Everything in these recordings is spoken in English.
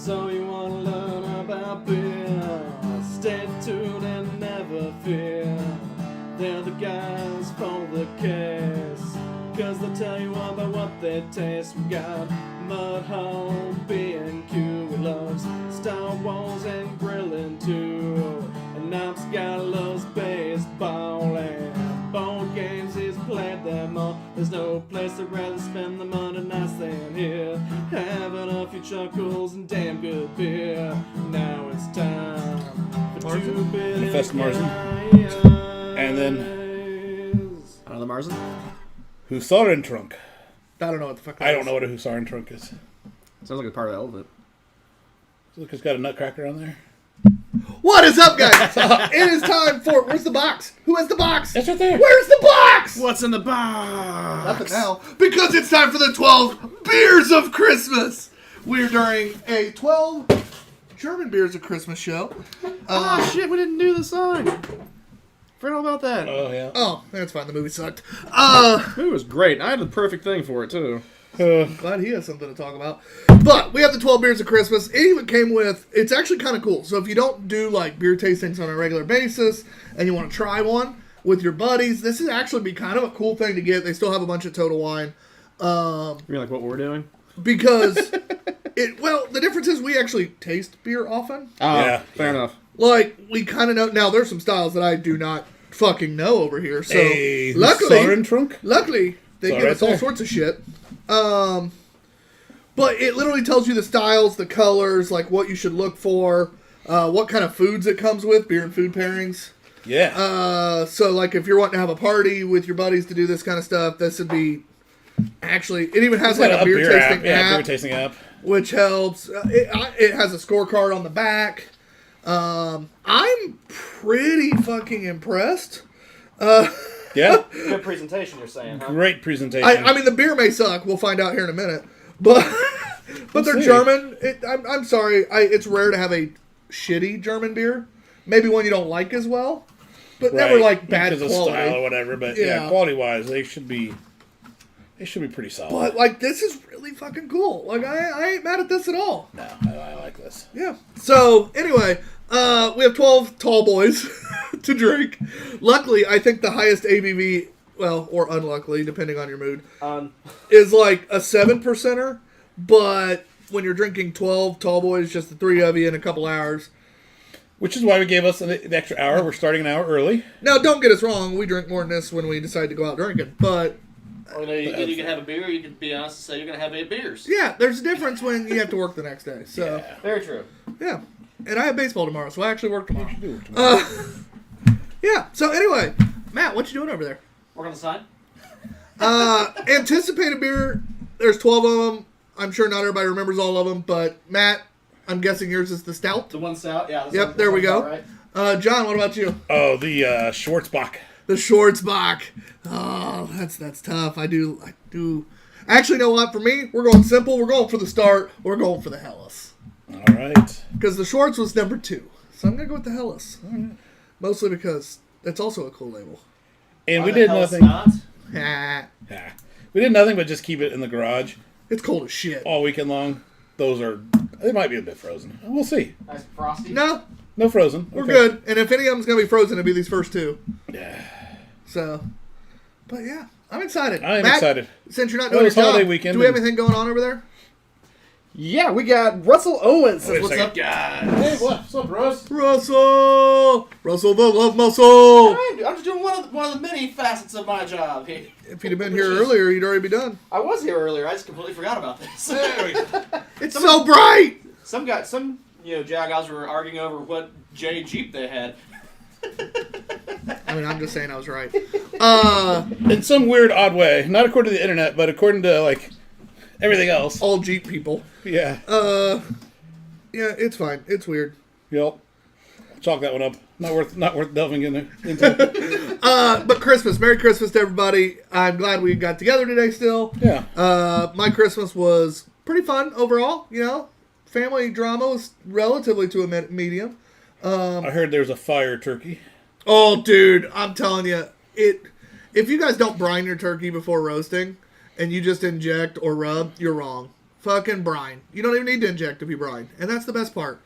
So you want to learn about beer? Stay tuned and never fear. They're the guys for the case, 'cause they'll tell you all about what they taste. We got Mudhole, B&Q, we loves Star Wars and grilling too. And Knops got loves baseball and board games, he's played them all. There's no place I'd rather spend the Monday nights than here, having a few chuckles and damn good beer. Now it's time for Two Beerded Fest Marzen. Guys. And then Another Marzen? Husarin Trunk. I don't know what the fuck that I don't is. know what a Husarin Trunk is. Sounds like it's part of the elephant. Look, it's got a nutcracker on there. What is up, guys? It is time for... Where's the box? Who has the box? It's right there. Where's the box? What's in the box? Nothing now. Because it's time for the 12 Beers of Christmas. We're during a 12 German Beers of Christmas show. Oh, shit, we didn't do the song. Forgot all about that. Oh, yeah. Oh, that's fine. The movie sucked. It was great. I had the perfect thing for it, too. Glad he has something to talk about. But we have the 12 Beers of Christmas. It even came with... It's actually kind of cool. So if you don't do, like, beer tastings on a regular basis and you want to try one with your buddies, this is actually be kind of a cool thing to get. They still have a bunch of Total Wine. You mean like what we're doing? Because... the difference is we actually taste beer often. Oh, Yeah. fair enough. Like, we kind of know... Now, there's some styles that I do not fucking know over here. So, A luckily, Husarin Trunk? they all give right us all there. sorts of shit. But it literally tells you the styles, the colors, like what you should look for, what kind of foods it comes with, beer and food pairings. Yeah. So, like, if you're wanting to have a party with your buddies to do this kind of stuff, this would be... Actually, it even has, like, a beer tasting app. Yeah, beer tasting app. Which helps. It has a scorecard on the back. I'm pretty fucking impressed. Yeah. Good presentation, you're saying, huh? Great presentation. I mean, the beer may suck. We'll find out here in a minute. But they're see. German. I'm sorry. It's rare to have a shitty German beer. Maybe one you don't like as well. But never Right. like bad because quality. of style or whatever. But yeah, Yeah. quality-wise, they should be pretty solid. But, like, this is really fucking cool. Like, I ain't mad at this at all. No, I like this. Yeah. So, anyway, we have 12 tall boys to drink. Luckily, I think the highest ABV, well, or unluckily, depending on your mood, is like a 7%er. But when you're drinking 12 tall boys, just the three of you in a couple hours. Which is why we gave us the extra hour. We're starting an hour early. Now, don't get us wrong. We drink more than this when we decide to go out drinking. But, Or, you can have a beer, you can be honest and say you're going to have 8 beers. yeah, there's a difference when you have to work the next day. So, Very true. yeah. And I have baseball tomorrow, so I actually work tomorrow. Do it tomorrow. Yeah. So, anyway, Matt, what you doing over there? Work on the side. Anticipated beer, there's 12 of them. I'm sure not everybody remembers all of them, but Matt, I'm guessing yours is the stout. The one stout, yeah. Yep, there we go. Right. John, what about you? Oh, the Schwarzbach. The Schwarzbach. Oh, that's tough. I do. Actually, you know what? For me, we're going simple. We're going for the start. We're going for the Helles. All right. Because the Schwartz was number 2. So I'm going to go with the Helles. Mostly because it's also a cool label. And we Why the did hell nothing. not? Ah, Yeah. We did nothing but just keep it in the garage it's cold as shit. all weekend long. They might be a bit frozen. We'll see. Nice and frosty. No, No frozen. we're Okay. good. And if any of them's going to be frozen, it'll be these first 2. Yeah. So, but yeah, I'm excited. I am Matt, excited. Since you're not Well, doing it's your job, holiday weekend do we have and- anything going on over there? Yeah, we got Russell Owens. Wait a What's second. up, guys? Hey, what's up, Russ? Russell the love muscle. I'm just doing one of the many facets of my job here. If you'd have been here earlier, you'd already be done. I was here earlier. I just completely forgot about this. It's so bright. some Jag guys were arguing over what J Jeep they had. I mean, I'm just saying I was right. In some weird, odd way. Not according to the internet, but according to, like, everything else. All Jeep people. Yeah. Yeah, it's fine. It's weird. Yep. Chalk that one up. Not worth delving into. But Christmas. Merry Christmas to everybody. I'm glad we got together today still. Yeah. My Christmas was pretty fun overall, you know. Family drama was relatively to a medium. I heard there's a fire turkey. Oh, dude, I'm telling you, if you guys don't brine your turkey before roasting and you just inject or rub, you're wrong. fucking brine. You don't even need to inject to be brine. And that's the best part.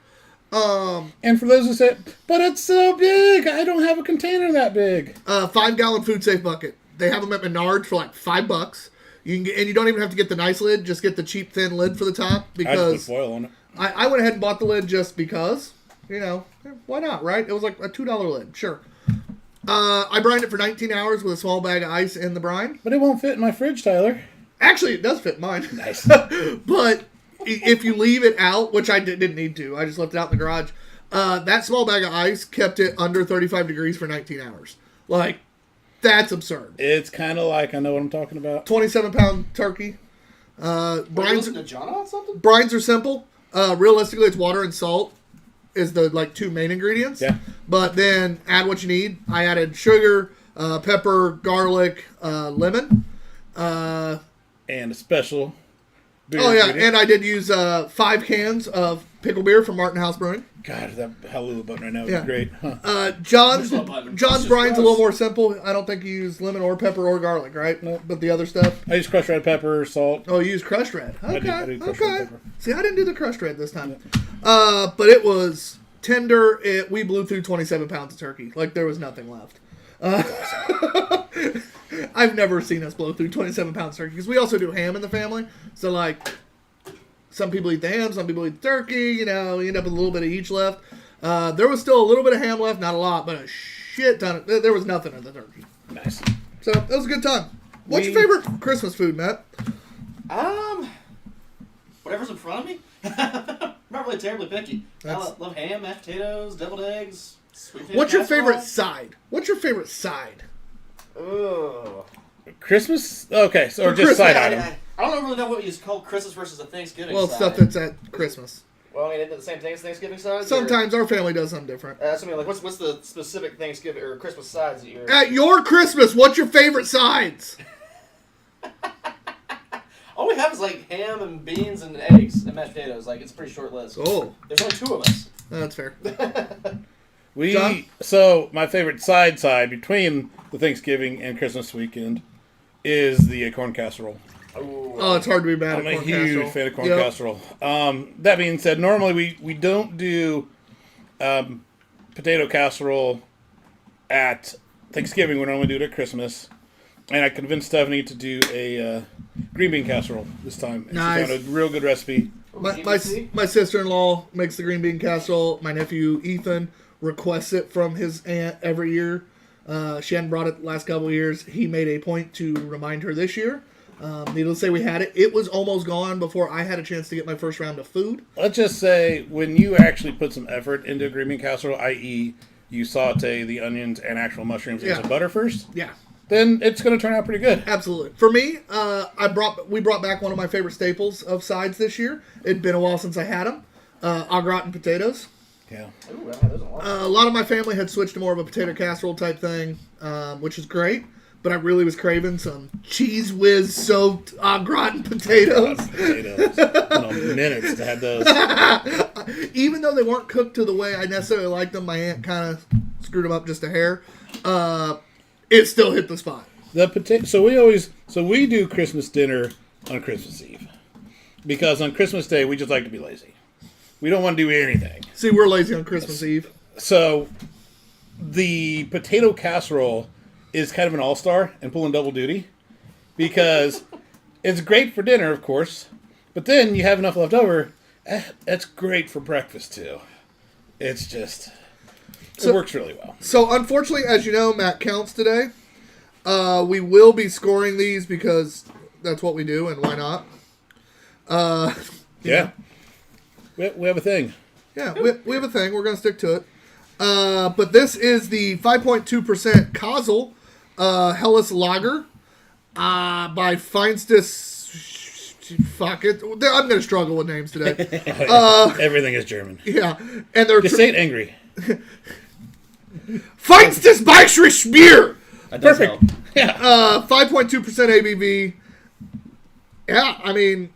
And for those who say, but it's so big, I don't have a container that big. 5-gallon food safe bucket. They have them at Menards for like $5. You can get, and you don't even have to get the nice lid. Just get the cheap thin lid for the top I just because put foil on it. I went ahead and bought the lid just because. You know, why not, right? It was like a $2 lid. Sure. I brined it for 19 hours with a small bag of ice in the brine. But it won't fit in my fridge, Tyler. Actually, it does fit mine. Nice. But if you leave it out, which I didn't need to, I just left it out in the garage. That small bag of ice kept it under 35 degrees for 19 hours. Like, that's absurd. It's kind of like, I know what I'm talking about. 27-pound turkey. Brines to John about something? Brines are simple. Realistically, it's water and salt is the like 2 main ingredients. Yeah. But then add what you need. I added sugar, pepper, garlic, lemon. And a special beer Oh, yeah. ingredient. And I did use 5 cans of pickle beer from Martin House Brewing. God, that Hallelujah button right now would Yeah. be great. Huh. John's It's not button. It's brine's just a little gross. more simple. I don't think you use lemon or pepper or garlic, right? No. But the other stuff. I use crushed red pepper, salt. Oh, you use crushed red. Okay. I do crushed red Okay. pepper. See, I didn't do the crushed red this time. But it was tender. We blew through 27 pounds of turkey. Like there was nothing left. I've never seen us blow through 27 pounds of turkey because we also do ham in the family. So like, some people eat the ham, some people eat the turkey. You know, you end up with a little bit of each left. There was still a little bit of ham left, not a lot, but a shit ton. There was nothing of the turkey. Nice. So it was a good time. What's your favorite Christmas food, Matt? Whatever's in front of me. I'm not really terribly picky. That's- I love ham, mashed potatoes, deviled eggs, sweet potato What's your casserole. favorite side? What's your favorite side? Ugh. Christmas? Okay, so or For just Christmas, side I, item. I don't really know what you call Christmas versus a Thanksgiving Well, side. stuff that's at Christmas. Well, I mean, isn't it the same thing as Thanksgiving sides? Sometimes our family does something different. Or, so I mean, like, what's the specific Thanksgiving or Christmas sides that you're... At your Christmas, what's your favorite sides? All we have is, like, ham and beans and eggs and mashed potatoes. Like, it's a pretty short list. Oh, There's only 2 of us. that's fair. We John? So my favorite side between the Thanksgiving and Christmas weekend is the corn casserole. Ooh. Oh, it's hard to be mad I'm at a corn huge casserole. fan of corn Yep. casserole. That being said, normally we don't do potato casserole at Thanksgiving. We normally do it at Christmas. And I convinced Stephanie to do a green bean casserole this time. And Nice. She found a real good recipe. My sister-in-law makes the green bean casserole. My nephew Ethan requests it from his aunt every year. She hadn't brought it the last couple of years. He made a point to remind her this year. Needless to say, we had it. It was almost gone before I had a chance to get my first round of food. Let's just say when you actually put some effort into a green bean casserole, i.e. you saute the onions and actual mushrooms Yeah. into butter first, Yeah, then it's going to turn out pretty good. absolutely. For me, we brought back one of my favorite staples of sides this year. It'd been a while since I had them. Au gratin potatoes. Yeah. Ooh, I haven't had those in a while. A lot of my family had switched to more of a potato casserole type thing, which is great. But I really was craving some cheese whiz soaked au gratin potatoes. Potatoes. Minutes to have those. Even though they weren't cooked to the way I necessarily liked them, my aunt kind of screwed them up just a hair. It still hit the spot. The potato. So we do Christmas dinner on Christmas Eve because on Christmas Day we just like to be lazy. We don't want to do anything. See, we're lazy on Christmas Eve. So the potato casserole is kind of an all-star and pulling double duty because it's great for dinner, of course, but then you have enough left over. That's great for breakfast too. It's just it works really well. So, unfortunately, as you know, Matt counts today. We will be scoring these because that's what we do, and why not? Yeah, we have a thing. Yeah, we have a thing. We're going to stick to it. But this is the 5.2% Kazel Helles Lager by Feinstes. Fuck it. I'm going to struggle with names today. Everything is German. Yeah. And they're Just say it angry. Feinstes Bayerisches Bier. That does Perfect. help. Yeah. 5.2% ABV. Yeah, I mean,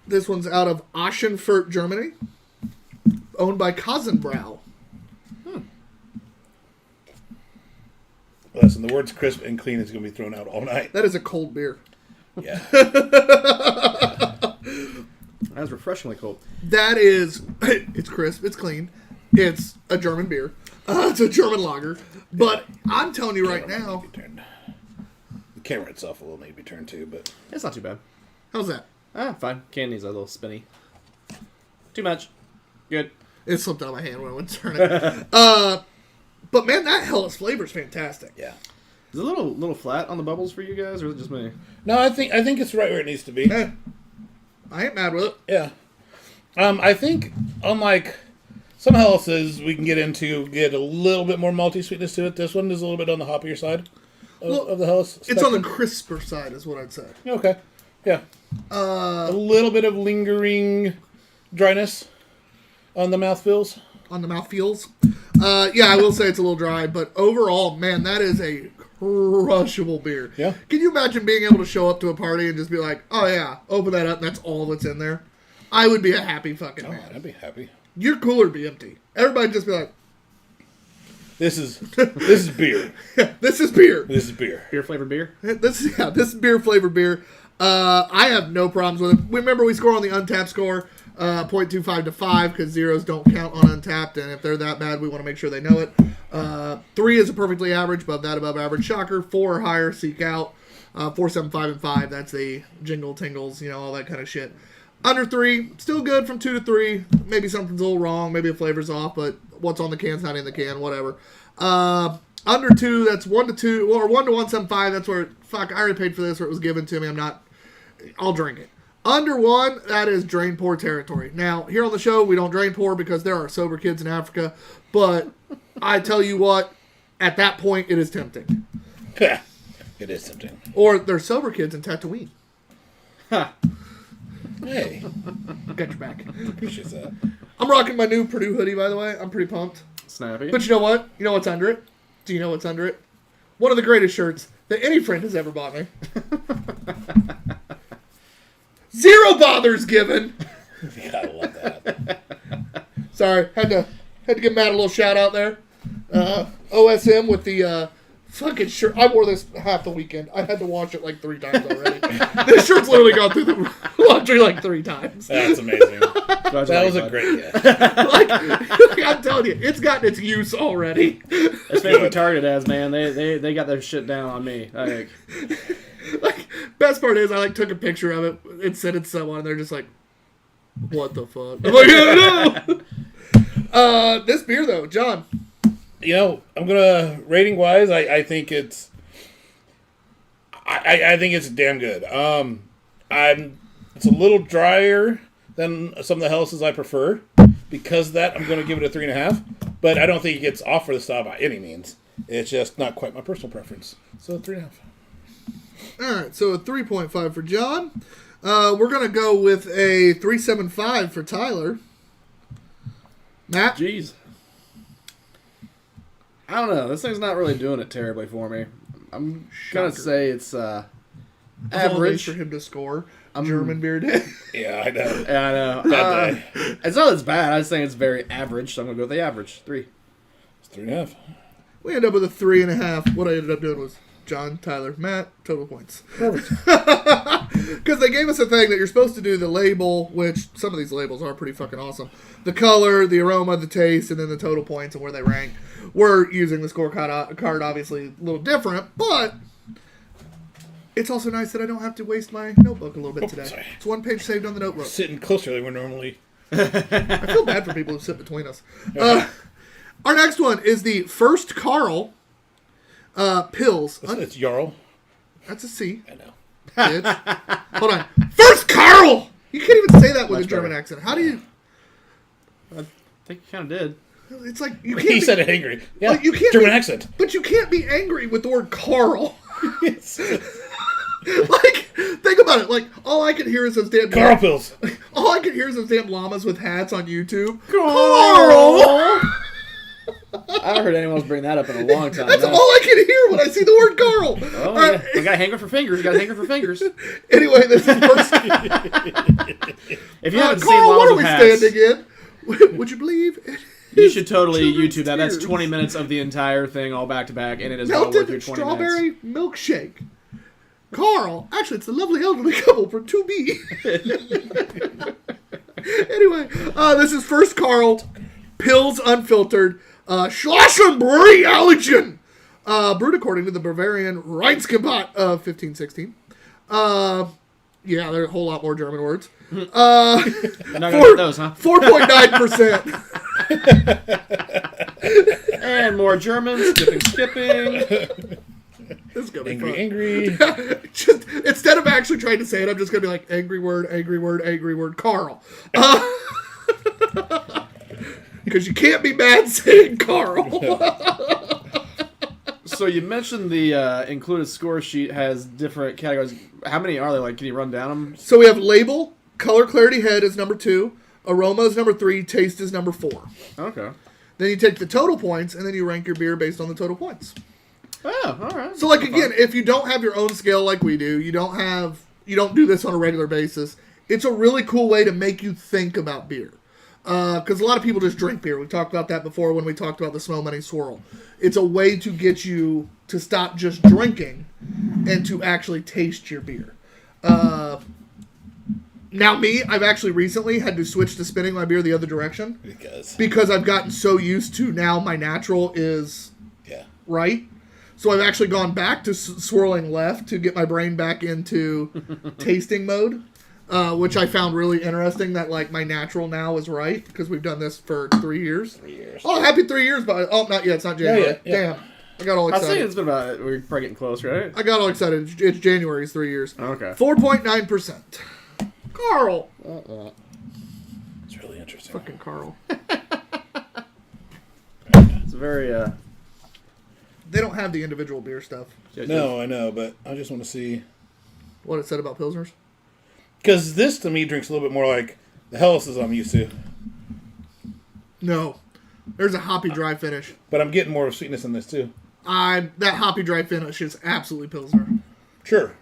this one's out of Aschenfurt, Germany. Owned by Kazenbrau. Listen, the words crisp and clean is going to be thrown out all night. That is a cold beer. Yeah. That's refreshingly cold. That is, it's crisp, it's clean, it's a German beer, it's a German lager. But I'm telling you right now, the camera itself will need to be turned too, but It's not too bad. how's that? Fine. Can needs a little spinny. Too much. Good. It slipped out of my hand when I went to turn it. But man, that Hellas flavor is fantastic. yeah. Is it a little flat on the bubbles for you guys, or is it just me? No, I think it's right where it needs to be. Hey, I ain't mad with it. Yeah. I think unlike some Hellas's we can get a little bit more malty sweetness to it. This one is a little bit on the hoppier side of the Hellas. It's on the crisper side, is what I'd say. Okay. Yeah. A little bit of lingering dryness on the mouthfeels. On the mouthfeels. Yeah, I will say it's a little dry, but overall, man, that is a crushable beer. Yeah. Can you imagine being able to show up to a party and just be like, oh yeah, open that up and that's all that's in there? I would be a happy fucking Oh, man. I'd be happy. Your cooler would be empty. Everybody just be like, This is beer. this is beer. This is beer. Beer flavored beer. This is beer flavored beer. I have no problems with it. Remember, we score on the Untapped score, 0.25 to 5, because zeros don't count on Untapped, and if they're that bad, we want to make sure they know it. 3 is a perfectly average, above that, above average. Shocker. 4 or higher, seek out. 4, 7, 5, and 5, that's the jingle tingles, all that kind of shit. Under 3, still good from 2 to 3. Maybe something's a little wrong, maybe the flavor's off, but what's on the can's not in the can, whatever. Under 2, that's 1 to 2, or 1 to 175, that's where, fuck, I already paid for this, or it was given to me, I'll drink it. Under 1, that is drain pour territory. Now, here on the show, we don't drain pour because there are sober kids in Africa, but I tell you what, at that point, it is tempting. It is tempting. Or there's sober kids in Tatooine. Hey, Got your back. appreciate that. I'm rocking my new Purdue hoodie, by the way. I'm pretty pumped. Snappy. But you know what? You know what's under it? Do you know what's under it? One of the greatest shirts that any friend has ever bought me. 0 bothers given. You gotta love that. Sorry, had to give Matt a little shout out there. OSM with the fucking shirt. I wore this half the weekend. I had to wash it like 3 times already. This shirt's literally gone through the laundry like 3 times. That's amazing. That was a great Like, I'm telling you, it's gotten its use already. Especially Target has, man. They got their shit down on me. Like, best part is I took a picture of it and sent it to someone and they're just like, what the fuck? I'm like, yeah, no. This beer though, John. I'm gonna rating wise. I think it's. I think it's damn good. It's a little drier than some of the Hellas's I prefer. Because of that, I'm gonna give it a 3.5. But I don't think it gets off for the style by any means. It's just not quite my personal preference. So 3.5. All right, so a 3.5 for John. We're going to go with a 3.75 for Tyler. Matt? Jeez. I don't know. This thing's not really doing it terribly for me. I'm going to say it's average. For him to score. German beer day. Yeah, I know. Yeah, I know. Bad day. It's not as bad. I just think it's very average, so I'm going to go with the average. 3. It's 3.5. We ended up with a 3.5. What I ended up doing was John, Tyler, Matt, total points. Perfect. Because they gave us a thing that you're supposed to do the label, which some of these labels are pretty fucking awesome. The color, the aroma, the taste, and then the total points and where they rank. We're using the scorecard obviously a little different, but it's also nice that I don't have to waste my notebook a little bit today. Sorry. It's 1 page saved on the notebook. Sitting closer than we're normally. I feel bad for people who sit between us. Our next one is the First Carl Pills. It's Jarl. That's a C. I know. Kids. Hold on. First Carl! You can't even say that with a German accent. How do you... I think you kind of did. It's like you can't. He said it angry. Yeah, Like, you can't German be- accent. But you can't be angry with the word Carl. It's Like, think about it. Like, all I can hear is those damn Carl Pills. All I can hear is those damn llamas with hats on YouTube. Carl! I haven't heard anyone else bring that up in a long time. That's no. all I can hear when I see the word Carl. Oh, All right. yeah. We got a hanger for fingers. We got a hanger for fingers. Anyway, this is first. If you haven't seen Carl, what Llamas are we with Hats, standing in? Would you believe? you should totally Children's YouTube that. That's tears. 20 minutes of the entire thing all back to back, and it is well worth your Melted 20 strawberry minutes. milkshake. Carl. Actually, it's the lovely elderly couple for 2B. Anyway, this is First Carl. Pills unfiltered. Schlossenbräu Allergen. Brewed according to the Bavarian Reinskempot of 1516. Yeah, there are a whole lot more German words. Not gonna get those, huh? 4.9%. And more German. Skipping. This is gonna be Angry, fun. angry. Just, instead of actually trying to say it, I'm just gonna be like angry word, Carl. Because you can't be mad saying Carl. So you mentioned the included score sheet has different categories. How many are there? Like, can you run down them? So we have label, color clarity head is number 2, aroma is number 3, taste is number 4. Okay. Then you take the total points, and then you rank your beer based on the total points. Oh, all right. So, like, again, if you don't have your own scale like we do, you don't do this on a regular basis, it's a really cool way to make you think about beer. Because a lot of people just drink beer. We talked about that before when we talked about the Smell Money Swirl. It's a way to get you to stop just drinking and to actually taste your beer. Now me, I've actually recently had to switch to spinning my beer the other direction. Because I've gotten so used to now my natural is right. So I've actually gone back to swirling left to get my brain back into tasting mode. Which I found really interesting that, like, my natural now is right, because we've done this for 3 years. 3 years. Oh, happy 3 years, but... Oh, not yet. It's not January. Yeah. Damn. I got all I was excited. thinking it's been about... We're probably getting close, right? I got all excited. It's January. It's 3 years. Okay. 4.9%. Carl. It's really interesting. Fucking Carl. It's very... They don't have the individual beer stuff. No, I know, but I just want to see... What it said about Pilsners? Because this, to me, drinks a little bit more like the Hellas's I'm used to. No. There's a hoppy dry finish. But I'm getting more of sweetness in this, too. That hoppy dry finish is absolutely Pilsner. Sure.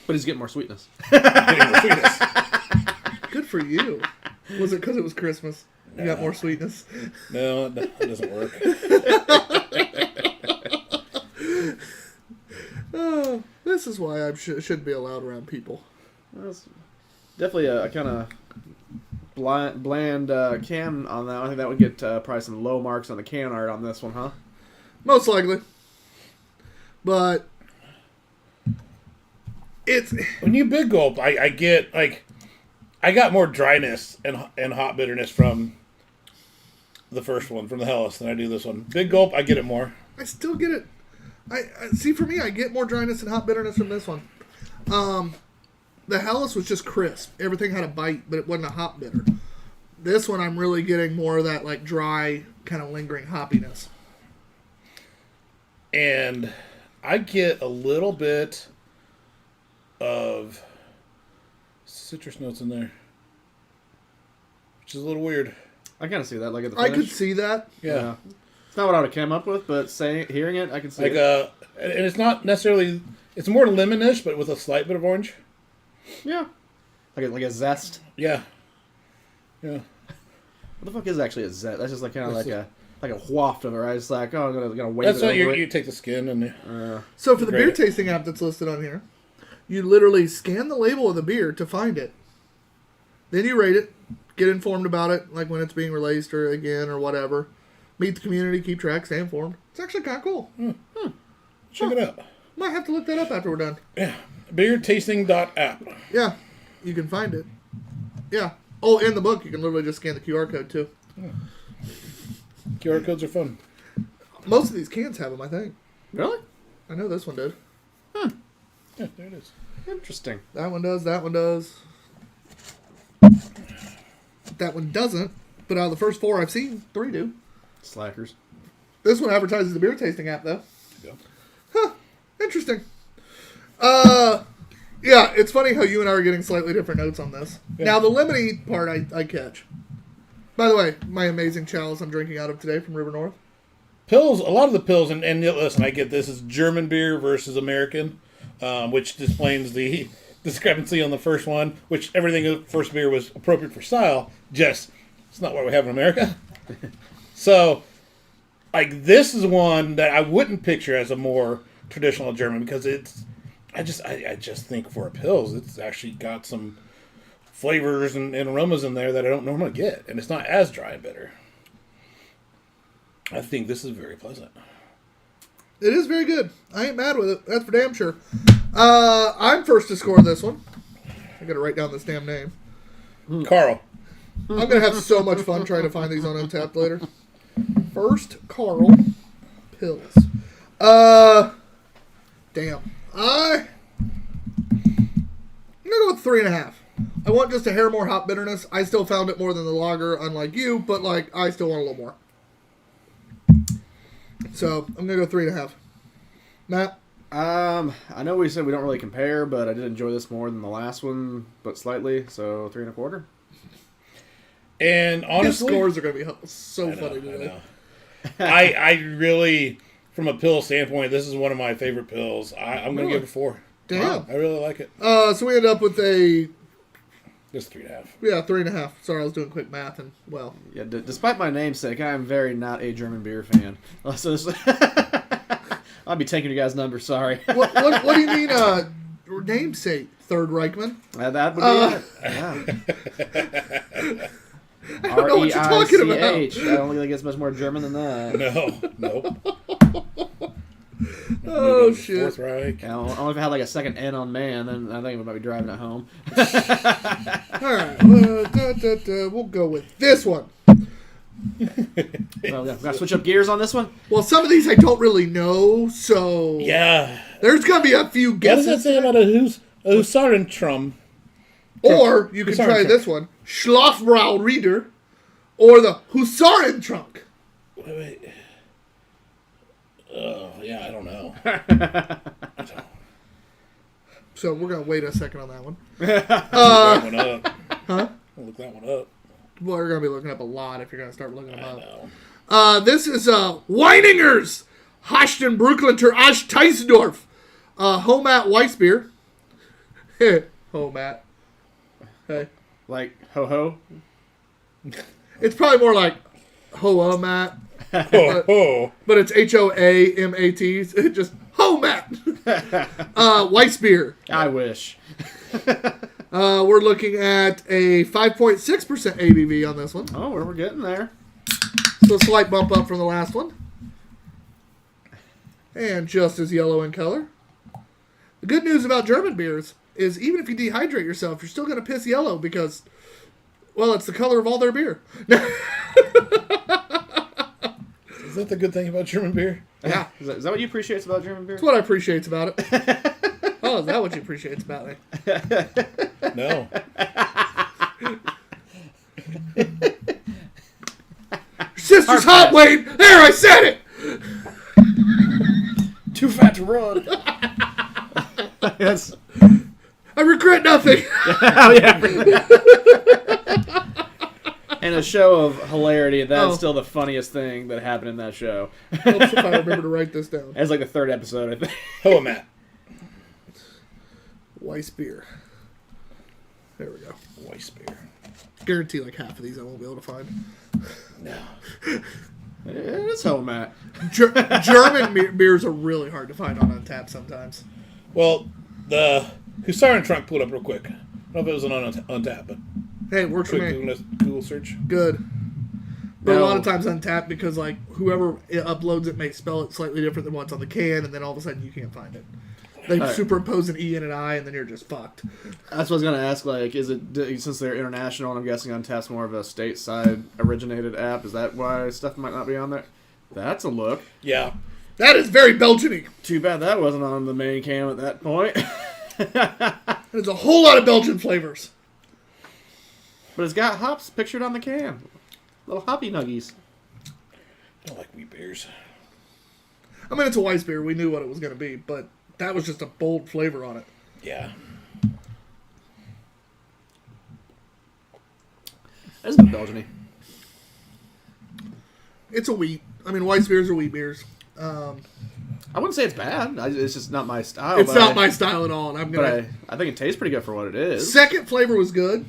But he's getting more sweetness. Getting more sweetness. Good for you. Was it because it was Christmas? You got more sweetness? No, that doesn't work. Oh, this is why I shouldn't be allowed around people. That's definitely a kind of bland can on that. I think that would get probably some low marks on the can art on this one, huh? Most likely. But it's... When you big gulp, I get, like... I got more dryness and hot bitterness from the first one, from the Hellas, than I do this one. Big gulp, I get it more. I still get it. I see, for me, I get more dryness and hot bitterness from this one. The Hellas was just crisp. Everything had a bite, but it wasn't a hop bitter. This one, I'm really getting more of that, like, dry, kind of lingering hoppiness. And I get a little bit of citrus notes in there, which is a little weird. I kind of see that, like at the I finish. could see that. Yeah. It's not what I would have come up with, but hearing it, I can see Like it. and it's not necessarily... It's more lemonish, but with a slight bit of orange. Yeah. Like a zest. Yeah. Yeah. What the fuck is actually a zest? That's just like kind of like a waft of it, right? It's like, oh, I'm gonna wave That's it what over you it. take the skin and... So for the Great. beer tasting app that's listed on here, you literally scan the label of the beer to find it. Then you rate it, get informed about it, like when it's being released or again or whatever. Meet the community, keep track, stay informed. It's actually kind of cool. Check it out. Might have to look that up after we're done. Yeah. Beertasting.app. Yeah, you can find it. Yeah. Oh, in the book, you can literally just scan the QR code too. QR codes are fun. Most of these cans have them, I think. Really? I know this one did. Yeah, there it is. Interesting. That one does, that one does. That one doesn't, but out of the first 4 I've seen, 3 do. Slackers. This one advertises the beer tasting app, though. Yeah. Huh. Interesting. Yeah, it's funny how you and I are getting slightly different notes on this. Yeah. Now, the lemony part I catch. By the way, my amazing chalice I'm drinking out of today from River North. Pills, a lot of the pills, and listen, I get this, is German beer versus American, which displays the discrepancy on the first one, which everything in the first beer was appropriate for style, just, it's not what we have in America. So, like, this is one that I wouldn't picture as a more traditional German, because it's I just think for a Pils, it's actually got some flavors and aromas in there that I don't normally get, and it's not as dry and bitter. I think this is very pleasant. It is very good. I ain't mad with it. That's for damn sure. I'm first to score this one. I gotta write down this damn name. Carl. I'm gonna have so much fun trying to find these on Untapped later. First, Carl Pils. Damn. I'm gonna go with 3.5. I want just a hair more hop bitterness. I still found it more than the lager, unlike you, but like I still want a little more. So I'm gonna go 3.5. Matt. I know we said we don't really compare, but I did enjoy this more than the last one, but slightly. So 3.25. And His honestly, scores are gonna be so funny today. I really, from a pill standpoint, this is one of my favorite pills. I'm going to give it a 4. Damn. Wow, I really like it. So we end up with a Just 3.5. Yeah, 3.5. Sorry, I was doing quick math and well. Yeah, despite my namesake, I am very not a German beer fan. So I'll be taking you guys' number. Sorry. What do you mean? Namesake, Third Reichman. That would be it. I don't know what you're talking about. R-E-I-C-H. I don't think it's much more German than that. No, nope. Oh shit! Fourth Reich. Yeah, only if I had like a second N on man, then I think we might be driving it home. All right, we'll go with this one. Well, we got to switch up gears on this one. Well, some of these I don't really know, so Yeah. there's gonna be a few What does that guesses. say about a Husarentrum? Or you can try this one, Schlossbrau Reader, or the Husarentrunk. Wait. Yeah, I don't know. So we're gonna wait a second on that one. Look that one up. Huh? I'll look that one up. Well, you're gonna be looking up a lot if you're gonna start looking them I up. know. This is Weiningers Hachten Brucklinter Asch Teisendorf. Homat Weissbier. Homat. Hey. Like, ho-ho? It's probably more like Hoamat. Oh. But it's Hoamat. It's just Homat. Weissbier. I wish. We're looking at a 5.6% ABV on this one. Oh, we're getting there. So a slight bump up from the last one. And just as yellow in color. The good news about German beers is even if you dehydrate yourself, you're still going to piss yellow because, well, it's the color of all their beer. Is that the good thing about German beer? Yeah. Is that what you appreciate about German beer? That's what I appreciate about it. Oh, is that what you appreciate about me? No. Sister's hot, Wayne! There, I said it! Too fat to run. Yes. I regret nothing. Oh, yeah. And a show of hilarity, that's still the funniest thing that happened in that show. Helps if I remember to write this down. It's like the third episode, I think. Hoamat. Weiss beer. There we go. Weiss beer. Guarantee like half of these I won't be able to find. No. It's Homat. German beers are really hard to find on Untapped sometimes. Well, the Husarentrum pulled up real quick. I don't know if it was on Untapped, but Hey, it works for quick me. Google search. Good. But a No. lot of times Untapped because like whoever uploads it may spell it slightly different than what's on the can, and then all of a sudden you can't find it. They Right. superimpose an E and an I, and then you're just fucked. That's what I was going to ask, like, is it, since they're international, and I'm guessing Untapped's more of a stateside originated app, is that why stuff might not be on there? That's a look. Yeah. That is very Belgian-y. Too bad that wasn't on the main cam at that point. There's a whole lot of Belgian flavors. But it's got hops pictured on the can. Little hoppy nuggies. I don't like wheat beers. I mean, it's a Weiss beer. We knew what it was going to be, but that was just a bold flavor on it. Yeah. That's a bit Belgian-y. It's a wheat. I mean, Weiss beers are wheat beers. I wouldn't say it's bad. It's just not my style. It's not my style at all. And I'm But gonna. I think it tastes pretty good for what it is. Second flavor was good.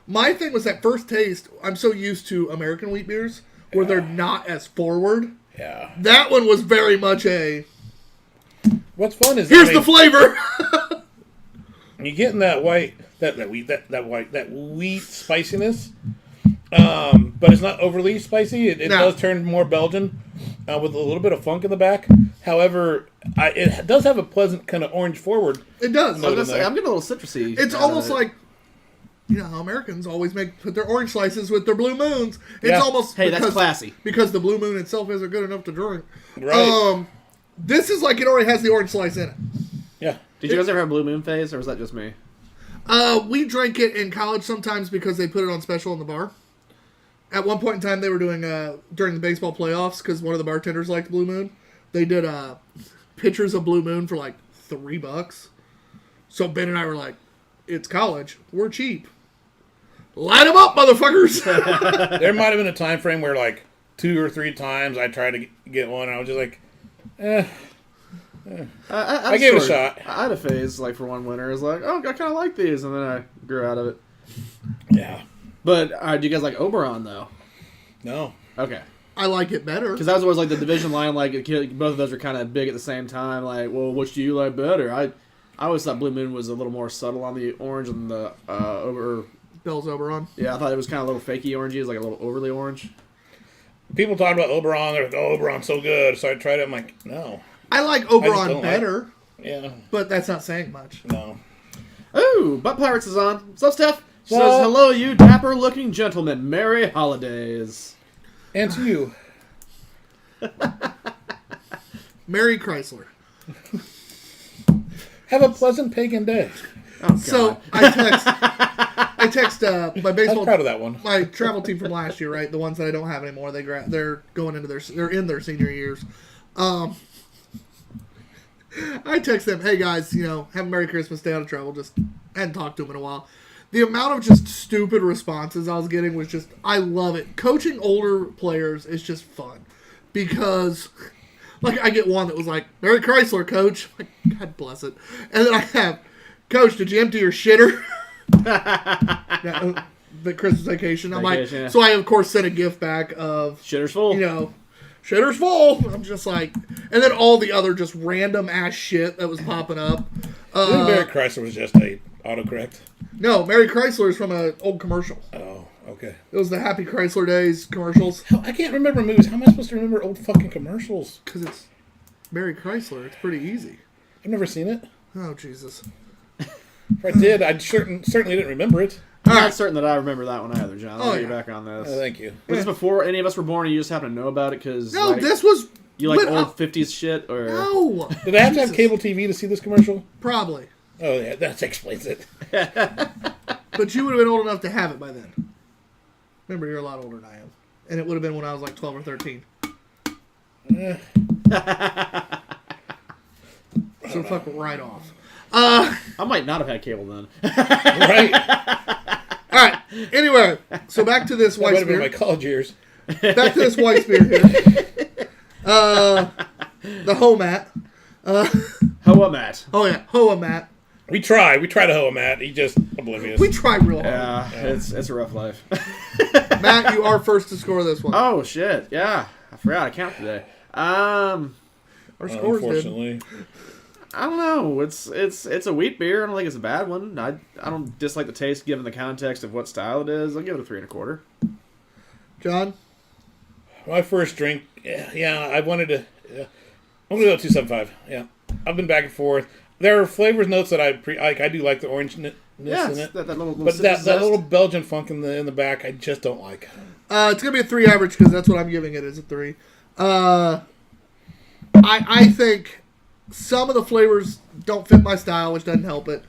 My thing was that first taste. I'm so used to American wheat beers where they're not as forward. Yeah. That one was very much a What's fun is Here's the flavor. you're getting that wheat spiciness, but it's not overly spicy. It does turn more Belgian with a little bit of funk in the back. However, it does have a pleasant kind of orange forward. It does. I'm getting a little citrusy. It's almost like, you know how Americans always put their orange slices with their Blue Moons. It's almost that's classy because the Blue Moon itself isn't good enough to drink. Right. This is like it already has the orange slice in it. Yeah. Did you guys ever have Blue Moon phase, or was that just me? We drank it in college sometimes because they put it on special in the bar. At one point in time, they were doing during the baseball playoffs because one of the bartenders liked Blue Moon. They did pictures of Blue Moon for like $3. So Ben and I were like, "It's college, we're cheap. Light them up, motherfuckers!" There might have been a time frame where like 2 or 3 times I tried to get one, and I was just like, I gave it a shot. I had a phase like for one winter. I was like, oh, I kind of like these, and then I grew out of it. Yeah. But do you guys like Oberon though? No. Okay. I like it better because that was always like the division line. Like both of those are kind of big at the same time. Like, well, which do you like better? I always thought Blue Moon was a little more subtle on the orange and the Bell's Oberon. Yeah, I thought it was kind of a little fakey orangey. It was like a little overly orange. People talk about Oberon. They're like, "Oh, Oberon's so good." So I tried it. I'm like, no. I like Oberon better. Yeah. But that's not saying much. No. Ooh, Butt Pirates is on. What's up, Steph? Says, hello, you dapper-looking gentlemen. Merry holidays. And to you. Merry Chrysler. Have a pleasant pagan day. Oh, God. So I text my baseball. I was proud of that one. My travel team from last year, right? The ones that I don't have anymore. They're going into they're in their senior years. I text them, hey guys, have a Merry Christmas, stay out of trouble. Just hadn't talked to them in a while. The amount of just stupid responses I was getting was just, I love it. Coaching older players is just fun because, like, I get one that was like, Merry Chrysler, Coach. Like, God bless it. And then I have, Coach, did you empty your shitter? The Christmas vacation. I'm like, yeah. So I of course sent a gift back of shitter's full. Shitter's full. I'm just like, and then all the other just random ass shit that was popping up. I think Merry Chrysler was just a autocorrect. No, Merry Chrysler is from an old commercial. Oh, okay. It was the Happy Chrysler Days commercials. I can't remember movies. How am I supposed to remember old fucking commercials? Because it's Merry Chrysler. It's pretty easy. I've never seen it. Oh, Jesus. If I did, I certainly didn't remember it. I'm not certain that I remember that one either, John. I'll get you back on this. Thank you. Was this before any of us were born, or you just happen to know about it? Because no, this was... You like old 50s shit? Or no. Did I have to have cable TV to see this commercial? Probably. Oh, yeah, that explains it. But you would have been old enough to have it by then. Remember, you're a lot older than I am. And it would have been when I was like 12 or 13. So fuck right off. I might not have had cable then. Right. All right. Anyway, so back to this white beer. My college years. Back to this white beer here. The Ho-Mat. Ho-Mat. Oh yeah, Ho-Mat. We try to hoe Matt. He just oblivious. We try real hard. Yeah, it's a rough life. Matt, you are first to score this one. Oh shit! Yeah, I forgot I count today. Our scores unfortunately. I don't know. It's a wheat beer. I don't think it's a bad one. I don't dislike the taste given the context of what style it is. I'll give it a 3 1/4. John? My first drink, yeah, I wanted to. I'm gonna go 2.75. Yeah, I've been back and forth. There are flavors notes that I do like the orangeness in it, that little but that little Belgian funk in the back, I just don't like. It's gonna be a 3 average because that's what I'm giving it as a 3. I think some of the flavors don't fit my style, which doesn't help it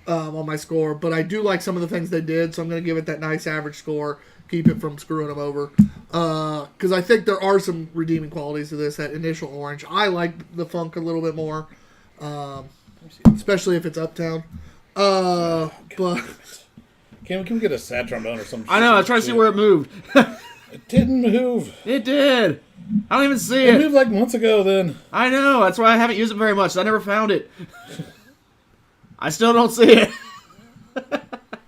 on my score. But I do like some of the things they did, so I'm going to give it that nice average score. Keep it from screwing them over. Because I think there are some redeeming qualities to this. That initial orange, I like the funk a little bit more, especially if it's Uptown. But Can we get a sad trombone or something? I know. I was trying to see where it moved. It didn't move. It did. I don't even see It it. moved like months ago. Then I know. That's why I haven't used it very much. I never found it. I still don't see it. all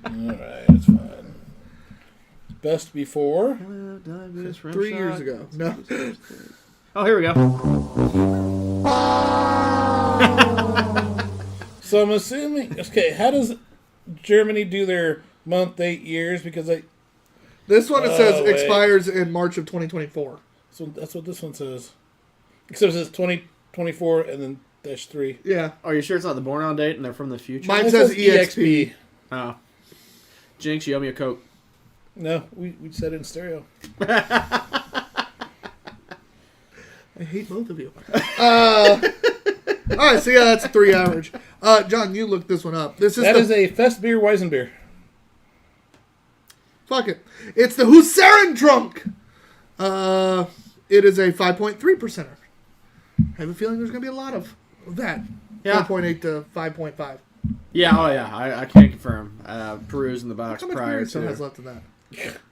right, it's fine. Best before 3 years ago. No. Oh, here we go. So I'm assuming. Okay, how does Germany do their month 8 years? Because This one, it says, wait. expires in March of 2024. so that's what this one says. Except it says 2024 and then -3. Yeah. Are you sure it's not the born on date and they're from the future? Mine It says EXP. Oh. Jinx, you owe me a Coke. No, we said it in stereo. I hate both of you. All right, so yeah, that's a 3 average. John, you looked this one up. This is That the is a Fest Beer Weizenbier. fuck it. It's the Husaren Drunk. It is a 5.3%er. I have a feeling there's gonna be a lot of that. Yeah. 4.8 to 5.5. Yeah, oh yeah, I can't confirm. Peruse in the box How much prior beer still to. has left in that?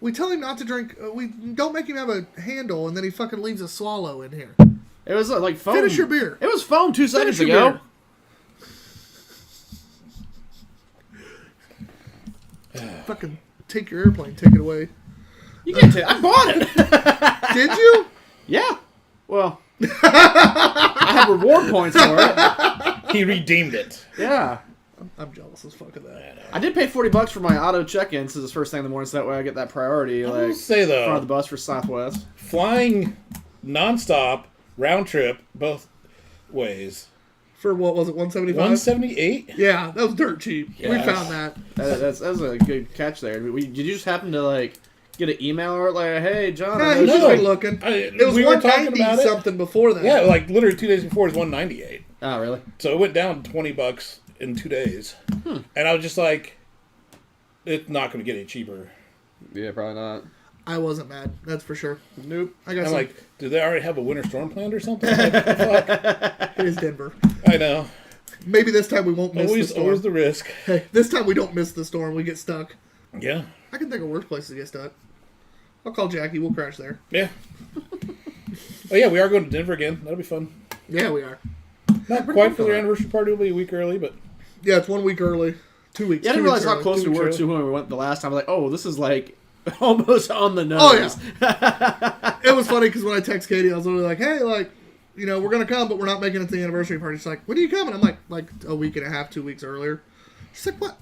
We tell him not to drink. We don't make him have a handle, and then he fucking leaves a swallow in here. It was like foam. Finish your beer. It was foam 2 seconds Finish your ago. Fucking take your airplane. Take it away. You can't take. I bought it. Did you? Yeah. Well, I had reward points for it. He redeemed it. Yeah. I'm jealous as fuck of that. I did pay $40 for my auto check-in, so it's first thing in the morning, so that way I get that priority. I will Like, say front of though, the bus for Southwest. flying nonstop round trip both ways. For what was it? 175. 178. Yeah, that was dirt cheap. We Yes. found that. That's a good catch there. Did you just happen to like get an email or like, hey John? Nah, I he was know just No. been looking. It was We were talking 190 about it. something before that. Yeah, like literally 2 days before is 198. Oh really? So it went down $20 in 2 days, and I was just like, it's not going to get any cheaper. Yeah, probably not. I wasn't mad. That's for sure. Nope. I got I'm some. like, do they already have a winter storm planned or something? Like, what the fuck? It is Denver. I know. Maybe this time we won't miss the storm. Always the risk. Hey, this time we don't miss the storm. We get stuck. Yeah. I can think of worse places to get stuck. I'll call Jackie. We'll crash there. Yeah. Oh yeah, we are going to Denver again. That'll be fun. Yeah, we are. Not quite for their anniversary party. It'll be a week early, but Yeah, it's 1 week early. 2 weeks. Yeah, I didn't 2 weeks realize how early. close we were early. to when we went the last time. I was like, oh, this is like almost on the nose. Oh, yeah. It was funny because when I text Katie, I was literally like, hey, like, you know, we're going to come, but we're not making it to the anniversary party. She's like, when are you coming? I'm like a week and a half, 2 weeks earlier. She's like, what?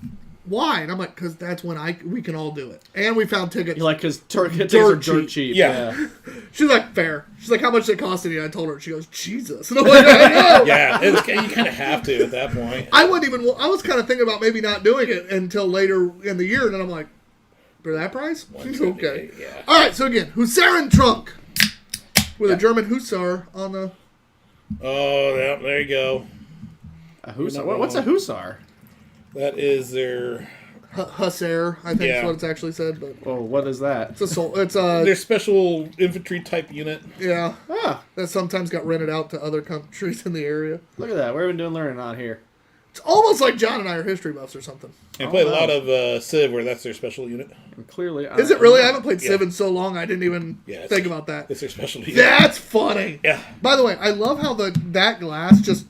Why? And I'm like, because that's when we can all do it. And we found tickets. You're like, because tickets Dirt are dirt cheap. Yeah. She's like, fair. She's like, how much did it cost you? And I told her. She goes, Jesus. And I'm like, I know. yeah, you kind of have to at that point. I was kind of thinking about maybe not doing it until later in the year. And then I'm like, for that price? Okay. Yeah. All right, so again, Husaren Trunk. With a German Hussar on the... Oh, yeah, there you go. A hussar. What's a hussar? That is their Hussar, I think is Yeah. what it's actually said. But Oh, what is that? it's a their special infantry type unit. yeah, Ah, that sometimes got rented out to other countries in the area. look at that. What have we been doing learning on here? It's almost like John and I are history buffs or something. And play a wow. lot of Civ, where that's their special unit. And clearly, Is it really? I haven't played Civ in so long. I didn't even Yeah, it's- think about that. It's their special unit. That's funny. Yeah. By the way, I love how that glass just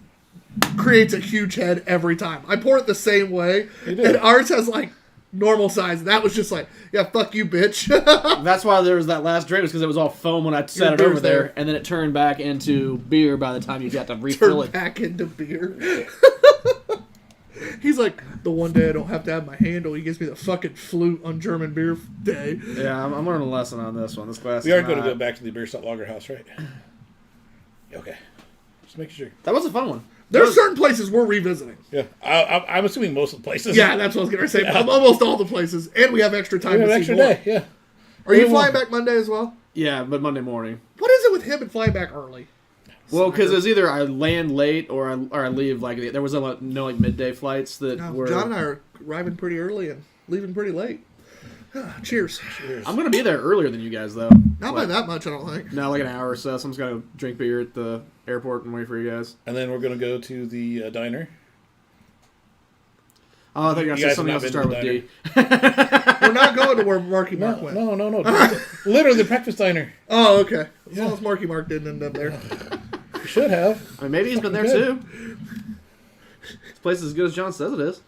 creates a huge head every time. I pour it the same way, do. and ours has like normal size. That was just like, yeah, fuck you, bitch. That's why there was that last drink, was because it was all foam when I set it beer's over there, there. and then it turned back into beer by the time you got to refill Turn it. back into beer. He's like, the one day I don't have to have my handle, he gives me the fucking flute on German beer day. Yeah, I'm learning a lesson on this one. This glass. We is are going to not- go back to the Beer Salt Lager House, right? Okay. Just making sure. That was a fun one. There's certain places we're revisiting. Yeah. I'm assuming most of the places. Yeah, that's what I was going to say. Almost all the places. And we have extra time We have to an see extra more. day. Yeah. Are you We flying will. back Monday as well? Yeah, but Monday morning. What is it with him and flying back early? Well, because it was either I land late or I leave like there was no like midday flights that No, were. John and I are arriving pretty early and leaving pretty late. Cheers. I'm gonna be there earlier than you guys though. Not by that much, I don't think. No, like an hour or so. So I'm just gonna drink beer at the airport and wait for you guys. And then we're going to go to the diner. Oh, I think I You said guys something else have to not start been with to D. We're not going to where Marky Mark No, went. no. Literally the breakfast diner. Oh, okay. As long as Marky Mark didn't end up there. You should have. I mean, maybe he's been there Good. too. This place is as good as John says it is.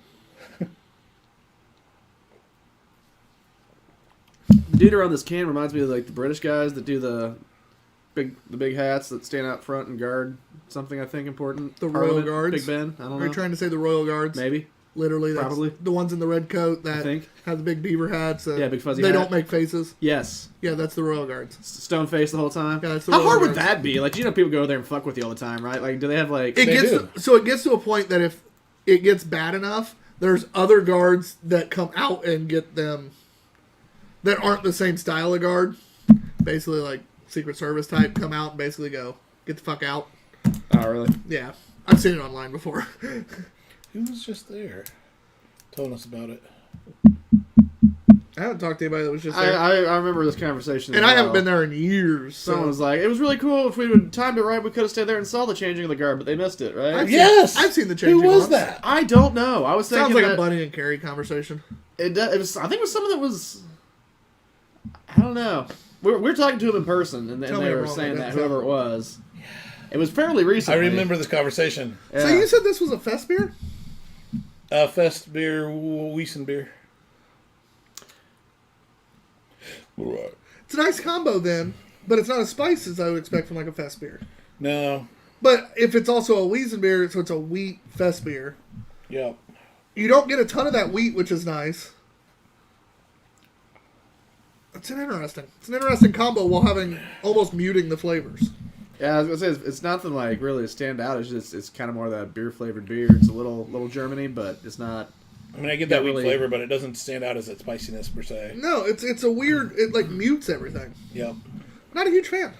The dude around this can reminds me of like the British guys that do the the big hats that stand out front and guard something, I think, important. The Royal Guards? Big Ben. I don't know. Are you trying to say the Royal Guards? Maybe. Literally, that's Probably. the ones in the red coat I that think. have the big beaver hats. Yeah, big fuzzy They hat. don't make faces. Yes. Yeah, that's the Royal Guards. Stone face the whole time. Yeah, that's the How Royal hard would Guards. that be? Like, people go there and fuck with you all the time, right? Like, do they have like? It They gets do. so it gets to a point that if it gets bad enough, there's other guards that come out and get them that aren't the same style of guard. Basically, like Secret Service type, come out and basically go, get the fuck out. Oh, really? Yeah, I've seen it online before. Who was just there telling us about it? I haven't talked to anybody that was just there, I remember this conversation. and as I haven't well. been there in years. So. Someone was like, "It was really cool. If we would timed it right, we could have stayed there and saw the changing of the guard, but they missed it, right?" I've seen the changing Who was ones. that? I don't know. I was thinking Sounds like that a Bunny and Carrie conversation. it was. I think it was someone that was. I don't know. We were talking to him in person, and Tell they me were I'm wrong, saying but that that's whoever it was. It was fairly recent. I remember this conversation. Yeah. So you said this was a fest beer? Fest beer, Wiesen beer. It's a nice combo then, but it's not as spicy as I would expect from like a fest beer. No. But if it's also a Wiesen beer, so it's a wheat fest beer, Yeah. you don't get a ton of that wheat, which is nice. It's an interesting combo while having almost muting the flavors. Yeah, I was gonna say it's nothing like really to stand out. It's just it's kind of more of that beer flavored beer. It's a little Germany, but it's not. I mean, I get that wheat really- flavor, but it doesn't stand out as its spiciness per se. No, it's a weird. It like mutes everything. Yep. Not a huge fan.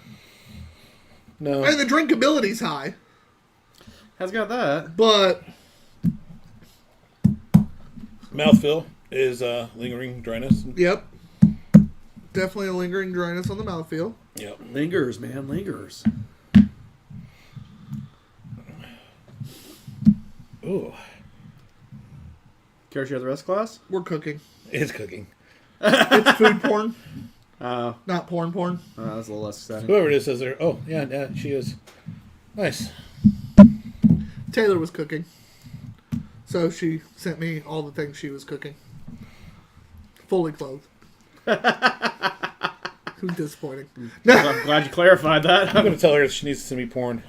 No. And the drinkability's high, Has got that. but Mouthfeel is lingering dryness. yep, definitely a lingering dryness on the mouthfeel. Yep. Lingers, man, lingers. Ooh. Care to share the rest, class? We're cooking. It's cooking. It's food porn, Oh, not porn. that's a little less exciting. Whoever it is says there. Oh, yeah, she is. Nice. Taylor was cooking, so she sent me all the things she was cooking, fully clothed. It was disappointing. I'm glad you clarified that. I'm going to tell her she needs to send me porn.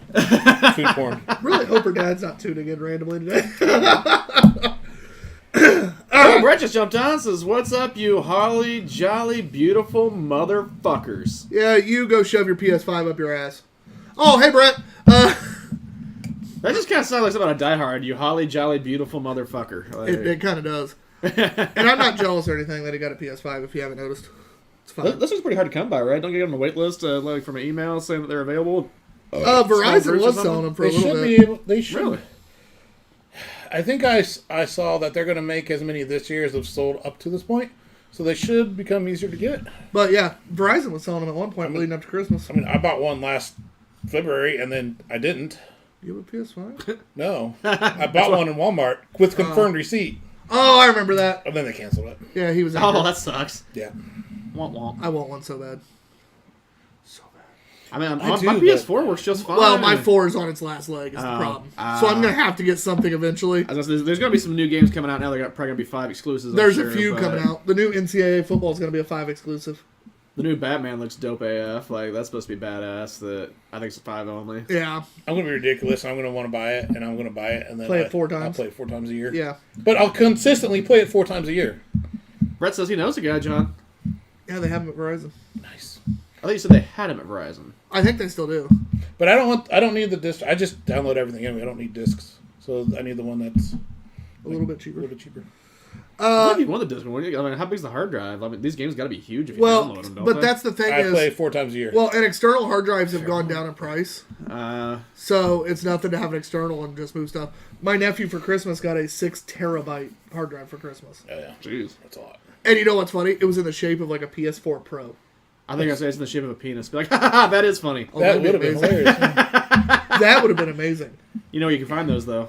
Food porn. Really hope her dad's not tuning in randomly today. Oh, Brett just jumped on and says, "What's up, you holly jolly beautiful motherfuckers?" Yeah, you go shove your PS5 up your ass. Oh, hey Brett. That just kind of sounds like something out of Die Hard. You holly jolly beautiful motherfucker. Like, It kind of does. And I'm not jealous or anything that he got a PS5 if you haven't noticed. It's fine. this was pretty hard to come by, right? Don't get on the wait list like from an email saying that they're available. Verizon Small was groups or selling them for a They little should bit. be able. They should. Really? I think I saw that they're going to make as many this year as have sold up to this point. So they should become easier to get. But yeah, Verizon was selling them at one point leading up to Christmas. I mean, I bought one last February and then I didn't. You have a PS5? No. I bought one in Walmart with confirmed receipt. Oh, I remember that. And then they canceled it. Yeah, he was Oh, angry. that sucks. Yeah. Womp womp. I want one so bad. So bad. I mean, I do, my but- PS4 works just fine. Well, my 4 is on its last leg is the Oh. problem. So I'm going to have to get something eventually. I was gonna say, there's going to be some new games coming out now. They're probably going to be 5 exclusives. I'm There's sure, a few but coming out. The new NCAA football is going to be a 5 exclusive. The new Batman looks dope AF. Like, that's supposed to be badass. That I think it's a 5 only. Yeah. I'm going to be ridiculous. I'm going to want to buy it, and I'm going to buy it, and then Play it 4 I'll times. play it 4 times a year. Yeah. But I'll consistently play it 4 times a year. Brett says he knows a guy, John. Yeah, they have them at Verizon. Nice. I thought you said they had him at Verizon. I think they still do. But I don't need the disc. I just download everything anyway. I don't need discs. So I need the one that's A little bit a cheaper. little bit cheaper. I think you want the disc one. I mean, how big's the hard drive? I mean, these games got to be huge if you Well, download them, don't but they? that's the thing I play is, 4 times a year. well, and external hard drives have gone down in price. So it's nothing to have an external and just move stuff. My nephew for Christmas got a 6 terabyte hard drive for Christmas. Yeah. Jeez. That's a lot. And you know what's funny? It was in the shape of like a PS4 Pro. I think I say it's in the shape of a penis. Be like, ha ha ha, that is funny. Oh, That that'd would be have been amazing. hilarious. That would have been amazing. You know where you can find those, though?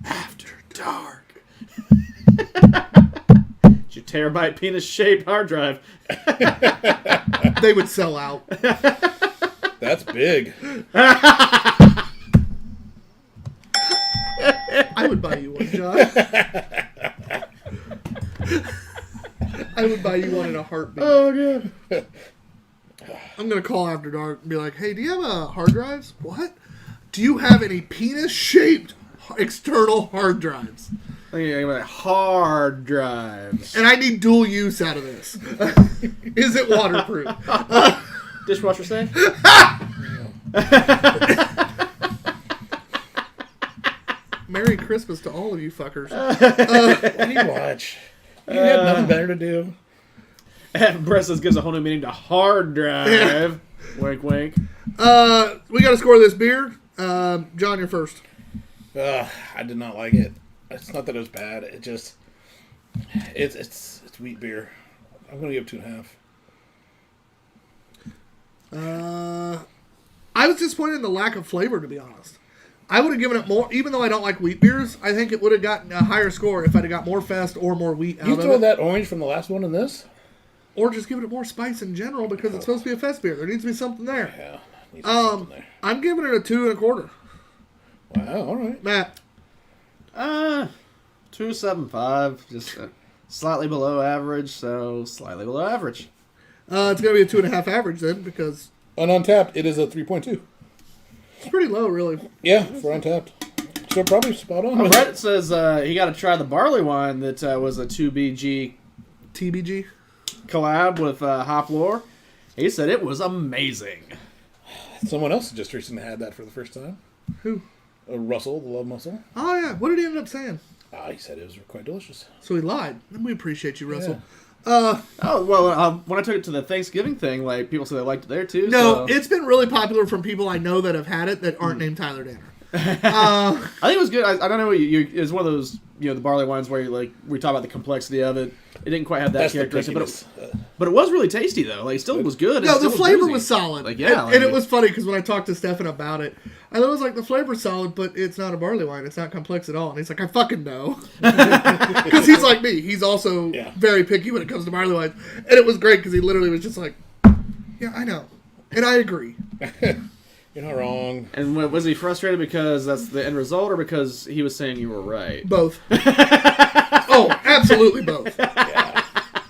After Dark. It's your terabyte penis-shaped hard drive. They would sell out. That's big. I would buy you one, John. I would buy you one in a heartbeat. Oh, God. I'm I'm gonna call after dark and be like, "Hey, do you have hard drives? What? Do you have any penis-shaped external hard drives? Hard drives. And I need dual use out of this. Is it waterproof? Dishwasher safe? Merry Christmas to all of you fuckers. What do you watch? You had nothing better to do. Brett says gives a whole new meaning to hard drive. Wink, wink. We got to score this beer. John, you're first. I did not like it. It's not that it was bad. It just it's wheat beer. I'm gonna give 2.5. I was disappointed in the lack of flavor, to be honest. I would have given it more, even though I don't like wheat beers. I think it would have gotten a higher score if I'd have got more fest or more wheat out You of throw it. that orange from the last one in this? Or just giving it more spice in general because it's supposed to be a fest beer. There needs to be something there. Yeah. Needs something there. I'm giving it a 2.25. Wow. All right. Matt. 2.75. Just slightly below average, so slightly below average. It's going to be a 2.5 average then because On Untapped, it is a 3.2. it's pretty low, really. Yeah, for Untapped. So probably spot on. Brett says he got to try the barley wine that was a 2BG TBG. collab with Hop Lore. He said it was amazing. Someone else just recently had that for the first time. Who? Russell, the Love Muscle. Oh, yeah. What did he end up saying? He said it was quite delicious. So he lied. And we appreciate you, Russell. Yeah. Oh, well, when I took it to the Thanksgiving thing, like, people said they liked it there, too. No, so. it's been really popular from people I know that have had it that aren't named Tyler Danner. I think it was good. I don't know. It was one of those, the barley wines where we talk about the complexity of it. It didn't quite have that That's characteristic, the but it was really tasty though. Like, it still was good. No, It still the flavor boozy. was solid. Like, yeah, and it was funny because when I talked to Stefan about it, I was like, the flavor's solid, but it's not a barley wine. It's not complex at all. And he's like, I fucking know. Because he's like me. He's also very picky when it comes to barley wines. And it was great because he literally was just like, yeah, I know. And I agree. You're not wrong. And was he frustrated because that's the end result, or because he was saying you were right? Both. Oh, absolutely both.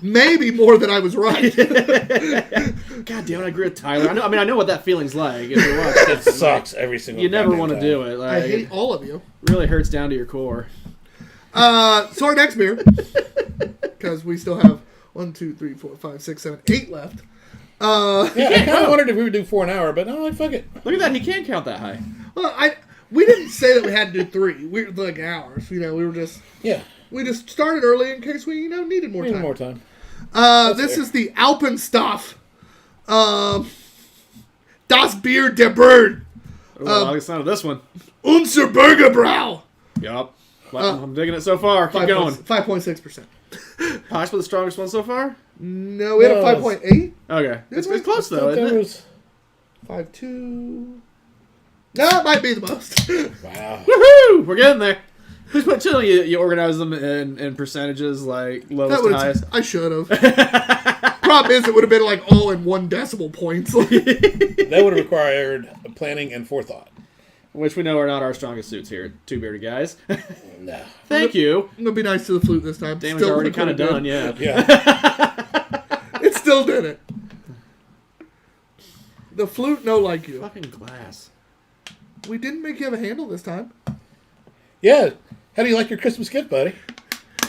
Maybe more than I was right. God damn it, I agree with Tyler. I know what that feeling's like. If you watch It sucks every single You never goddamn want to time. do it. Like, I hate all of you. really hurts down to your core. So our next beer, because we still have 1, 2, 3, 4, 5, 6, 7, 8 left. I kind of wondered if we would do 4 an hour, but no, fuck it. Look at that, he can't count that high. Well, we didn't say that we had to do 3. We were like hours. We were just we just started early in case we needed more time. More time. This is the Alpenstoff. Das Bier der Bird. Ooh, I like the sound of this one. Unser Burgerbrau. Yup. I'm digging it so far. Keep going. 5.6%. Possibly the strongest one so far? No, we had a 5.8. Okay. It's close though, There isn't it? was 5.2. No, it might be the most. wow. Woohoo! We're getting there. Please put you organize them in percentages, like lowest to highest. I should have. Problem is, it would have been like all in 1 decimal points. That would have required planning and forethought. Which we know are not our strongest suits here at Two Beerded Guys. No. Thank you. I'm gonna be nice to the flute this time. Damage already kind of done, yeah. It still did it. The flute, no like you. Fucking glass. We didn't make you have a handle this time. Yeah. How do you like your Christmas gift, buddy?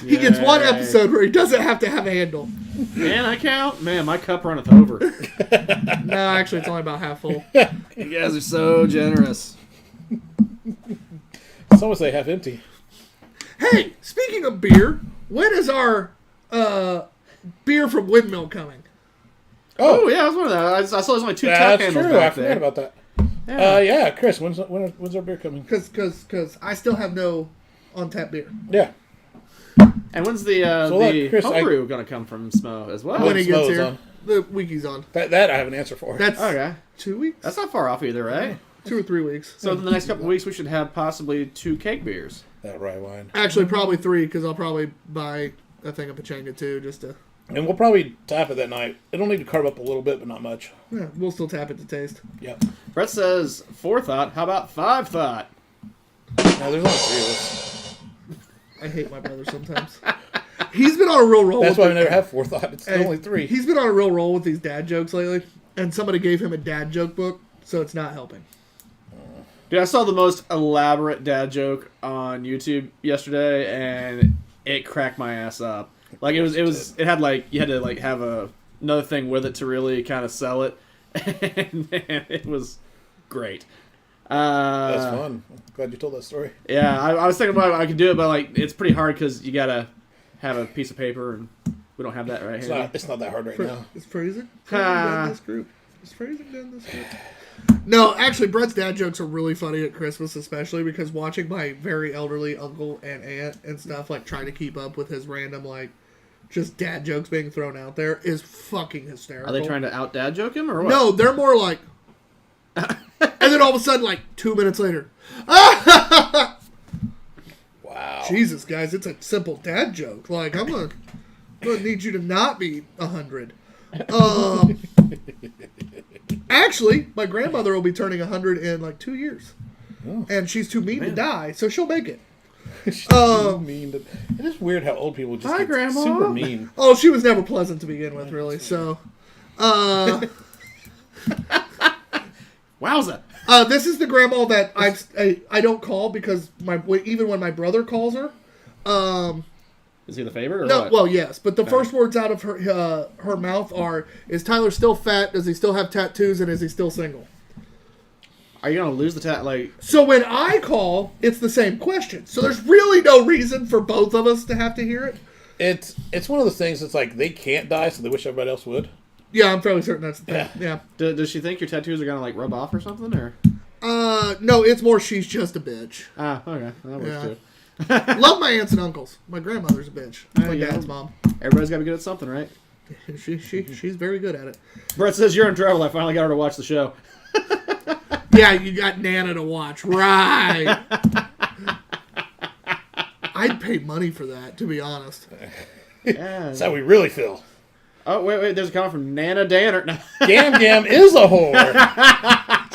He gets 1 episode where he doesn't have to have a handle. Man, I count. Man, my cup runneth over. No, actually, it's only about half full. You guys are so generous. Some would say half empty. Hey, speaking of beer, when is our beer from Windmill coming? Oh, yeah, I was wondering that. I saw there's only 2 tap That's handles true. I back forgot there. about that. Yeah. Chris, when's our beer coming? Because I still have no on-tap beer. Yeah. And when's the Chris, homebrew going to come from Smo as well? When he gets Smo's here. on. The wiki's on. That I have an answer for. That's Okay. 2 weeks? That's not far off either, right? 2 or 3 weeks. So in the next couple of weeks, we should have possibly 2 cake beers. That rye wine. Actually, probably 3, because I'll probably buy a thing of Pachanga too, just to... And we'll probably tap it that night. It'll need to carve up a little bit, but not much. Yeah, we'll still tap it to taste. Yep. Brett says forethought. How about 5 thought? No, there's only 3 of us. I hate my brother sometimes. He's been on a real roll. That's with why we never have forethought. It's Hey, only 3. He's been on a real roll with these dad jokes lately. and somebody gave him a dad joke book, so it's not helping. Dude, I saw the most elaborate dad joke on YouTube yesterday, and it cracked my ass up. Like it had like you had to like have another thing with it to really kind of sell it, and man, it was great. That's fun. I'm glad you told that story. Yeah, I was thinking about I could do it, but like it's pretty hard because you gotta have a piece of paper, and we don't have that right here. It's not that hard right now. Is phrasing done this group? Is phrasing done this group? No, actually, Brett's dad jokes are really funny at Christmas, especially because watching my very elderly uncle and aunt and stuff, like, trying to keep up with his random, like, just dad jokes being thrown out there is fucking hysterical. Are they trying to out dad joke him, or what? No, they're more like... and then all of a sudden, like, 2 minutes later... Wow. Jesus, guys, it's a simple dad joke. Like, I'm gonna need you to not be 100. Actually, my grandmother will be turning 100 in like 2 years, and she's too mean to die, so she'll make it. She's too mean to... It is weird how old people just get Grandma. super mean. Oh, she was never pleasant to begin with, really. So, Wowza! This is the grandma that I don't call because even when my brother calls her. Is he the favorite or No, what? well, yes, but the first words out of her mouth are, "Is Tyler still fat? Does he still have tattoos? And is he still single?" Are you gonna lose the like? So when I call, it's the same question. So there's really no reason for both of us to have to hear it. It's one of those things that's like they can't die, so they wish everybody else would. Yeah, I'm fairly certain that's the thing. Yeah. Does she think your tattoos are gonna like rub off or something, or? No, it's more she's just a bitch. Ah, okay, that works too. Love my aunts and uncles. My grandmother's a bitch. My yeah. dad's mom. Everybody's got to be good at something, right? She's very good at it. Brett says you're in trouble. I finally got her to watch the show. Yeah, you got Nana to watch, right? I'd pay money for that, to be honest. Yeah. That's how we really feel. Oh wait, there's a comment from Nana Danner. No. Gam Gam is a whore.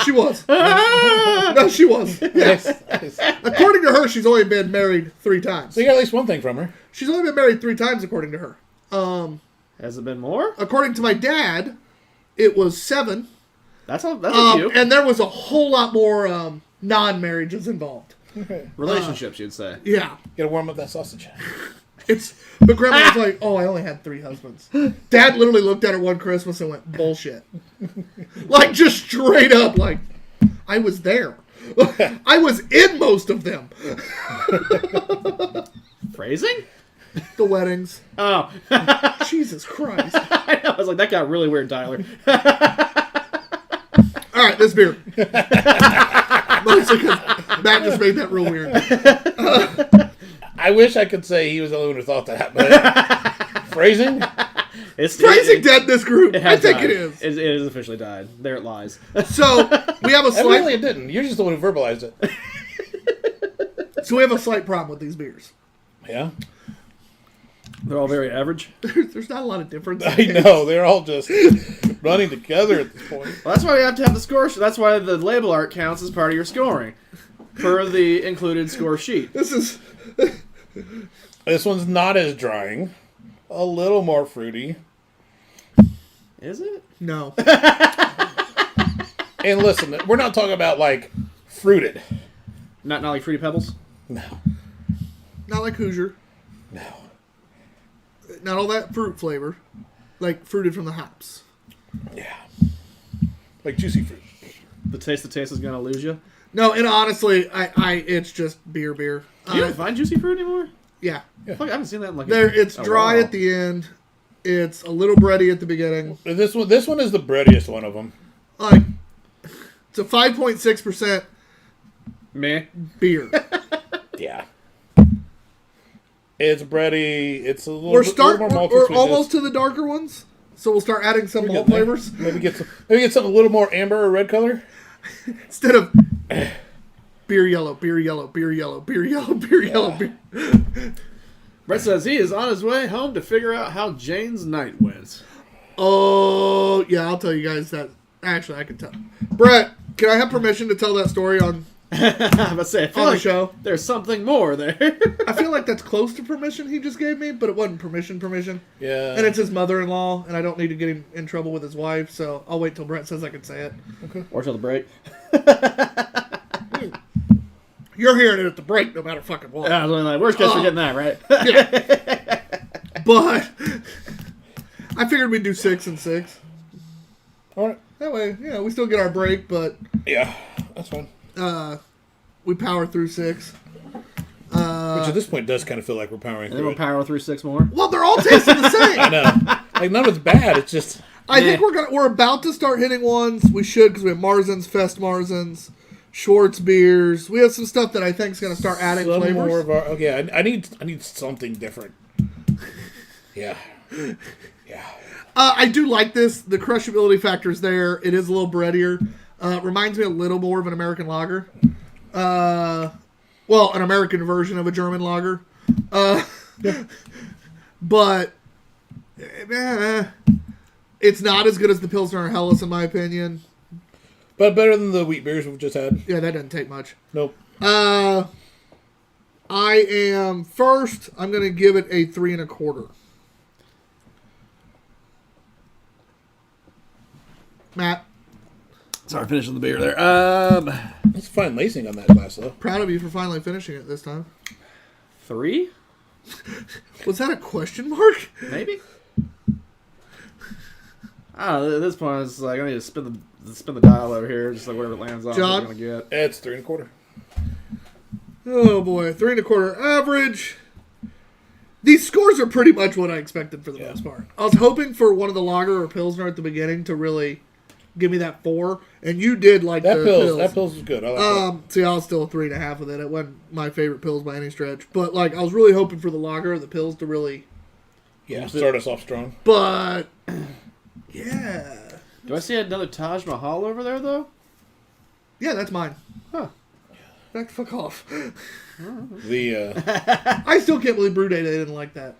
She was. No, she was. Yes. Nice. According to her, she's only been married 3 times. So you got at least one thing from her. She's only been married 3 times, according to her. Has it been more? According to my dad, it was 7. That's a few. And there was a whole lot more non-marriages involved. Relationships, you'd say. Yeah. Gotta warm up that sausage. But Grandma was like, "Oh, I only had 3 husbands." Dad literally looked at her one Christmas and went, "Bullshit." Like, just straight up, like, I was there. I was in most of them. Phrasing? The weddings. Oh. Jesus Christ. I know. I was like, that got really weird, Tyler. All right, this beer. Mostly because Matt just made that real weird. I wish I could say he was the only one who thought that, but phrasing? Phrasing dead in this group. I think died. it is. It is officially died. There it lies. So we have a slight. Evidently it didn't. You're just the one who verbalized it. So we have a slight problem with these beers. Yeah? They're all very average. There's not a lot of difference. I know. They're all just running together at this point. Well, that's why we have to have the score. That's why the label art counts as part of your scoring, per the included score sheet. This one's not as drying. A little more fruity. Is it? No. And listen, we're not talking about, like, fruited. Not like Fruity Pebbles? No. Not like Hoosier. No. Not all that fruit flavor. Like fruited from the hops. Yeah. Like juicy fruit. The taste is gonna lose you. No, and honestly, it's just beer. You don't find juicy fruit anymore? Yeah. Fuck, I haven't seen that in like It's dry while. at the end. It's a little bready at the beginning. This one is the breadiest one of them. Like, it's a 5.6% Meh. beer. Yeah. It's bready. It's a little, We're little more malty. we're sweetness. almost to the darker ones, so we'll start adding some malt flavors Maybe get something a little more amber or red color. instead of beer yellow, beer yellow, beer yellow, beer yellow, beer yellow. Beer. Brett says he is on his way home to figure out how Jane's night went. Oh yeah, I'll tell you guys that. Actually, I can tell. Brett, can I have permission to tell that story on I must say, I feel on the like show. there's something more there. I feel like that's close to permission he just gave me, but it wasn't permission. Yeah. And it's his mother-in-law, and I don't need to get him in trouble with his wife, so I'll wait till Brett says I can say it. Or till the break. You're hearing it at the break, no matter fucking what. Yeah, I was like, worst case, we're getting that, right? Yeah. But I figured we'd do 6 and 6. All right. That way, we still get our break, but Yeah, that's fine. we power through 6. Which at this point does kind of feel like we're powering And then through we'll it. power through 6 more. Well, they're all tasting the same. I know. Like, none of it's bad. It's just... I think we're about to start hitting ones. We should, because we have Marzens, Fest Marzens, Schwartz beers. We have some stuff that I think is going to start adding some flavors. more of our... Okay, I need something different. Yeah. Yeah. I do like this. The crushability factor is there. It is a little breadier. Reminds me a little more of an American lager. Well, an American version of a German lager. But it's not as good as the Pilsner or Helles, in my opinion. But better than the wheat beers we've just had. Yeah, that doesn't take much. Nope. I am first. I'm going to give it a 3 1/4. Matt, Sorry, finishing the beer there. That's fine lacing on that glass, though. proud of you for finally finishing it this time. 3? Was that a question mark? Maybe? I don't know, at this point, it's like, I need to spin the dial over here, just like whatever it lands on, John? I'm going to get. It's 3 1/4. Oh boy, 3 1/4 average. These scores are pretty much what I expected for the most part. I was hoping for one of the lager or pilsner at the beginning to really give me that 4, and you did like That the pills. That pills was good. I like that. See, I was still a 3 1/2 with it. It wasn't my favorite pills by any stretch, but like I was really hoping for the lager or the pills to really. Yeah, start us off strong. But yeah, Do I see another Taj Mahal over there, though? yeah, that's mine. Huh. Back the fuck off. The I still can't believe Brew Day they didn't like that.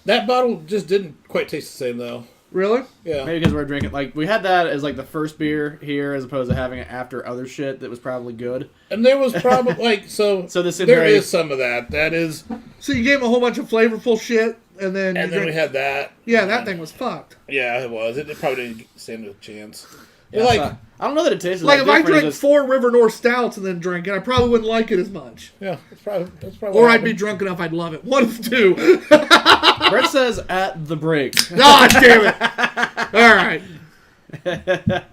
that bottle just didn't quite taste the same, though. Really? Yeah. Maybe because we're drinking, like, we had that as, like, the first beer here, as opposed to having it after other shit that was probably good. And there was probably like So this is there very- is some of that. That is, So you gave him a whole bunch of flavorful shit, and then and then we had that. yeah, that thing was fucked. Yeah, it was. It probably didn't stand a chance. Yeah, Like- so I don't know that it tastes Like that if I different, drank it's just- 4 River North Stouts and then drank it, I probably wouldn't like it as much. Yeah, that's probably Or what I'd be happened. drunk enough I'd love it. One of the two. Brett says at the break. God damn it. All right.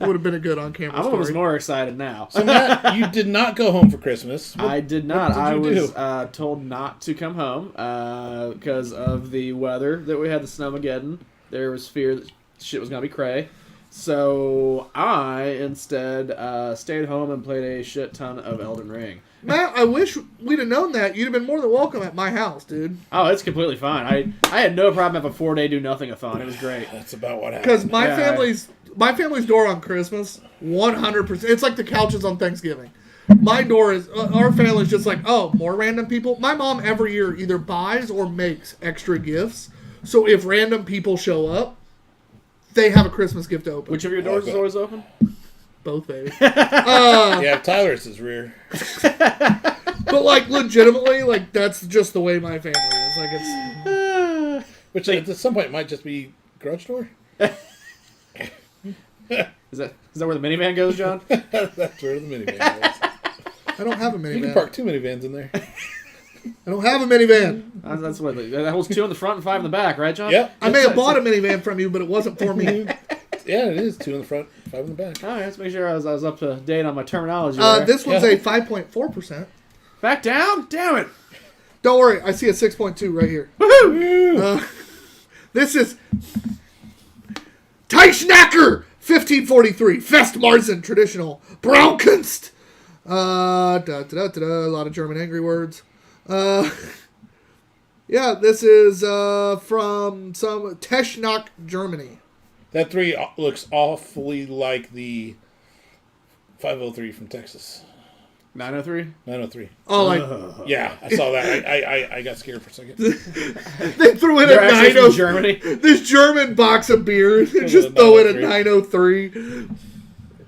Would have been a good on-camera I'm almost story. more excited now. So Matt, you did not go home for Christmas. I did not. did I you was do? told not to come home because of the weather that we had, the snowmageddon. There was fear that shit was going to be cray. So I instead stayed home and played a shit ton of Elden Ring. Matt, I wish we'd have known that. You'd have been more than welcome at my house, dude. Oh, it's completely fine. I had no problem having a 4-day do-nothing-a-thon. It was great. That's about what happened. Because my Yeah, family's door on Christmas, 100%. It's like the couches on Thanksgiving. My door is our family's just like, oh, more random people. My mom every year either buys or makes extra gifts. So if random people show up, they have a Christmas gift to open. Which of your doors is always open? Both, baby. Yeah, Tyler's is rear. But like legitimately, like that's just the way my family is. Like it's Which at some point might just be garage door. Is that where the minivan goes, John? That's where the minivan goes. I don't have a You can minivan. park 2 minivans in there. I don't have a minivan. That's what that holds 2 in the front and 5 in the back, right, John? Yep. I may have bought a minivan from you, but it wasn't for me. Yeah, it is 2 in the front, 5 in the back. All right, let's make sure I was up to date on my terminology. There. This one's Yeah. a 5.4%. Back down? Damn it! Don't worry, I see a 6.2 right here. Woohoo! This is Teichnacker 1543 Festmarzen traditional Braunkunst. A lot of German angry words. Yeah, this is from some Teschnach, Germany. That 3 looks awfully like the 503 from Texas. 903? 903. Oh, like Yeah, I saw that. I got scared for a second. they threw in They're a actually from 90. Germany. This German box of beer, they just throw in a 903.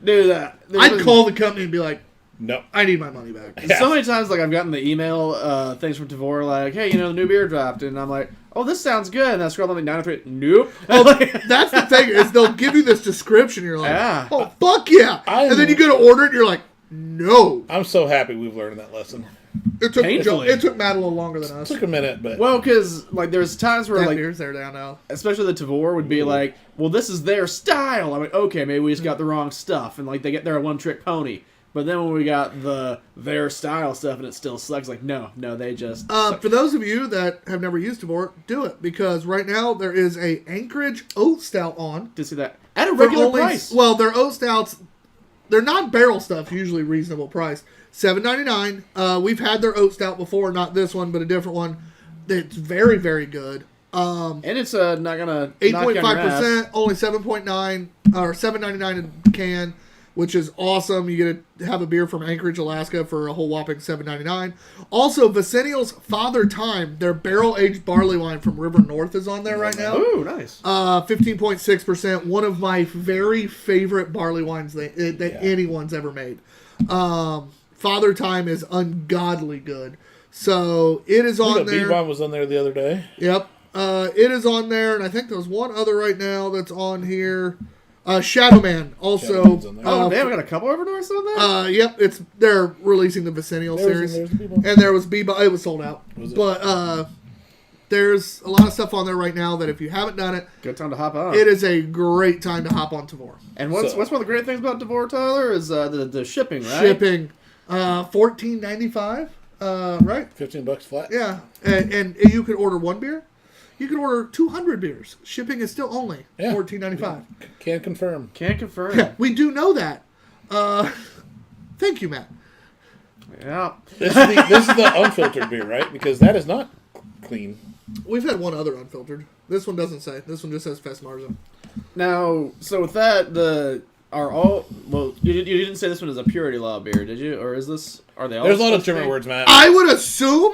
Dude, I'd call the company and be like, No. I need my money back. Yeah. So many times, like, I've gotten the email things from Tavor, like, hey, the new beer dropped. And I'm like, oh, this sounds good. And I scroll on like 903. Nope. Oh, that's the thing, is they'll give you this description. You're like, Yeah. oh, fuck yeah. And then you go to order it, and you're like, no. I'm so happy we've learned that lesson. Painfully. It took Matt a little longer than us. It took a minute, but... Well, because, like, there's times where, That like, beer's there now. especially the Tavor would be like, well, this is their style. I'm like, okay, maybe we just got the wrong stuff. And, like, they get their one-trick pony. But then when we got their style stuff and it still sucks, like, no, they just... For those of you that have never used Tavor, do it. Because right now there is a Anchorage Oat Stout on. to see that. At a For regular price. Well, their Oat Stouts, they're not barrel stuff, usually reasonable price. $7.99. We've had their Oat Stout before, not this one, but a different one. It's very, very good. And it's not gonna 8.5%, only 7.9 or $7.99 a can, which is awesome. You get to have a beer from Anchorage, Alaska for a whole whopping $7.99. Also, Vicenial's Father Time, their barrel-aged barley wine from River North is on there right now. Ooh, nice. 15.6%, one of my very favorite barley wines that anyone's ever made. Father Time is ungodly good. So, it is on there. B-Bomb was on there the other day. Yep. It is on there, and I think there's one other right now that's on here. Shadow Man also. Shadowman's on there. Oh, damn, we got a couple overdoses on that? Yep, they're releasing the Vicenial series, There's the B-Bomb. and there was Bebop. It was sold out, Was it? but there's a lot of stuff on there right now that if you haven't done it, Good time to hop on. it is a great time to hop on Tavor. And what's one of the great things about Tavor, Tyler, is the shipping, right? Shipping, $14.95, right? $15 flat. Yeah, and you could order one beer. You can order 200 beers. Shipping is still only Yeah. $14.95. Can confirm. Can't confirm. Yeah, we do know that. Thank you, Matt. Yeah. This is the unfiltered beer, right? Because that is not clean. We've had one other unfiltered. This one doesn't say. This one just says Fest Marzen. Now, so with that, you didn't say this one is a purity law beer, did you? Or are they all? There's a lot of supposed to German be? words, Matt. I would assume.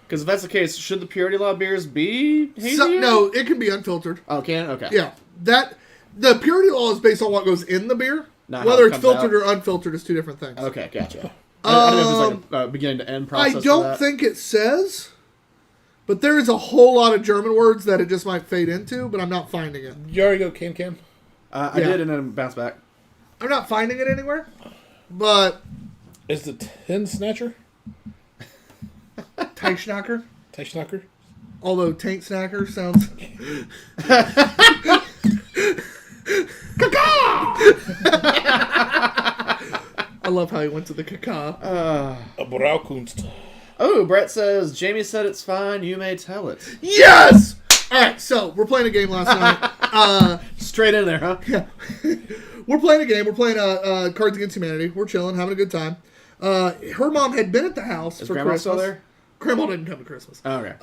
Because if that's the case, should the purity law beers be hazier? No, it can be unfiltered. Oh, can? Okay. Yeah, the purity law is based on what goes in the beer. Not how Whether it it's comes filtered out. or unfiltered is two different things. Okay, gotcha. I don't know if it's like a beginning to end process. I for don't that. think it says, but there is a whole lot of German words that it just might fade into, but I'm not finding it. You already go can. I Yeah. did, and then bounce back. I'm not finding it anywhere, but Is the Tin Snatcher? Teichschnacker. Teichschnacker? Although Taint Snacker sounds... I love how he went to the caca. A Braukunst. Oh, Brett says, Jamie said it's fine, you may tell it. Yes! Alright, so, we're playing a game last night. Straight in there, huh? Yeah. We're playing a game. We're playing Cards Against Humanity. We're chilling, having a good time. Her mom had been at the house Is for Grandma Christmas. still there? Grandma didn't come to Christmas. Oh, okay.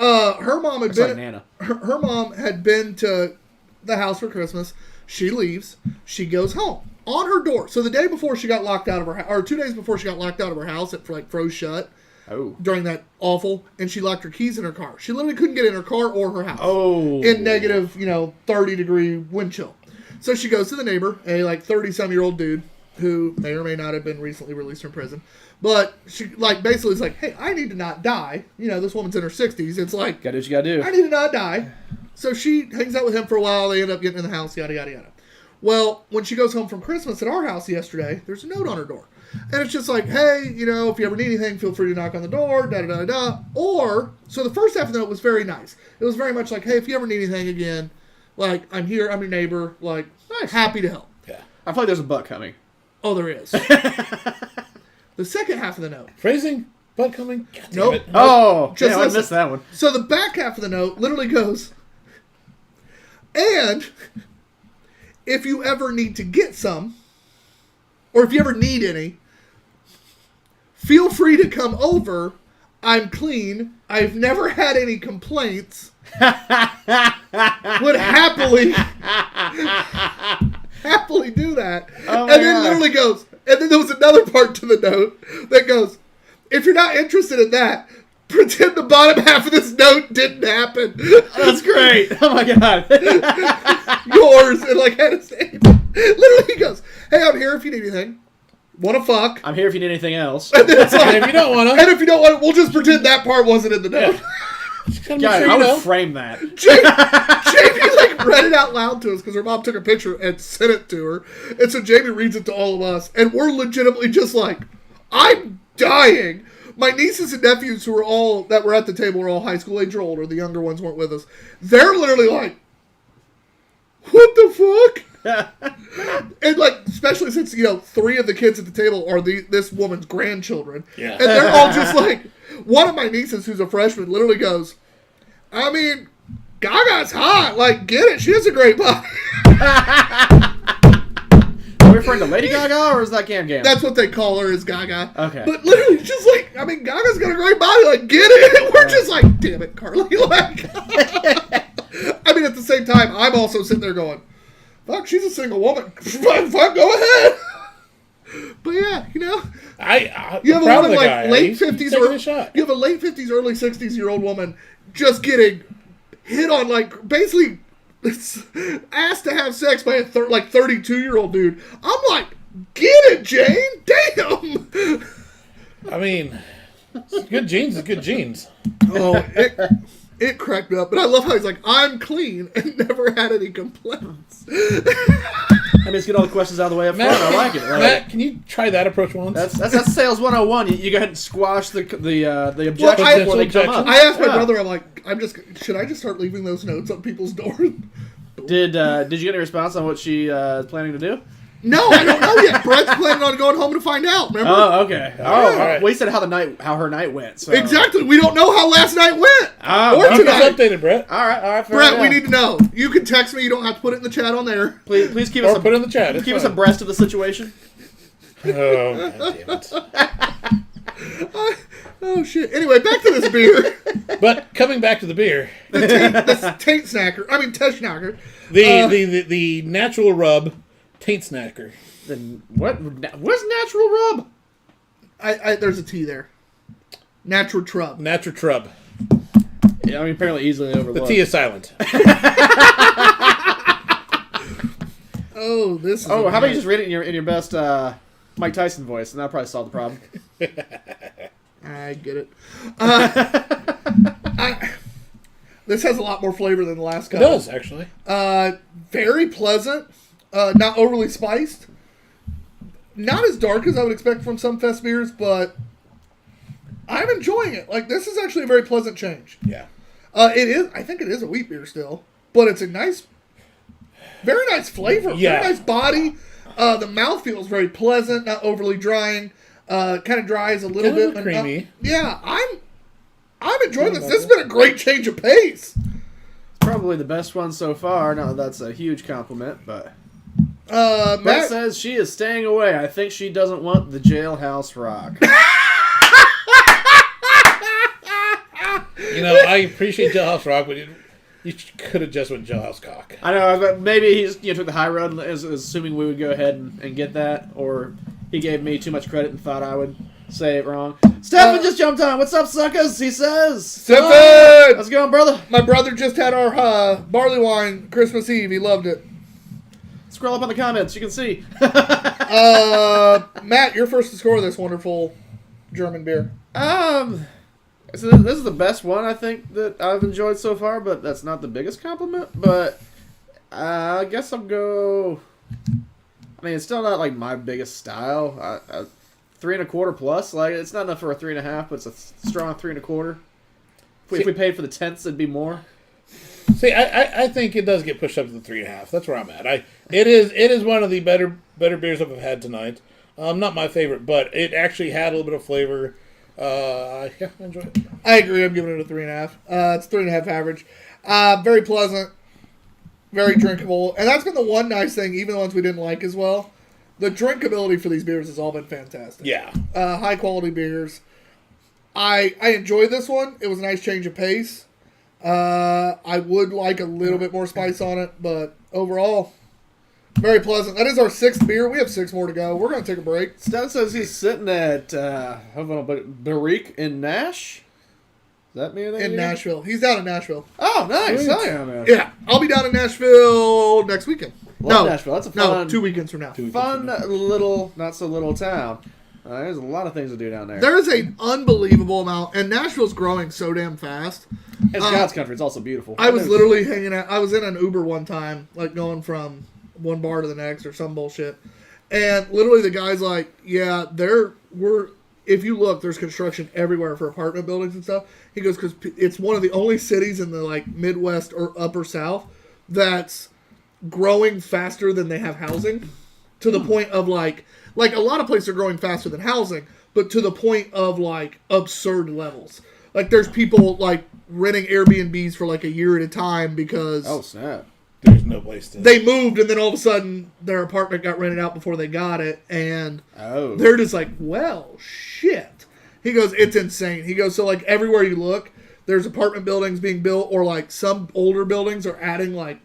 Her mom had It's like been... Nana. Her mom had been to the house for Christmas. She leaves. She goes home. On her door. So the day before she got locked out of her house, or 2 days before she got locked out of her house, it froze shut Oh. during that awful, and she locked her keys in her car. She literally couldn't get in her car or her house. Oh. In negative, 30-degree wind chill. So she goes to the neighbor, a 30-some-year-old dude who may or may not have been recently released from prison. But she basically is like, hey, I need to not die. This woman's in her 60s. It's like, Gotta do what you gotta do. I need to not die. So she hangs out with him for a while. They end up getting in the house, yada, yada, yada. Well, when she goes home from Christmas at our house yesterday, there's a note on her door. And it's just like, hey, if you ever need anything, feel free to knock on the door, da-da-da-da. So the first half of the note was very nice. It was very much like, hey, if you ever need anything again, I'm here, I'm your neighbor, Nice. happy to help. Yeah. I feel like there's a butt coming. Oh, there is. The second half of the note. Phrasing? Butt coming? God damn Nope. it. Oh, Just damn, I listen. missed that one. So the back half of the note literally goes, and if you ever need to get some, or if you ever need any, feel free to come over. I'm clean. I've never had any complaints. Would happily do that. Oh And my then God. literally goes, and then there was another part to the note that goes, if you're not interested in that, pretend the bottom half of this note didn't happen. That's great. Oh my god. Yours, and had his name. Literally, he goes, hey, I'm here if you need anything. Want to fuck? I'm here if you need anything else. And it's like, And if you don't want and to, if you don't want it, we'll just pretend that part wasn't in the note. Guys, I would frame that. Jamie like read it out loud to us because her mom took a picture and sent it to her, and so Jamie reads it to all of us, and we're legitimately just like, I'm dying. My nieces and nephews who were at the table were all high school age or older. The younger ones weren't with us. They're literally like, what the fuck? And like, especially since, you know, 3 of the kids at the table are this woman's grandchildren. Yeah. And they're all just like, one of my nieces who's a freshman literally goes, I mean, Gaga's hot. Like, get it. She has a great body. Are we referring to Lady Gaga or is that Gam Gam? That's what they call her, is Gaga. Okay. But literally, just like, I mean, Gaga's got a great body. Like, get it. And we're just like, damn it, Carly. Like, I mean, at the same time, I'm also sitting there going, fuck, she's a single woman. Fuck, go ahead. But yeah, you know, you have a woman like late 50s or you have a late 50s, early 60s year old woman just getting hit on, like, basically asked to have sex by a 32-year-old dude. I'm like, get it, Jane. Damn. I mean, good genes is good genes. Oh, it cracked me up. But I love how he's like, I'm clean and never had any complaints. I mean, let's get all the questions out of the way up front. I like it. Right? Matt, can you try that approach once? That's sales 101. You go ahead and squash the objections before they come up. I asked my brother, I'm like, should I just start leaving those notes on people's doors? Did you get any response on what she is planning to do? No, I don't know yet. Brett's planning on going home to find out. Remember? Oh, okay. Yeah. All right. Well, he said how her night went. So. Exactly. We don't know how last night went. Or keep us updated, Brett. All right. Brett, we need to know. You can text me. You don't have to put it in the chat on there. Please keep us put it in the chat. Keep us abreast of the situation. Oh, God damn it. Oh shit. Anyway, back to this beer. But coming back to the beer, the taint snacker. I mean, Tesh snacker. The natural rub taint snacker. Then what? What's natural rub? There's a T there. Natural trub. Natural trub. Yeah, I mean, apparently easily overlooked. The T is silent. Oh, this. How about you just read it in your best Mike Tyson voice, and that'll probably solve the problem. I get it. This has a lot more flavor than the last couple. It does, actually. Very pleasant. Not overly spiced. Not as dark as I would expect from some fest beers, but I'm enjoying it. Like, this is actually a very pleasant change. Yeah. It is. I think it is a wheat beer still, but it's a very nice flavor. Yeah. Very nice body. The mouth feels very pleasant, not overly drying. Kind of dries a little bit. But creamy. Yeah, I'm enjoying this. This has been a great change of pace. Probably the best one so far. No, that's a huge compliment, but Matt Brett says she is staying away. I think she doesn't want the jailhouse rock. You know, I appreciate Jailhouse Rock, but you could have just went Jailhouse Cock. I know, but maybe he took the high road, assuming we would go ahead and get that, or he gave me too much credit and thought I would say it wrong. Stefan just jumped on. What's up, suckers? He says. Stefan! How's it going, brother? My brother just had our barley wine Christmas Eve. He loved it. Scroll up on the comments. You can see. Matt, you're first to score this wonderful German beer. So this is the best one I think that I've enjoyed so far, but that's not the biggest compliment. But I guess I'll go. I mean, it's still not like my biggest style. 3 1/4 plus. Like, it's not enough for a 3.5, but it's a strong 3 1/4. If we paid for the tenths, it'd be more. See, I think it does get pushed up to the 3.5. That's where I'm at. It is one of the better beers I've had tonight. Not my favorite, but it actually had a little bit of flavor. Yeah, I enjoy it. I agree. I'm giving it a 3.5. It's 3.5 average. Very pleasant, very drinkable, and that's been the one nice thing. Even the ones we didn't like as well, the drinkability for these beers has all been fantastic. Yeah, high quality beers. I enjoy this one. It was a nice change of pace. I would like a little bit more spice on it, but overall, very pleasant. That is our 6th beer. We have 6 more to go. We're going to take a break. Stan says he's sitting at Barrique in Nash. Does that mean anything? In Nashville. He's down in Nashville. Oh, nice. Sweet. Oh, yeah, man. Yeah, I'll be down in Nashville next weekend. Love No, Nashville. That's a no, fun, 2 weekends from now. fun little, not so little town. There's a lot of things to do down there. There is an unbelievable amount, and Nashville's growing so damn fast. It's God's country. It's also beautiful. I was literally hanging out. I was in an Uber one time, like going from one bar to the next or some bullshit. And literally the guy's like, yeah, if you look, there's construction everywhere for apartment buildings and stuff. He goes, because it's one of the only cities in the like Midwest or Upper South that's growing faster than they have housing, to the point of like a lot of places are growing faster than housing, but to the point of like absurd levels. Like there's people like renting Airbnbs for like a year at a time because Oh snap! There's no place to. they moved and then all of a sudden their apartment got rented out before they got it, and Oh, they're just like, well, shit. He goes, it's insane. He goes, so like everywhere you look, there's apartment buildings being built, or like some older buildings are adding like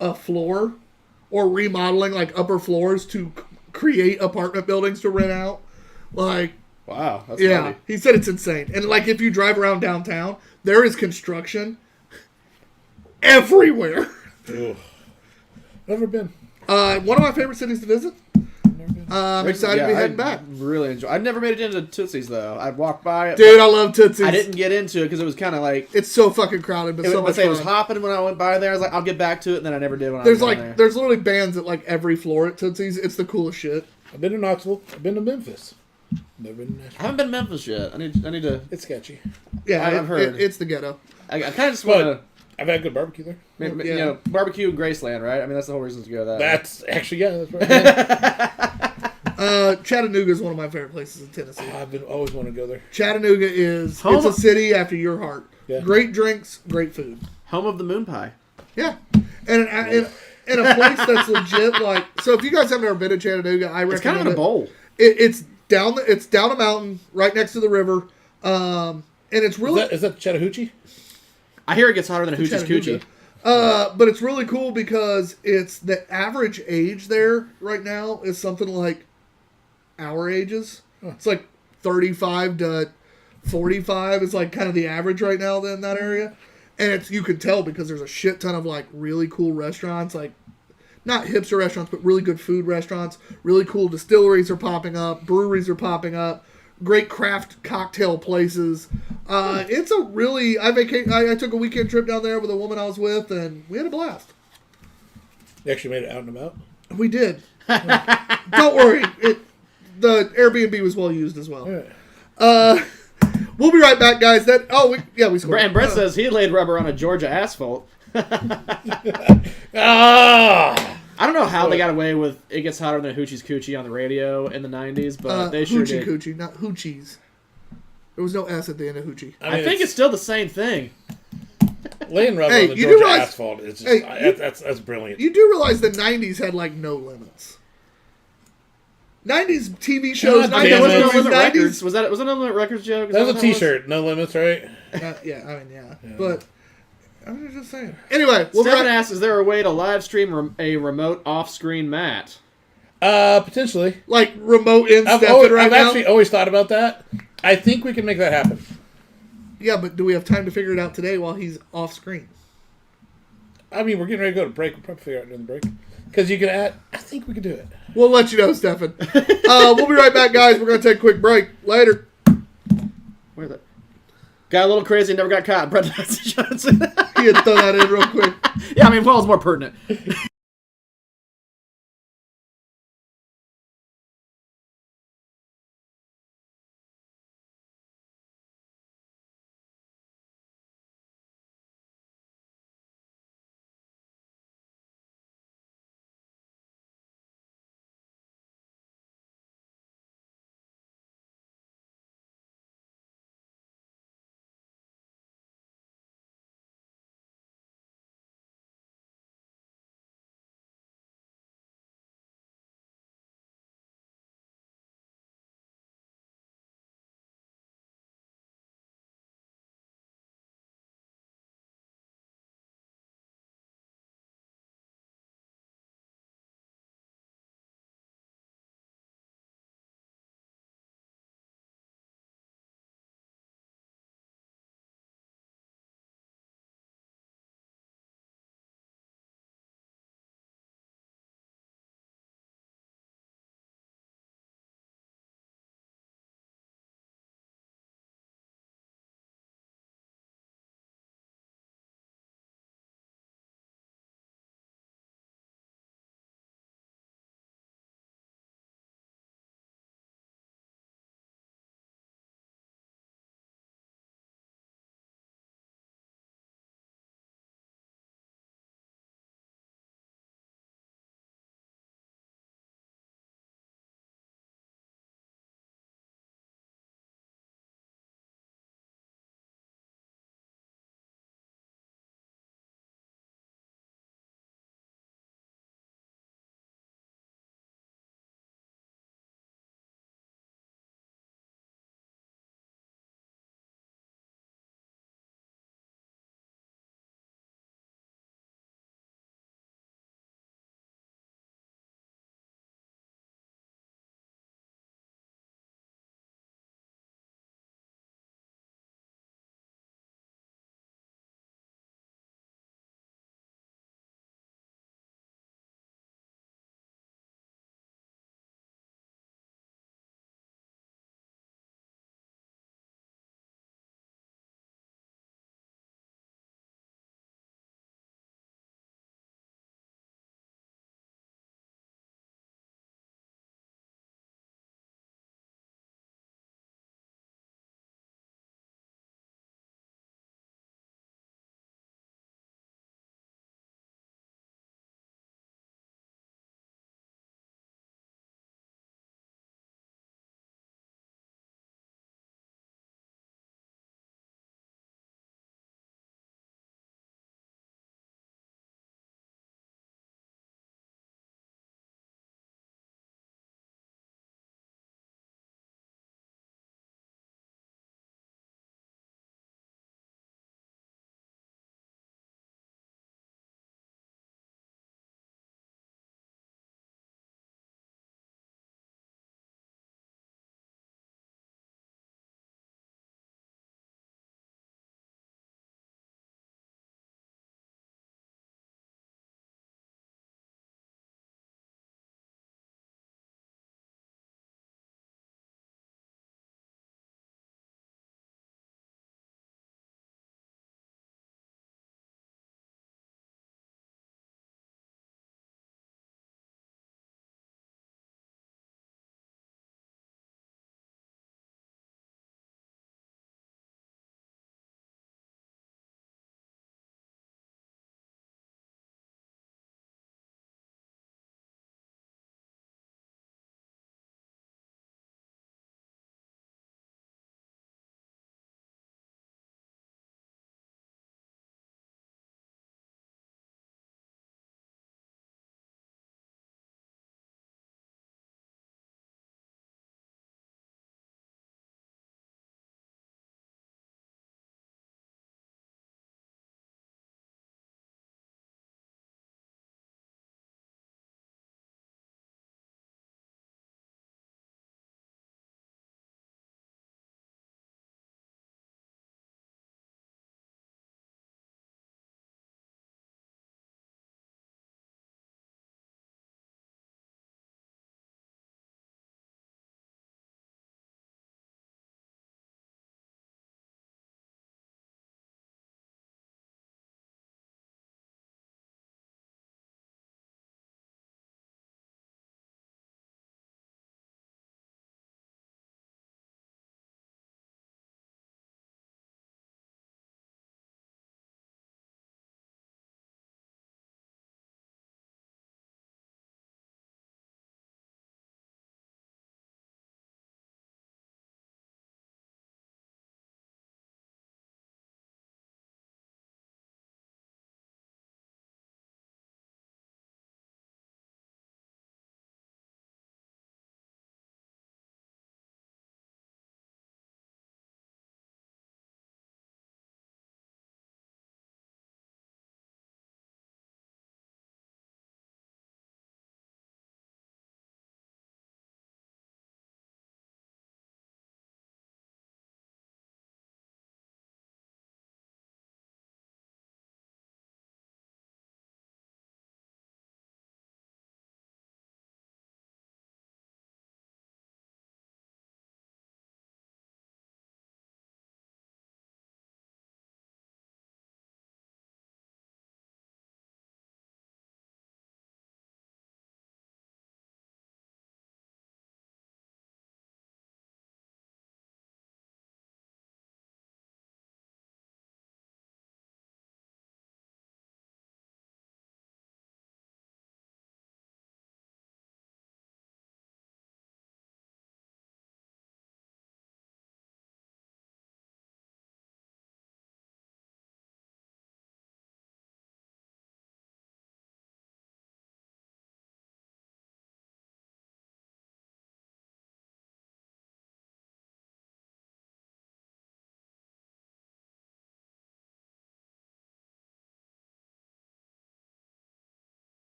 a floor or remodeling like upper floors to create apartment buildings to rent out. Like, wow, that's yeah, funny. he said it's insane. And like if you drive around downtown, there is construction everywhere. Ugh. Never been. One of my favorite cities to visit. I'm excited to be heading back. Really enjoy. I never made it into Tootsie's though. I'd walk by it. Dude, I love Tootsie's. I didn't get into it because it was kind of like It's so fucking crowded, but so much it was fun. hopping when I went by there. I was like, I'll get back to it, and then I never did when There's I was like down there. there's literally bands at like every floor at Tootsie's. It's the coolest shit. I've been to Knoxville. I've been to Memphis. Never been to I Nashville. haven't been to Memphis yet. I need to. It's sketchy. Yeah, I've heard. it's the ghetto. I kind of just want to. I've had good barbecue there. You Yeah. know, barbecue in Graceland, right? I mean, that's the whole reason to go there. That's actually, yeah, that's right. Chattanooga is one of my favorite places in Tennessee. I've always wanted to go there. Chattanooga is Home it's a of- city after your heart. Yeah. Great drinks, great food. Home of the moon pie. Yeah, and in a place that's legit. Like, so if you guys haven't ever been to Chattanooga, I recommend It's kind of in a it. bowl. It's down a mountain right next to the river, and it's really Is that Chattahoochee? I hear it gets hotter than a Hoochie's Chattanooga. Coochie. But it's really cool because it's the average age there right now is something like our ages. It's like 35 to 45 is like kind of the average right now in that area. And it's you can tell because there's a shit ton of like really cool restaurants, like not hipster restaurants, but really good food restaurants. Really cool distilleries are popping up, breweries are popping up, great craft cocktail places. It's a really I took a weekend trip down there with a woman I was with, and we had a blast. You actually made it out and about? We did. Don't worry, the Airbnb was well used as well. Yeah. We'll be right back, guys. We scored. And Brett says he laid rubber on a Georgia asphalt. Ah! I don't know how they got away with "It Gets Hotter Than a Hoochie's Coochie" on the radio in the '90s, but they sure Hoochie did. Coochie, not Hoochies. There was no S at the end of Hoochie. I think it's still the same thing. laying rubber Hey, on the you do Georgia realize- asphalt. It's just, hey, that's brilliant. You do realize the 90s had like no limits. 90s TV shows, God 90s damn was it. No movies, Limit 90s. Records. Was that No Limit Records joke? Is That was a what T-shirt. No limits, right? Yeah. But I'm just saying. Anyway, we'll be Stephen right. asks, is there a way to live stream a remote off-screen mat? Potentially. Like remote in I've Stefan right now. actually always thought about that. I think we can make that happen. Yeah, but do we have time to figure it out today while he's off screen? I mean, we're getting ready to go to break. We'll probably figure it out during the break. Because you can add... I think we can do it. We'll let you know, Stefan. We'll be right back, guys. We're going to take a quick break. Later. Where's that? Got a little crazy, never got caught. Brett Johnson. He had to throw that in real quick. Yeah, I mean, Paul's more pertinent.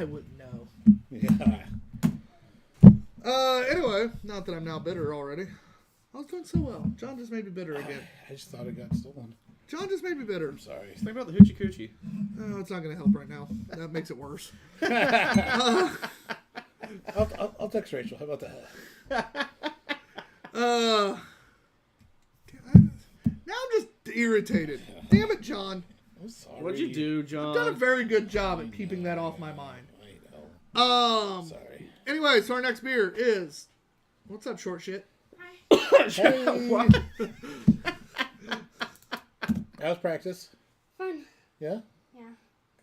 I wouldn't know. Yeah. Anyway, not that I'm now bitter already. I was doing so well. John just made me bitter again. I just thought it got stolen. John just made me bitter. I'm sorry. Think about the hoochie coochie. Oh, it's not going to help right now. That makes it worse. I'll text Rachel. How about that? Now I'm just irritated. Damn it, John. I'm sorry. What'd you do, John? I've done a very good job at keeping that off my mind. I know. Sorry. Anyway, so our next beer is... What's up, short shit? What? How's practice? Fun. Yeah? Yeah.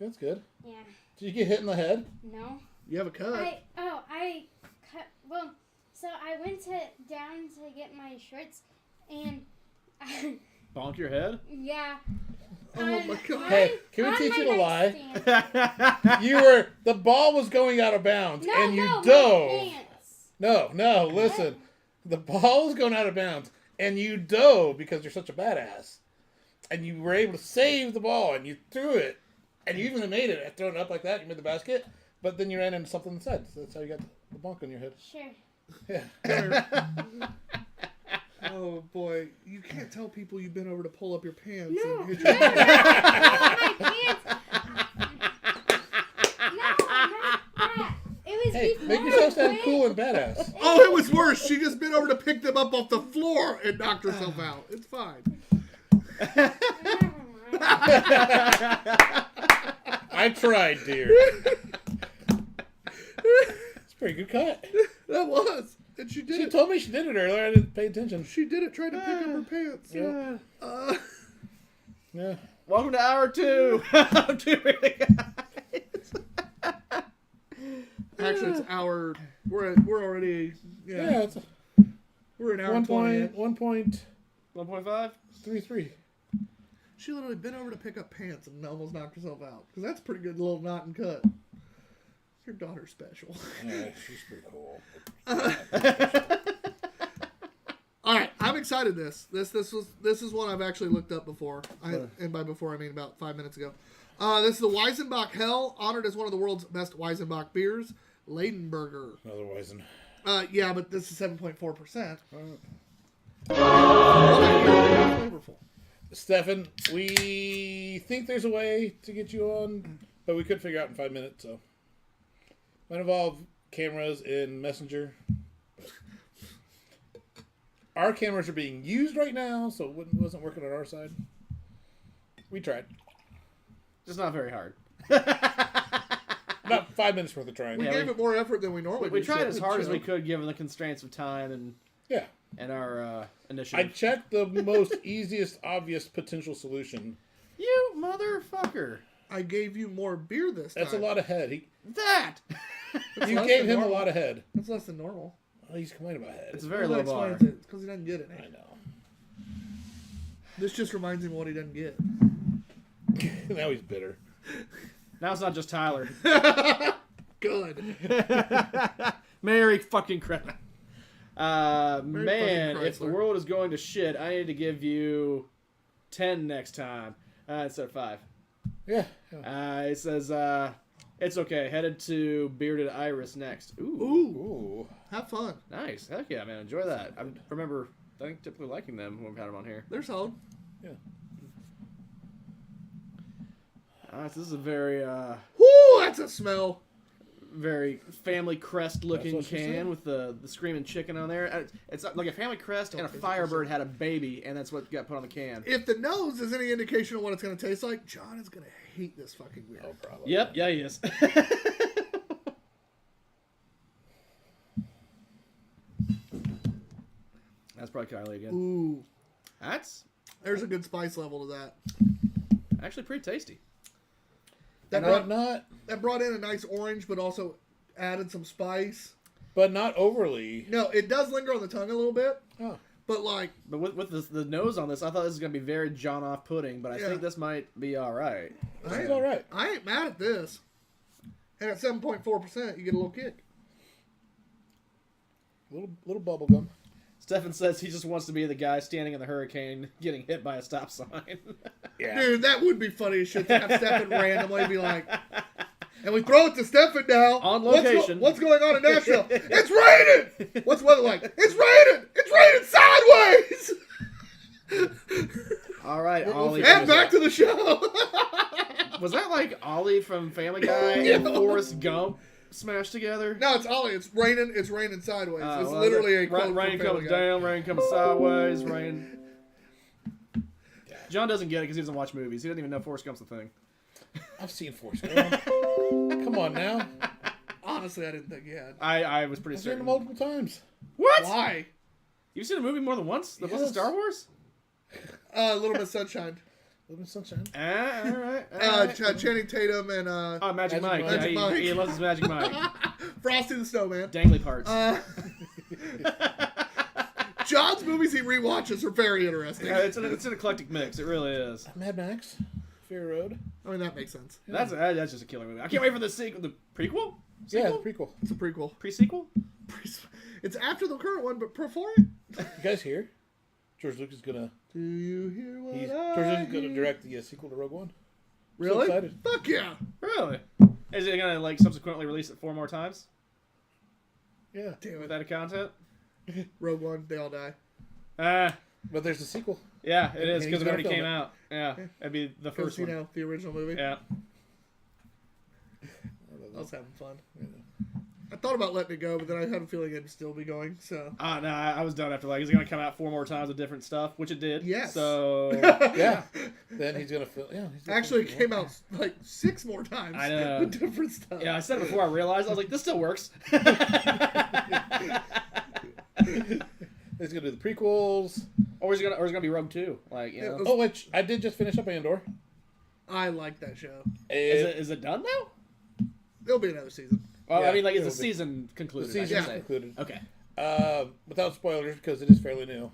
That's good. Yeah. Did you get hit in the head? No. You have a cut. I cut. Well, so I went down to get my shorts, and Bonk your head? yeah. Oh my God. Hey, can we teach you to lie? lie? The ball was going out of bounds, No, and you no, dove. my pants. No, listen. The ball was going out of bounds, and you dove because you're such a badass. And you were able to save the ball, and you threw it. And you even made it. I thrown it up like that, you made the basket, but then you ran into something inside. So that's how you got the bonk on your head. Sure. Yeah. Oh boy, you can't tell people you've been over to pull up your pants. No. And hit No, your no, my pants. No, not that. It was Hey, before make yourself I sound went. cool and badass. Oh, it was worse. She just been over to pick them up off the floor and knocked herself out. It's fine. Never mind. I tried, dear. It's a pretty good cut. That was. And she did She it. told me she did it earlier. I didn't pay attention. She did it trying to pick up her pants. Yeah. Yeah. Welcome to hour 2 of Two Beerded Guys. Actually, it's our. We're already. Yeah, Yeah. it's We're an hour 1 20. point, 1.5? 1.33. She literally been over to pick up pants and almost knocked herself out. Because that's a pretty good little knot and cut. Your daughter's special. Yeah, she's pretty cool. All right, I'm excited. This is one I've actually looked up before. And by before I mean about 5 minutes ago. This is the Weizenbach Hell, honored as one of the world's best Weizenbach beers, Leidenberger. Otherwise, Yeah, but this is 7.4%. Flavorful. Stefan, we think there's a way to get you on, but we couldn't figure out in 5 minutes, so. Might involve cameras in Messenger. Our cameras are being used right now, so it wasn't working on our side. We tried. It's not very hard. About 5 minutes worth of trying. We gave it more effort than we normally We do. tried so as good hard as job. we could given the constraints of time Yeah. and our I initiative. checked the most easiest, obvious potential solution. You motherfucker. I gave you more beer this time. That's a lot of head. That! You less gave than him a normal. lot of head. That's less than normal. Oh, he's complaining about head. It's a very Well, low that bar. explains it. It's because he doesn't get it. I know. This just reminds him of what he doesn't get. Now he's bitter. Now it's not just Tyler. Good. Merry fucking Christmas. fucking Man, if the Chrysler. world is going to shit, I need to give you 10 next time instead of 5. Yeah. It says, it's okay. Headed to Bearded Iris next. Ooh. Ooh. Ooh. Have fun. Nice. Heck yeah, man. Enjoy that. I remember, I think, typically liking them when we've had them on here. They're solid. Yeah. So this is a very, Woo, that's a smell. very family crest looking That's what she can said. with the screaming chicken on there. It's like a family crest and a Firebird had a baby, and that's what got put on the can. If the nose is any indication of what it's going to taste like, John is going to hate this fucking beer. Oh, probably. Yep, yeah, he is. That's probably Kylie again. Ooh. That's There's a good spice level to that. actually pretty tasty. That Not, brought, that brought in a nice orange, but also added some spice. but not overly. No, it does linger on the tongue a little bit, Oh. but like, But with the nose on this, I thought this was going to be very John off pudding, but I Yeah. think this might be all right. This is all right. I ain't mad at this. And at 7.4%, you get a little kick. Little bubble gum. Stefan says he just wants to be the guy standing in the hurricane getting hit by a stop sign. Yeah. Dude, that would be funny as shit to have Stefan randomly be like, And we throw it to Stefan now. On location. What's going on in Nashville? It's raining! What's the weather like? It's raining! It's raining sideways! All right, Ollie. And back to the show. Was that like Ollie from Family Guy and Forrest Gump smashed together? No, it's Ollie. It's raining sideways. It's Well, literally a quote rain from Family comes Guy. down, rain comes sideways, rain. John doesn't get it because he doesn't watch movies. He doesn't even know Forrest Gump's a thing. I've seen Forrest Gump. Come on now. Honestly, I didn't think you had. I was pretty I've seen certain. it multiple times. What? Why? You've seen a movie more than once? That wasn't Yes. Star Wars? Little Miss Sunshine. Living Sunshine. All right. Channing Tatum and Magic Mike. Magic Yeah, Mike. He loves his Magic Mike. Frosty the Snowman. Dangly parts. John's movies he rewatches are very interesting. Yeah, it's an eclectic mix. It really is. Mad Max. Fury Road. I mean, that makes sense. That's just a killer movie. I can't wait for the sequel. The prequel? Yeah, the Sequel? prequel. It's a prequel. Pre-sequel? It's after the current one, but before it. You guys hear? George Lucas is gonna. Do you hear what George Lucas is gonna direct the sequel to Rogue One. Really? So excited. Fuck yeah! Really? Is it gonna like subsequently release it 4 more times Yeah. Damn with it. that content? Rogue One, they all die. But there's a sequel. Yeah, it is And because he's it already gonna came film out. Yeah, it'd be the Because, first one. the original movie. Yeah. I was having fun. I thought about letting it go, but then I had a feeling it'd still be going, so. No, I was done after like, is it gonna come out 4 more times with different stuff? Which it did. Yes. So Yeah. Then he's gonna film. Yeah. He's gonna Actually, it film came out like 6 more times. I know. With different stuff. yeah, I said it before I realized. I was like, this still works. He's gonna do the prequels. Or is it gonna be Rogue 2? Like, you know. Oh, which I did just finish up Andor. I like that show. Is it done now? There'll be another season. Well, Yeah, I mean, like, is the it'll be. season concluded? The season's I should say. concluded. Okay. Without spoilers, because it is fairly new.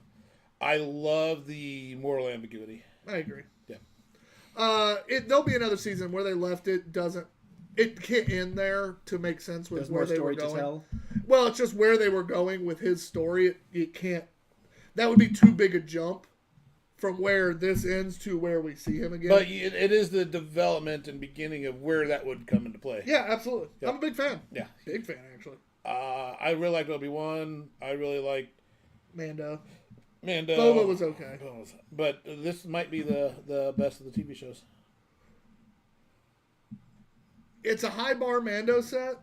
I love the moral ambiguity. I agree. Yeah. There'll be another season where they left it. It can't end there to make sense with There's where more they were story to going. tell. Well, it's just where they were going with his story. It can't. That would be too big a jump from where this ends to where we see him again. But it is the development and beginning of where that would come into play. yeah, absolutely. Yep. I'm a big fan. Yeah. Big fan, actually. I really liked Obi-Wan. I really liked Mando. Mando. Boba was okay. But this might be the best of the TV shows. It's a high bar Mando set.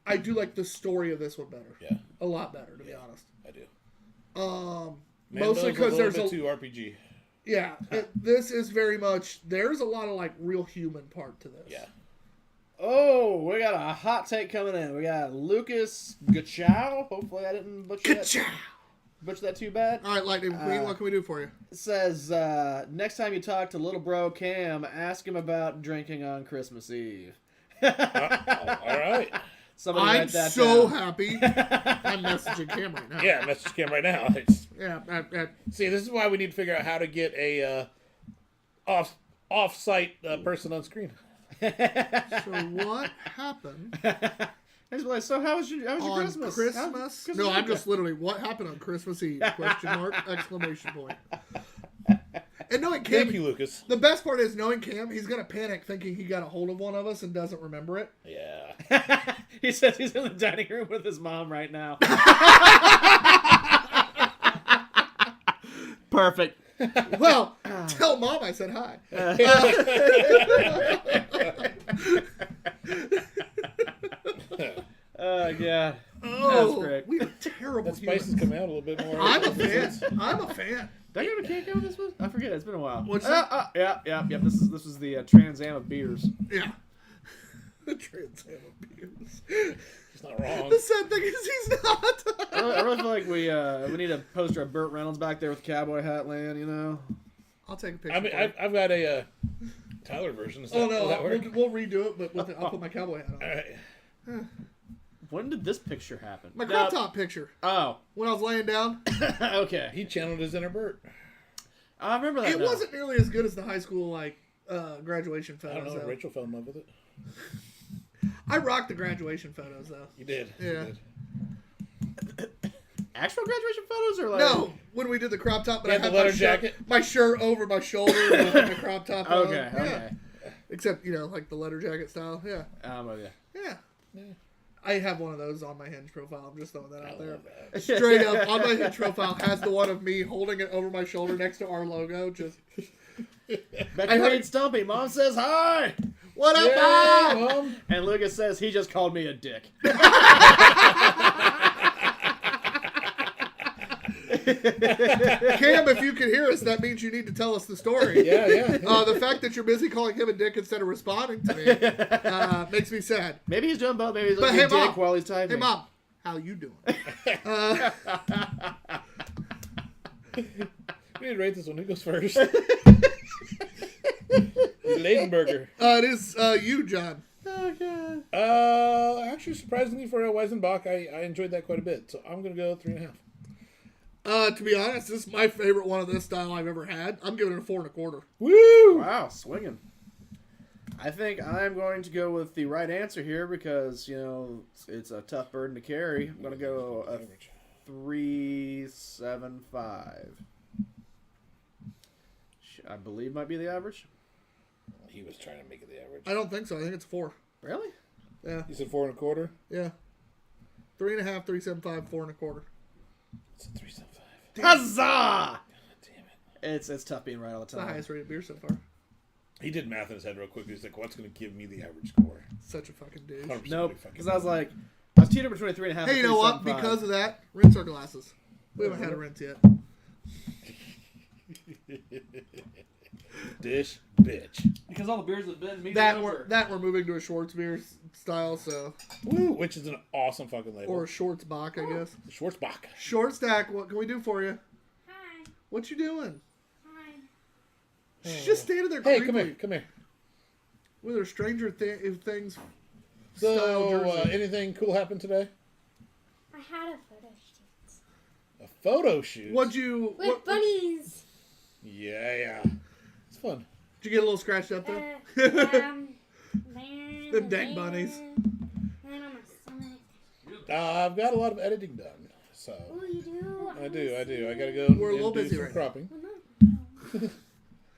I do like the story of this one better. Yeah. A lot better, to be honest. I do. Mostly Mando's because there's a little bit too RPG. yeah. This is very much. There's a lot of like real human part to this. Yeah. Oh, we got a hot take coming in. We got Lucas Gachow. Hopefully, I didn't butcher that too bad. All right, Lightning McQueen, what can we do for you? It says, next time you talk to little bro Cam, ask him about drinking on Christmas Eve. All right. Somebody I'm write that so down. happy. I'm messaging Cam right now. Yeah, message Cam right now. Yeah. See, this is why we need to figure out how to get a off-site person on screen. So what happened He's like, so how was your on Christmas? Christmas? How's No, I'm Eve? just literally, what happened on Christmas Eve? Question mark, exclamation point. And knowing Cam, Thank you, Lucas. the best part is knowing Cam, he's going to panic thinking he got a hold of one of us and doesn't remember it. Yeah. He says he's in the dining room with his mom right now. Perfect. Well, tell Mom I said hi. Oh, God. Oh, That's great. we are terrible That spice is humans. coming out a little bit more. I'm a fan. I'm a fan. Did I go to Canco with this one? I forget. It's been a while. What's that? Yeah. This is the Trans Am of beers. Yeah. The Trans Am beers. He's not wrong. The sad thing is he's not. I really feel like we need a poster of Burt Reynolds back there with cowboy hat land. You know. I'll take a picture. I mean, for you. I've got a Tyler version. Oh Does no, that work? we'll redo it, but I'll put my cowboy hat on. All right. When did this picture happen? My crop top picture Oh, when I was laying down. okay. He channeled his inner Bert. I remember that. It now. wasn't nearly as good as the high school graduation I don't photos. know. Though. Rachel fell in love with it. I rocked the graduation photos though. You did. Yeah. You did. Actual graduation photos or like? No, when we did the crop top, but You I had had the letter my jacket? my shirt over my shoulder with the crop top. on. Okay. Yeah. Okay. Except, like the letter jacket style. Yeah. I'm with you. Yeah. I have one of those on my Hinge profile. I'm just throwing that out there. That. Straight up, on my Hinge profile has the one of me holding it over my shoulder next to our logo. Just, Becky Reed Stumpy, Mom says hi! what up, Yeah, Mom? Mom. And Lucas says he just called me a dick. Cam, if you can hear us, that means you need to tell us the story. Yeah. The fact that you're busy calling him a dick instead of responding to me makes me sad. Maybe he's doing both. Maybe he's But like hey, a dick Mom. while he's typing. Hey, Mom, how you doing? We need to rate this one. Who goes first? Leidenberger. It is you, John. Oh, God. Actually, surprisingly for a Weizenbach, I enjoyed that quite a bit. So I'm going to go 3.5. To be honest, this is my favorite one of this style I've ever had. I'm giving it a 4 1/4. Woo! Wow, swinging. I think I'm going to go with the right answer here because, it's a tough burden to carry. I'm going to go a 3.75. I believe might be the average. He was trying to make it the average. I don't think so. I think it's 4. Really? Yeah. You said 4 1/4? Yeah. 3.5, 3.75, 4 1/4. It's a 3.75. Huzzah! Damn it. It's tough being right all the It's the time. highest rated beer so far. He did math in his head real quick. He's like, what's going to give me the average score? Such a fucking douche. 100% Nope. fucking Because I was teetering between a 3.5 Hey, you and know what? 3.75. Because of that, rinse our glasses. We haven't had a rinse yet. Dish, bitch. Because all the beers have been That mediocre. we're moving to a Schwartz beer style, so Woo! Which is an awesome fucking label. or a Schwartz Bach, I guess. Schwarzbach. Short stack. What can we do for you? Hi. What you doing? Hi. She's just standing there Hey, creepily come here. with her Stranger Things style So, jersey. anything cool happened today? I had a photo shoot. A photo shoot. What'd you? With bunnies. Yeah. It's fun. Did you get a little scratched up there? There. Them dang bunnies. And then on my stomach. I've got a lot of editing done. So, Oh, you do? I do. I gotta go We're a little and do busy some right now. cropping. Oh, no.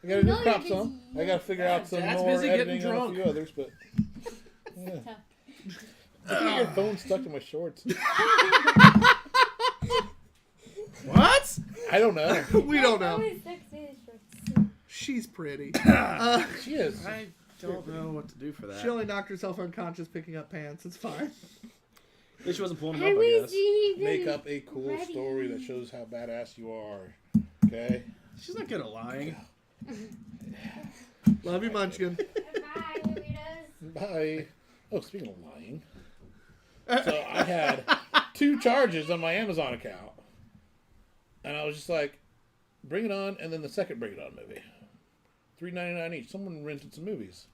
I gotta No, do you're crop busy. some. I gotta figure out some Dad's more busy getting editing on a drunk. few others, but yeah. Get your phone stuck in my shorts. What? I don't know. We don't know. Always sexy as shorts. She's pretty. She is. I don't know what to do for that. She only knocked herself unconscious picking up pants. It's fine. At least she wasn't pulling them I up, I was guess. doing Make up a cool Ready. story that shows how badass you are. Okay? She's not good at lying. Love you, Munchkin. Bye, weirdos. Bye. Oh, speaking of lying. So I had 2 charges on my Amazon account. And I was just like, Bring It On, and then the second Bring It On movie. $3.99 each. Someone rented some movies.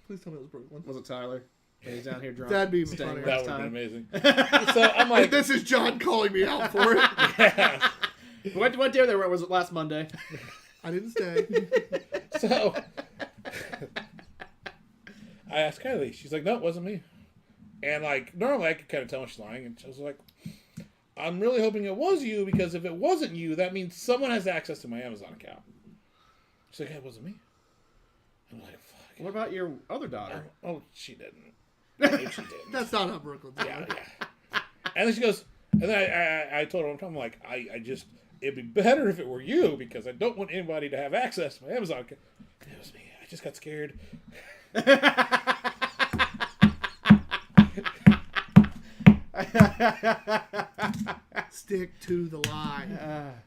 Please tell me it was Brooklyn. Was it Tyler? He's down here drunk. That'd be even staying funnier. That last would have been time. amazing. So I'm like, This is John calling me out for it. yeah. What day there was it last Monday? I didn't stay. So I asked Kylie. She's like, no, it wasn't me. And like, normally I could kind of tell when she's lying. And she was like, I'm really hoping it was you, because if it wasn't you, that means someone has access to my Amazon account. She's like, hey, it wasn't me. I'm like, fuck. What about your other daughter? Oh, she didn't. No, she didn't. That's not how Brooklyn's Yeah. And then she goes, and then I told her, I'm like, I just, it'd be better if it were you, because I don't want anybody to have access to my Amazon account. It was me. I just got scared. Stick to the lie.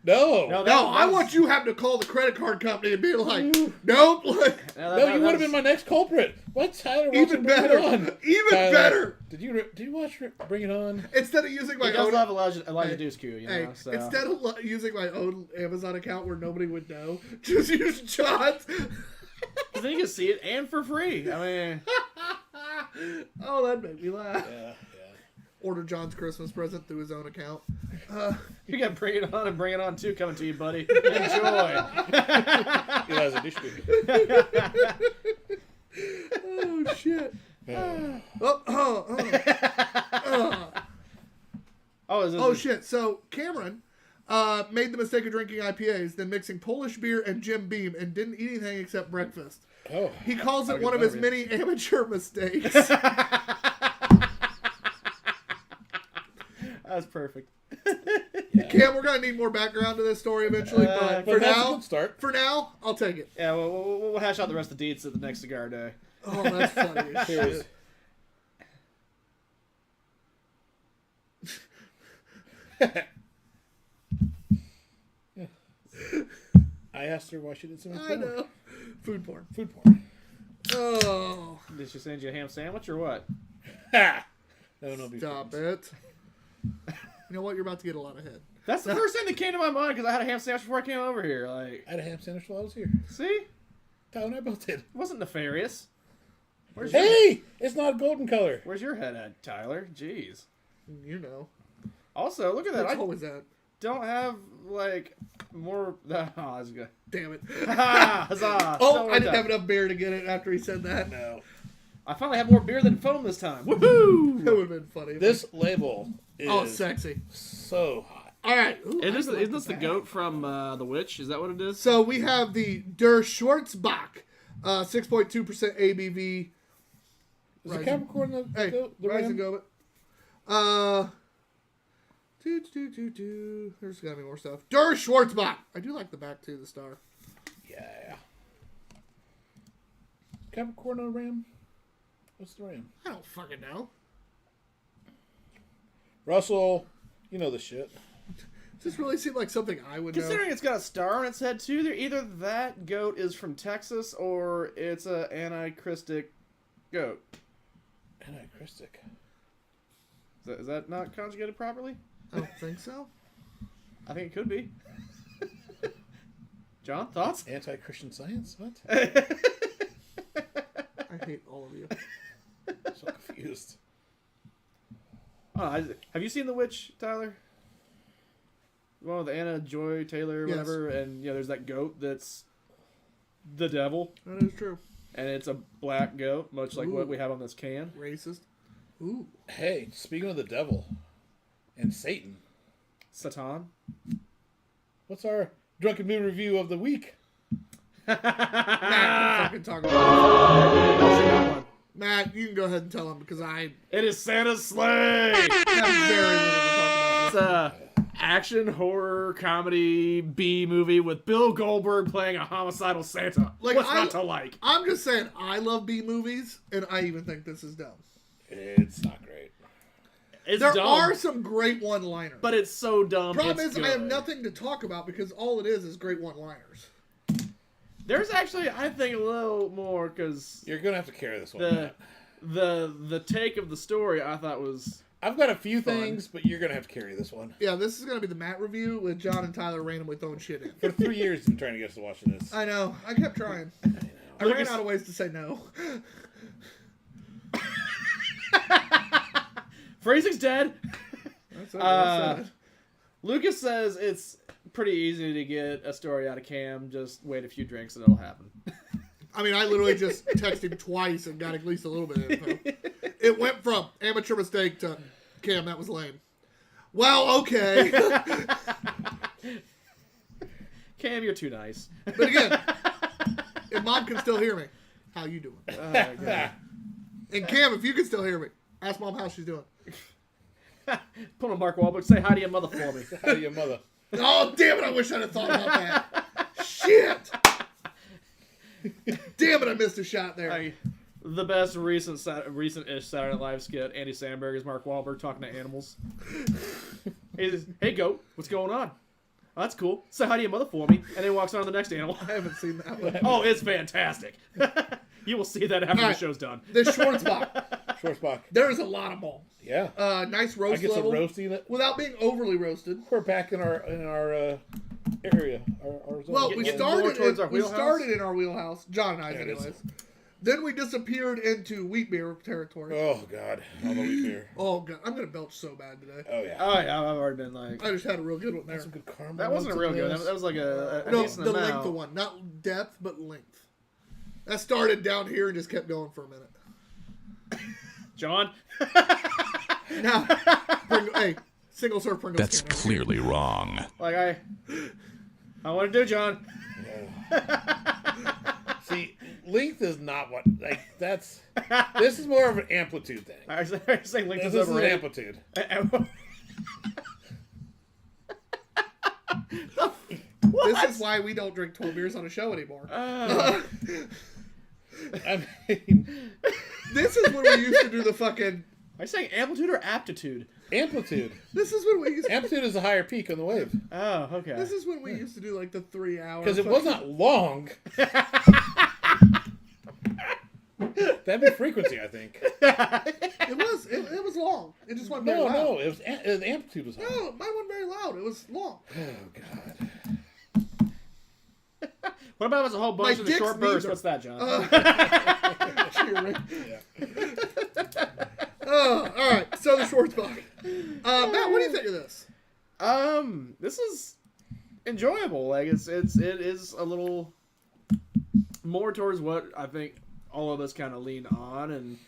No. No, I want you having to call the credit card company and be like, nope. Like, No, you would have been my next culprit. What's Tyler watching even Bring better. It On? Even Tyler, better. Did you watch Bring It On? Instead of using my He does own, love Elijah Hey, Deuce Q, you hey, know. So. instead of using my own Amazon account where nobody would know, just use John's. Because then you can see it and for free. I mean, Oh, that made me laugh. Yeah. Order John's Christmas present through his own account. you got Bring It On and Bring It On 2 coming to you, buddy. Enjoy. He has a dish bag. Oh, shit. Yeah. Oh, shit. So, Cameron made the mistake of drinking IPAs, then mixing Polish beer and Jim Beam, and didn't eat anything except breakfast. Oh. He calls it I'll one get of his better, many amateur mistakes. That's perfect. Cam, we're gonna need more background to this story eventually, but for that's a now, good start. I'll take it. Yeah, we'll hash out the rest of the deets at the next cigar day. Oh, that's funny as Cheers. shit. I asked her why she didn't send me I porn. know. Food porn. Food porn. Oh, Did she send you a ham sandwich or what? Ha! No, be stop friends. it. You know what? You're about to get a lot of head. That's the first thing that came to my mind because I had a ham sandwich before I came over here. Like, I had a ham sandwich while I was here. see? Tyler and I both did. It wasn't nefarious. Where's Hey! It's not golden color. Where's your head at, Tyler? Jeez. You know. Also, look at that. That's I always that. don't have, like, more... Oh, that's good. Damn it. Huzzah! Oh, So I didn't done. have enough beer to get it after he said that. No. I finally have more beer than foam this time. Woohoo! That would have been funny. This label is Oh, sexy. so hot. All right. Ooh, Isn't I like this the back. goat from The Witch? Is that what it is? So we have the Der Schwarzbach, 6.2% ABV. Is the Rising. Capricorn the Hey, the Rise and ram? Go. There's gotta be more stuff. Der Schwarzbach. I do like the back too, the star. Yeah. Capricorn the ram? What's the ram? I don't fucking know. Russell, you know the shit. Does this really seem like something I would know? Considering it's got a star on its head too, either that goat is from Texas or it's a anachristic goat. Anachristic. Is that not conjugated properly? I don't think so. I think it could be. John, thoughts? Anti-Christian science? What? I hate all of you. I'm so confused. Have you seen The Witch, Tyler? One with Anna Joy Taylor, Yes. whatever, and there's that goat that's the devil, That is true. and it's a black goat, much like what Ooh. we have on this can. Racist. Ooh. Hey, speaking of the devil and Satan, Satan. what's our drunken moon review of the week? Matt can fucking talk about it. Matt, you can go ahead and tell him because I It is Santa's sleigh. have very little to talk It's a action horror comedy B movie with Bill Goldberg playing a homicidal Santa. Like, What's not to like? I'm just saying, I love B movies, and I even think this is dumb. It's not great. It's There dumb, are some great one-liners. but it's so dumb. Problem it's is, I have good. nothing to talk about because all it is great one-liners. There's actually, I think, a little more because You're gonna have to carry this one. the Matt. the take of the story I thought was I've got a few Fun. things, but you're gonna have to carry this one. Yeah, this is going to be the Matt review with John and Tyler randomly throwing shit in. For 3 years, you've been trying to get us to watch this. I know. I kept trying. I ran out of ways to say no. Phrasing's dead. That's what I said. Lucas says it's pretty easy to get a story out of Cam. Just wait a few drinks and it'll happen. I mean, I literally just texted him twice and got at least a little bit of info. It went from amateur mistake to Cam, that was lame. Well, okay. Cam, you're too nice. But again, if Mom can still hear me, how you doing? Oh, my God. And Cam, if you can still hear me, ask Mom how she's doing. Put on Mark Wahlberg. Say hi to your mother for me. How do your mother? Oh, damn it, I wish I'd have thought about that. Shit! Damn it, I missed a shot there. The best recent-ish Saturday Night Live skit, Andy Samberg is Mark Wahlberg talking to animals. He says, hey, goat, what's going on? Oh, that's cool. Say hi to your mother for me. And then he walks on to the next animal. I haven't seen that one. Oh, it's fantastic. You will see that after the Alright. show's done. The Schwarzbach. Schwarzbach. There's a lot of balls. Yeah. Nice I roast get some level. roasty. Without being overly roasted. We're back in our area. Our zone. Well, we Getting started, more towards our wheelhouse? in our wheelhouse. John and I, There it is. anyways. Then we disappeared into wheat beer territory. Oh God, all the wheat beer. Oh, God. I'm going to belch so bad today. Oh yeah. Oh, yeah, I've already been like... I just had a real good one there. That's some good caramel. That wasn't a real good. That was like a No, decent the amount. length of one. Not depth, but length. That started down here and just kept going for a minute. John? Now, hey, single serve Pringles. That's can over clearly wrong. Like, I want to do, John. See, length is not what that's. This is more of an amplitude thing. I was saying length This is is an overrated. amplitude. This is why we don't drink 12 beers on a show anymore. I mean, This is when we used to do the fucking. Are you saying amplitude or aptitude? amplitude. This is when we used. Amplitude is a higher peak on the wave Oh, okay. This is when we used to do like the 3 hour. because it was not long. That'd be frequency, I think. It was. It was long. It just went very No, loud. no, it was the amplitude was high. No, mine wasn't very loud. It was long. Oh God. What about if it's a whole bunch My of the dick's short bursts? neither. What's that, John? Cheering. Yeah. Oh, all right. So the Schwarzbach. Matt, what do you think of this? This is enjoyable. Like it is a little more towards what I think all of us kind of lean on, and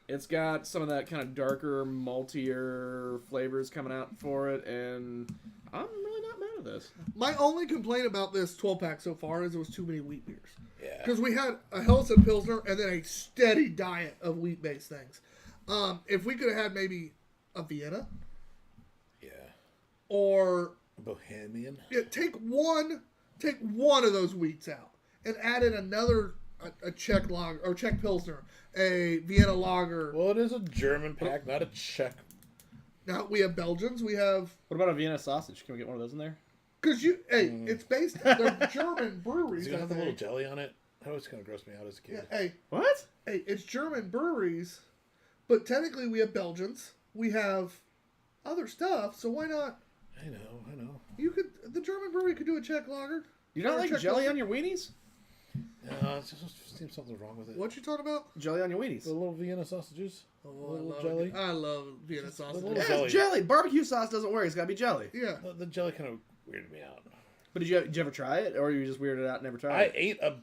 it's got some of that kind of darker, maltier flavors coming out for it, and I'm really not mad at this. My only complaint about this 12 pack so far is it was too many wheat beers. Yeah. Because we had a Hellson Pilsner and then a steady diet of wheat based things. If we could have had maybe a Vienna Yeah. or Bohemian. take one of those wheats out and add in another a Czech lager or Czech Pilsner, a Vienna lager. Well, it is a German pack, not a Czech. Now we have Belgians. We have What about a Vienna sausage? Can we get one of those in there? because it's based. They're German Does breweries. it I have a little think. jelly on it? That always kind of grossed me out as a Yeah, kid. What? hey, it's German breweries, but technically we have Belgians. We have other stuff, so why not? I know. The German brewery could do a Czech lager. You don't Or a like Czech jelly Pilsner. on your weenies? No, it just seems something wrong with it. What you talking about? Jelly on your weenies? The little Vienna sausages. Oh, A little jelly. I love Vienna sausage. little Yeah, jelly. it's jelly. Barbecue sauce doesn't work. It's got to be jelly. Yeah. The jelly kind of weirded me out. But did you ever try it, or you just weirded out and never tried I it? ate a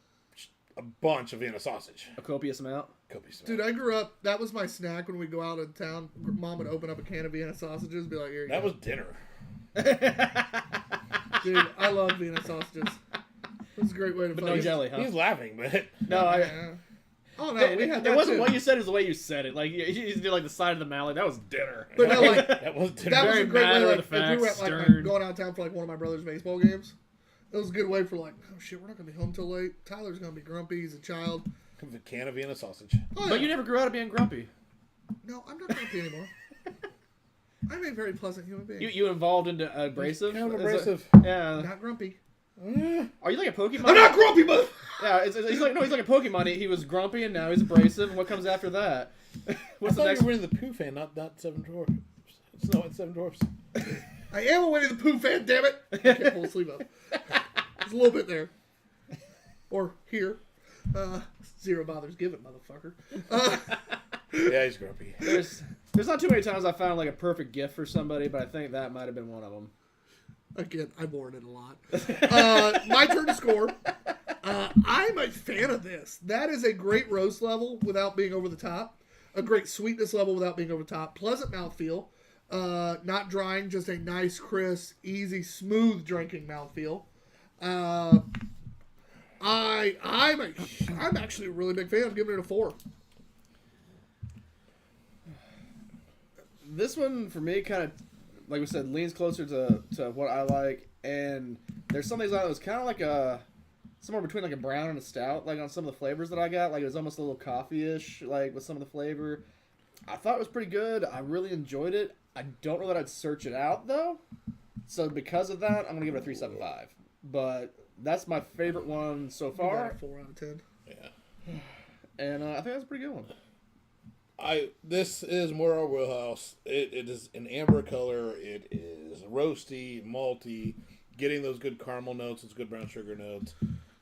bunch of Vienna sausage. A copious amount. Copious Dude, I grew up. That was my snack when we go out of town. Mom would open up a can of Vienna sausages, and be like, "Here you That go." was dinner. Dude, I love Vienna sausages. It's a great way to. But fucking- no jelly, huh? He's laughing, but No, I. Yeah. Oh no, we had that It wasn't too. what you said; it was the way you said it. Like you just did like the side of the mouth. Like, that was dinner. But no, like that was dinner. that was Very a great way. matter Like of if the we fact, were at, stern. going out of town for like one of my brother's baseball games, it was a good way for like, oh shit, we're not gonna be home till late. Tyler's gonna be grumpy. He's a child. Comes a can of Vienna sausage. Oh, But yeah. you never grew out of being grumpy. No, I'm not grumpy anymore. I'm a very pleasant human being. You evolved into abrasive. Kind of Is that- abrasive. Yeah. Not grumpy. Are you like a Pokemon? I'm not grumpy, but Yeah, he's like he's like a Pokemon. He was grumpy and now he's abrasive. And what comes after that? I What's the thought next? you were in the Pooh fan, not Seven Dwarfs. Snow White Seven Dwarfs. I am a Winnie the Pooh fan. Damn it! I can't pull the sleeve up. There's a little bit there, or here. Zero bothers giving, motherfucker. Yeah, he's grumpy. There's not too many times I found like a perfect gift for somebody, but I think that might have been one of them. Again, I borrowed it a lot. My turn to score. I'm a fan of this. That is a great roast level without being over the top. A great sweetness level without being over the top. Pleasant mouthfeel. Not drying, just a nice, crisp, easy, smooth drinking mouthfeel. I'm actually a really big fan. I'm giving it a 4. This one for me kind of, like we said, leans closer to what I like, and there's some things on it that was kind of like a somewhere between like a brown and a stout, like on some of the flavors that I got. Like it was almost a little coffee-ish, like with some of the flavor. I thought it was pretty good. I really enjoyed it. I don't know that I'd search it out though. So because of that, I'm gonna give it a 3.75. But that's my favorite one so Give that far, a 4 out of 10. Yeah. and I think that's a pretty good one. This is more our wheelhouse. It is an amber color. It is roasty, malty, getting those good caramel notes, those good brown sugar notes.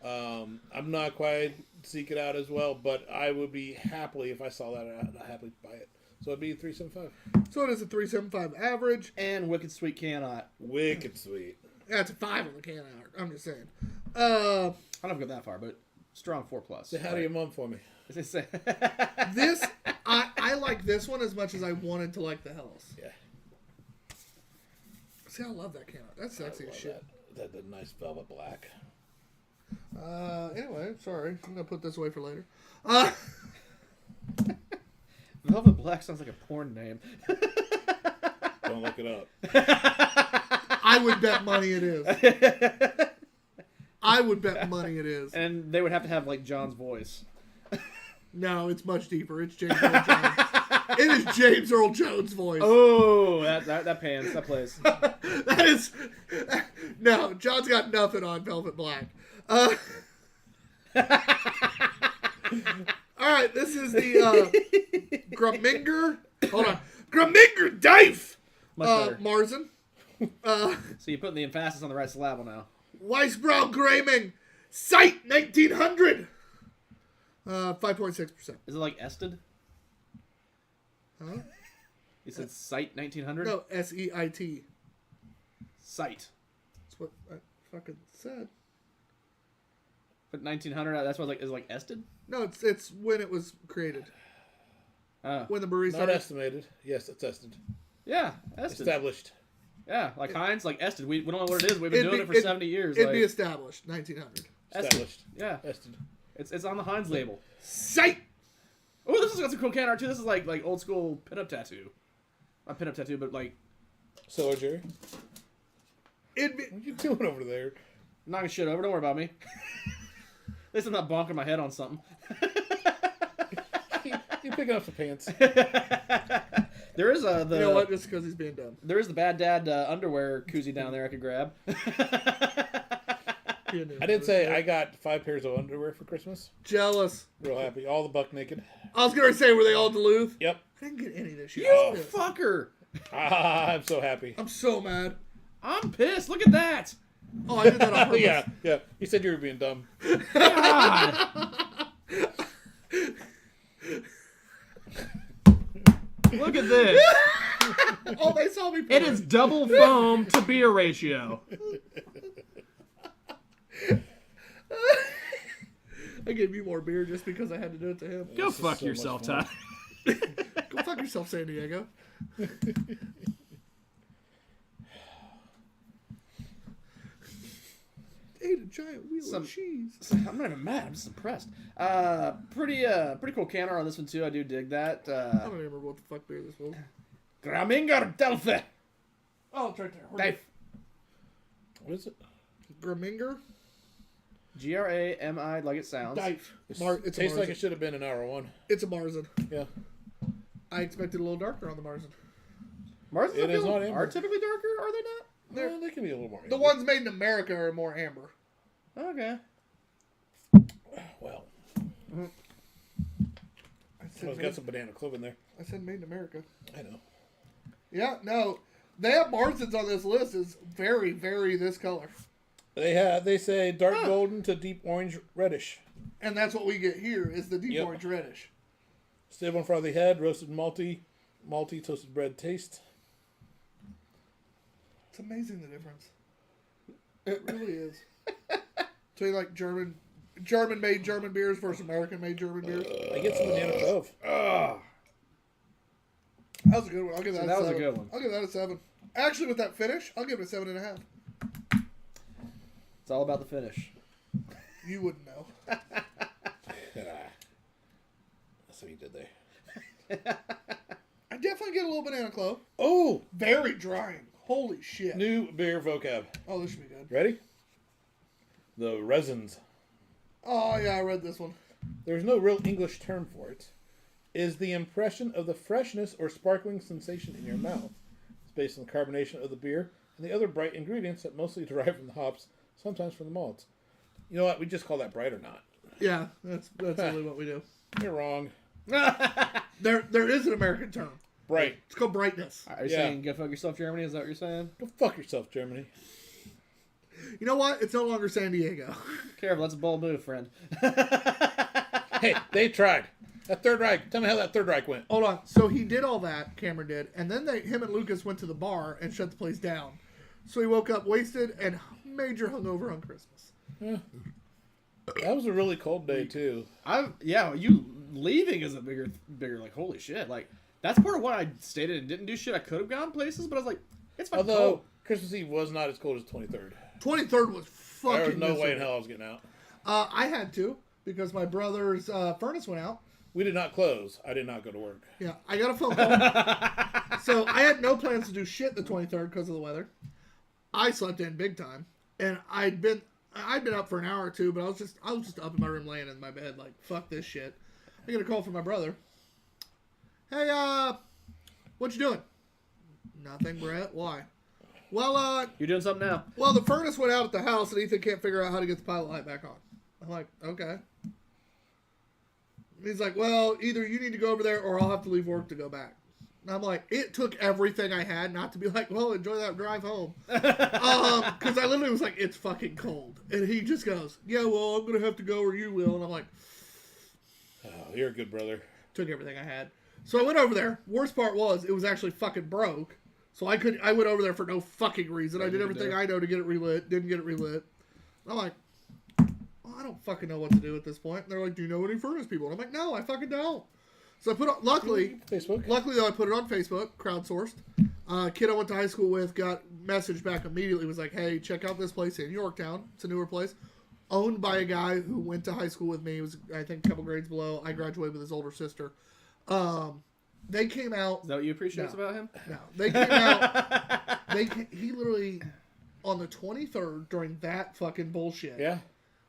I'm not quite seek it out as well, but I would be happily if I saw that. I'd happily buy it. So it'd be 3.75. So it is a 3.75 average. And Wicked Sweet Cannot. Wicked sweet. That's a 5 on the can hour. I'm just saying. I don't go that far, but strong 4+. Say hi to your mom for me. This, I like this one as much as I wanted to like the Hellas. Yeah. See, I love that can. That's sexy I as love shit. that nice velvet black. Anyway, sorry. I'm going to put this away for later. Velvet Black sounds like a porn name. Don't look it up. I would bet money it is. I would bet money it is. And they would have to have, like, John's voice. No, it's much deeper. It's James Earl Jones. It is James Earl Jones' voice. Oh, that pans. That plays. That is... No, John's got nothing on Velvet Black. All right, this is the Gruminger. Hold on. Gruminger Dife! Much better. Marzen. So you're putting the emphasis on the right syllable now. Weissbrau Graming. Sight 1900. 5.6%. Is it like Ested? Huh? You said Sight 1900? No, SEIT. Sight. That's what I fucking said. But 1900, that's what is like Ested? No, it's when it was created. Oh. When the brewery Not started. estimated. Yes, it's ested. Yeah, Ested. Established. Yeah, like Heinz, like Ested. We don't know what it is. We've been doing it for 70 years. It'd like, be established, 1900. Established. Yeah, Ested. it's on the Heinz label. Sight! Oh, this has got some cool can art too. This is like old school pinup tattoo. Not pinup tattoo, but like So, Jerry, It'd be, what are you doing over there? knocking shit over. Don't worry about me. At least I'm not bonking my head on something. You picking up the pants. There is you know what? Just because he's being dumb. There is the Bad Dad underwear koozie down there I could grab. I did say I got 5 pairs of underwear for Christmas. Jealous. Real happy. All the buck naked. I was going to say, were they all Duluth? Yep. I didn't get any this year. You I'm pissed. fucker! I'm so happy. I'm so mad. I'm pissed. Look at that. Oh, I did that on purpose. Yeah. You said you were being dumb. God. Look at this. Oh, they saw me. It is double foam to beer ratio. I gave you more beer just because I had to do it to him. Go This is fuck so yourself, much Ty. Go fuck yourself, San Diego. Ate a giant wheel of cheese. I'm not even mad. I'm just impressed. Pretty cool can art on this one too. I do dig that. I don't even remember what the fuck beer this was. Graminger Delphi. Oh, it's right there. Dave. What is it? Graminger? Grami, like it sounds. Dife. It It's a tastes like Marzen. it should have been an hour one. It's a Marzen. Yeah. I expected a little darker on the Marzen. Marzens It is not amber. are typically darker, are they not? No, they can be a little more. The ones made in America are more amber. Okay. Well, I it's got some banana clove in there. said made in America. I know. Yeah, no. They have Marzens on this list is very, very this color. They say dark golden to deep orange reddish. And that's what we get here is the deep Yep. orange reddish. Stable in front of the head, roasted malty toasted bread taste. It's amazing the difference. It really is. So you like German made German beers versus American made German beers? I get some banana clove. That was a good one. I'll give that, that a was a 7. good one. I'll give that a 7. Actually, with that finish, I'll give it a 7.5. It's all about the finish. You wouldn't know. That's what you did there. I definitely get a little banana clove. Oh, Very drying. Holy shit. new beer vocab. Oh, this should be good. Ready? The resins. Oh, yeah, I read this one. There's no real English term for it. Is the impression of the freshness or sparkling sensation in your mouth. It's based on the carbonation of the beer and the other bright ingredients that mostly derive from the hops, sometimes from the malts. You know what? We just call that bright or not. Yeah, that's really what we do. You're wrong. There is an American term. Bright. It's called brightness. Are you Yeah. saying go fuck yourself, Germany? Is that what you're saying? Go fuck yourself, Germany. You know what? It's no longer San Diego. Careful, that's a bold move, friend. Hey, they tried. That Third Reich. Tell me how that Third Reich went. Hold on. So he did all that, Cameron did, and then him and Lucas went to the bar and shut the place down. So he woke up wasted and major hungover on Christmas. That was a really cold day, too. You leaving is a bigger like holy shit. Like that's part of why I stayed in and didn't do shit. I could have gone places, but I was like, it's fucking Although, cold. Christmas Eve was not as cold as 23rd. 23rd was fucking There was no way in miserable. hell I was getting out. I had to because my brother's furnace went out. We did not close. I did not go to work. Yeah, I got a phone call. So I had no plans to do shit the 23rd because of the weather. I slept in big time, and I'd been up for an hour or two, but I was just up in my room laying in my bed like fuck this shit. I get a call from my brother. Hey, what you doing? Nothing, Brett. Why? Well, You're doing something now. well, the furnace went out at the house, and Ethan can't figure out how to get the pilot light back on. I'm like, okay. He's like, well, either you need to go over there, or I'll have to leave work to go back. And I'm like, it took everything I had not to be like, well, enjoy that drive home. Because I literally was like, it's fucking cold. And he just goes, yeah, well, I'm going to have to go or you will. And I'm like, Oh, you're a good brother. took everything I had. So I went over there. Worst part was, it was actually fucking broke. So I went over there for no fucking reason. I did everything I know to get it relit. Didn't get it relit. I'm like, well, I don't fucking know what to do at this point. And they're like, do you know any furnace people? And I'm like, no, I fucking don't. So I put on, luckily though, I put it on Facebook, crowdsourced. Kid I went to high school with got messaged back immediately, was like, hey, check out this place in Yorktown. It's a newer place. Owned by a guy who went to high school with me. He was, I think, a couple grades below. I graduated with his older sister. They came out. Is that what you appreciate about him? No, they came out. He literally, on the 23rd, during that fucking bullshit,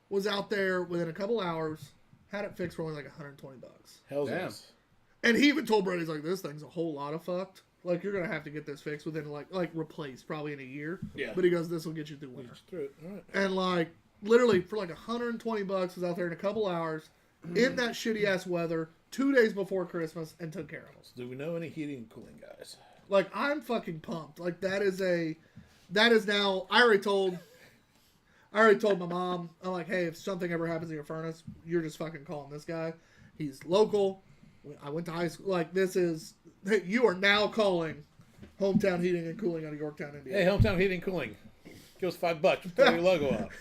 was out there within a couple hours, had it fixed for only like $120. Hell's Damn. yes. And he even told Brett, he's like, this thing's a whole lot of fucked. Like, you're going to have to get this fixed within, like replaced probably in a year. Yeah. But he goes, this will get you through winter. Just threw it. All right. And, like, literally, for like $120, was out there in a couple hours, in that shitty-ass weather, 2 days before Christmas, and took care of us. Do we know any heating and cooling guys? Like, I'm fucking pumped. Like, that is now, I already told my mom, I'm like, hey, if something ever happens in your furnace, you're just fucking calling this guy. He's local. I went to high school. Like, you are now calling Hometown Heating and Cooling out of Yorktown, Indiana. Hey, Hometown Heating and Cooling. Give us $5. Throw your logo up.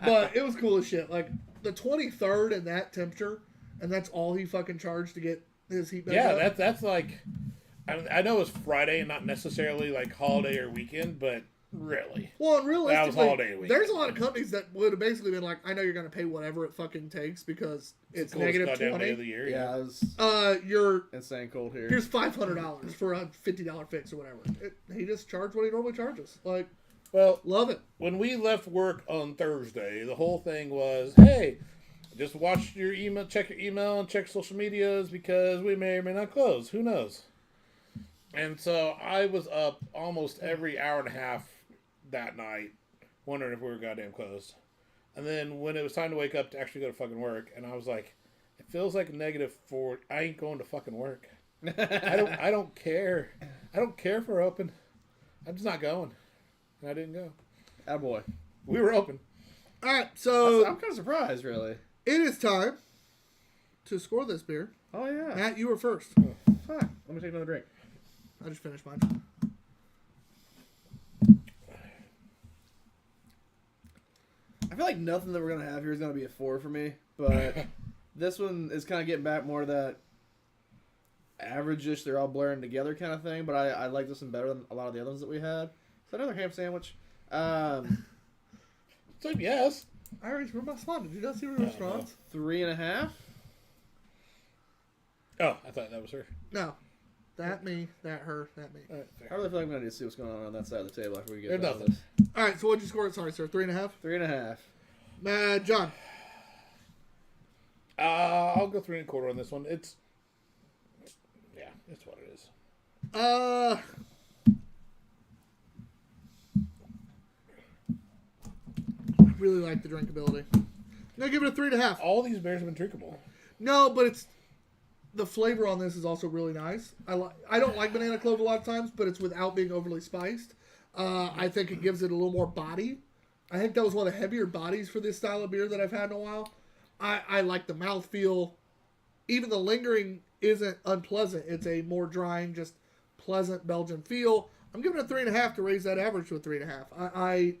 But it was cool as shit. Like, the 23rd in that temperature, and that's all he fucking charged to get his heat back up. Yeah, that's like... I know it's Friday and not necessarily like holiday or weekend, but really. Well, and That was holiday realistically, week. there's a lot of companies that would have basically been like, I know you're going to pay whatever it fucking takes because it's negative goddamn day of 20. the year. Yeah, it was You're insane cold here. here's $500 for a $50 fix or whatever. He just charged what he normally charges. Like, Well, love it. when we left work on Thursday, the whole thing was, hey, just watch your email, check your email, and check social medias because we may or may not close. Who knows? And so I was up almost every hour and a half that night, wondering if we were goddamn closed. And then when it was time to wake up to actually go to fucking work, and I was like, it feels like -4. I ain't going to fucking work. I don't care. I don't care if we're open. I'm just not going. And I didn't go. Attaboy. We were open. All right, so I'm kind of surprised, really. it is time to score this beer. Oh, yeah. Matt, you were first. Fuck. Let me take another drink. I just finished mine. I feel like nothing that we're going to have here is going to be a 4 for me, but this one is kind of getting back more to that average-ish, they're all blurring together kind of thing, but I like this one better than a lot of the other ones that we had. Is that another ham sandwich? So yes. I already responded. Did you not see my response? 3.5? Oh, I thought that was her. No. That me, that her, that me. All right, I fair. really feel like I'm going to need to see what's going on that side of the table after we get There's done with nothing. this. All right, so what'd you score it? Sorry, sir. 3.5? 3.5. John. I'll go 3 1/4 on this one. It's what it is. I really like the drinkability. No, give it a 3.5. All these beers have been drinkable. No, but it's the flavor on this is also really nice. I don't like banana clove a lot of times, but it's without being overly spiced. I think it gives it a little more body. I think that was one of the heavier bodies for this style of beer that I've had in a while. I like the mouthfeel. Even the lingering isn't unpleasant. It's a more drying, just pleasant Belgian feel. I'm giving it a 3.5 to raise that average to a 3.5. I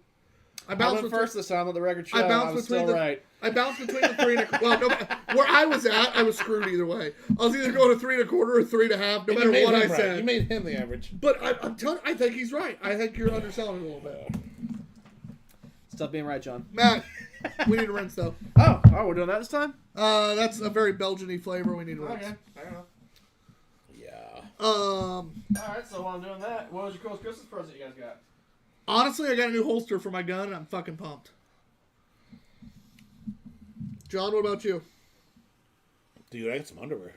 I bounced went first this time on the record show. I bounced was between still the right. I bounced between the 3 and a well, no, where I was at, I was screwed either way. I was either going to 3 1/4 or 3.5, no You matter made what him I right. said. You made him the average. But I'm telling, I think he's right. I think you're underselling it a little bit. Stop being right, John. Matt, We need to rinse though. Oh, we're doing that this time? That's a very Belgian-y flavor. We need to rinse. Okay, fair enough. Yeah. Alright, so while I'm doing that, what was your coolest Christmas present you guys got? Honestly, I got a new holster for my gun, and I'm fucking pumped. John, what about you? Dude, I got some underwear.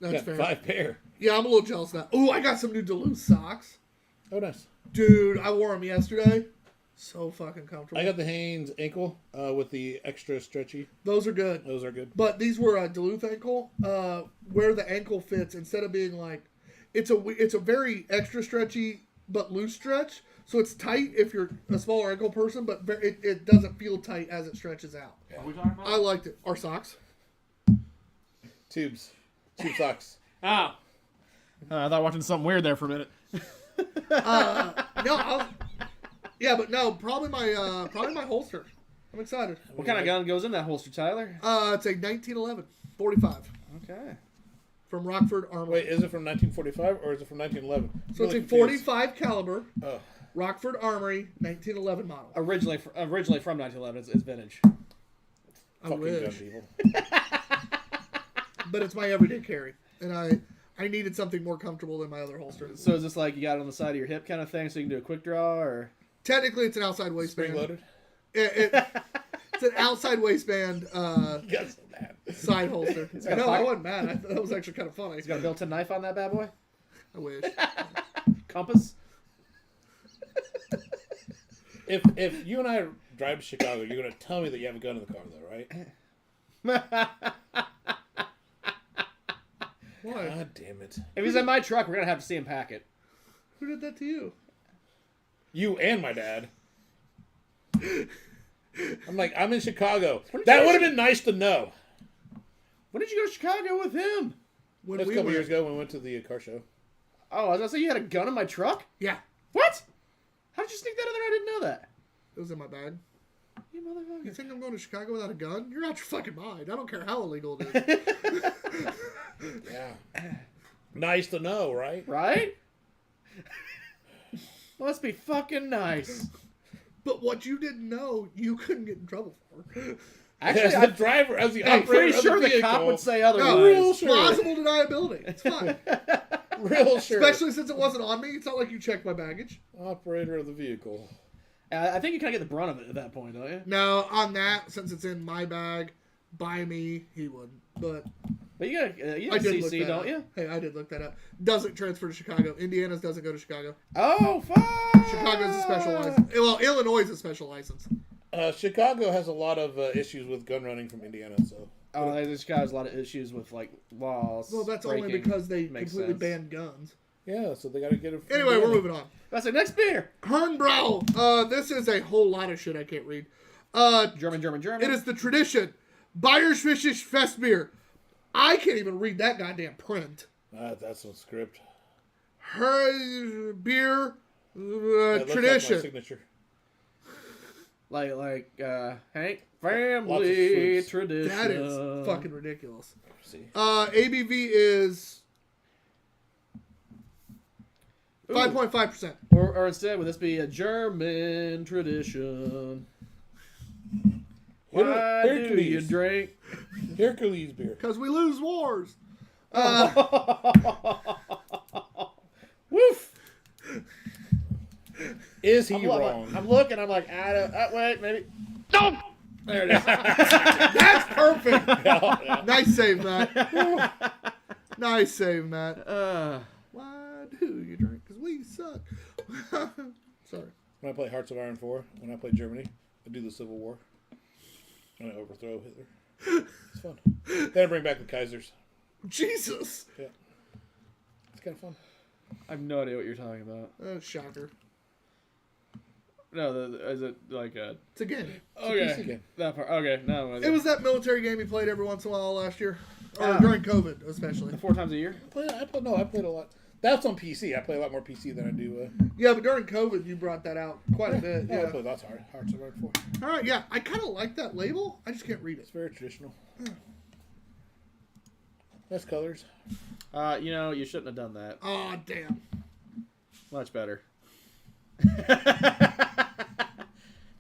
That's got fair. 5 pair. Yeah, I'm a little jealous of that. Ooh, I got some new Duluth socks. Oh, nice. Dude, I wore them yesterday. So fucking comfortable. I got the Hanes ankle with the extra stretchy. Those are good. Those are good. But these were a Duluth ankle, where the ankle fits, instead of being like, it's a very extra stretchy but loose stretch. So it's tight if you're a smaller ankle person, but it doesn't feel tight as it stretches out. What are we talking about? I liked it. Our socks. Tube socks. Oh. I thought watching something weird there for a minute. No, probably my holster. I'm excited. What kind of gun goes in that holster, Tyler? It's a 1911 45 Okay. from Rockford Armory. Wait, is it from 1945 or is it from 1911? So it's a 45 caliber Oh. Rockford Armory 1911 model. Originally from 1911, it's vintage. I Fucking gun wish, people. but it's my everyday carry, and I needed something more comfortable than my other holster. So is this like you got it on the side of your hip kind of thing, so you can do a quick draw, or? Technically, it's an outside waistband. Spring loaded? It's an outside waistband You got so mad. side holster. got a No, I pocket? wasn't mad. I thought that was actually kind of funny. It's got a built-in knife on that bad boy. I wish. Compass. If you and I drive to Chicago, you're gonna tell me that you have a gun in the car, though, right? Why? God damn it! If he's in my truck, we're gonna have to see him pack it. Who did that to you? You and my dad. I'm like, I'm in Chicago. That would have been nice to know. When did you go to Chicago with him? When That's a we couple were- years ago when we went to the car show. Oh, I was gonna say you had a gun in my truck. Yeah, What? How did you sneak that in there? I didn't know that. it was in my bag. You You motherfucker. think I'm going to Chicago without a gun? You're out your fucking mind. I don't care how illegal it is. Yeah. Nice to know, right? Right? Must be fucking nice. But what you didn't know, you couldn't get in trouble for. As Actually, the driver, as the I'm operator pretty of sure the the cop vehicle, would say No, otherwise. real sure. plausible deniability. It's fine. real sure. Especially since it wasn't on me. It's not like you checked my baggage. Operator of the vehicle. I think you kind of get the brunt of it at that point, don't you? Now, on that, since it's in my bag, by me, he wouldn't. But But you got you I have did look CC, that don't up. you? Hey, I did look that up. Doesn't transfer to Chicago. Indiana's doesn't go to Chicago. Oh, fuck! Chicago's a special license. Well, Illinois is a special license. Chicago has a lot of issues with gun running from Indiana, so. Oh, this guy has a lot of issues with like laws. Well, that's only breaking. because they Makes completely sense. banned guns. Yeah, so they gotta get it from Anyway, we're Indiana. moving on. That's the next beer. Hernbrau. This is a whole lot of shit I can't read. German. It is the tradition. Bayerisch Fest beer. I can't even read that goddamn print. That's on script. Her beer That looks like my tradition. signature. like Hank Lots of family fruits. tradition. That is fucking ridiculous. See. ABV is Ooh. 5.5%. Or instead, would this be a German tradition? Why do you Hercules. drink? Hercules beer. Because we lose wars. Woof! Is he wrong? I'm looking. I'm like, wait, maybe. No. There it is. That's perfect. Yeah. Nice save, Matt. Nice save, Matt. Uh, Why do you drink? Because we suck. Sorry. When I play Hearts of Iron 4, when I play Germany, I do the Civil War. And I overthrow Hitler. It's fun. Then I bring back the Kaisers. Jesus. Yeah. It's kind of fun. I have no idea what you're talking about. Shocker. No, is it like a? It's a game. PC game. That part. Okay, no. It was that military game he played every once in a while last year. Or Ah. during COVID, especially. 4 times a year. I played a lot. That's on PC. I play a lot more PC than I do. Yeah, but during COVID, you brought that out quite a bit. I Yeah. play lots of Hearts of Iron 4. All right, yeah. I kind of like that label. I just can't read it. It's very traditional. Nice colors. You shouldn't have done that. Oh, damn. Much better.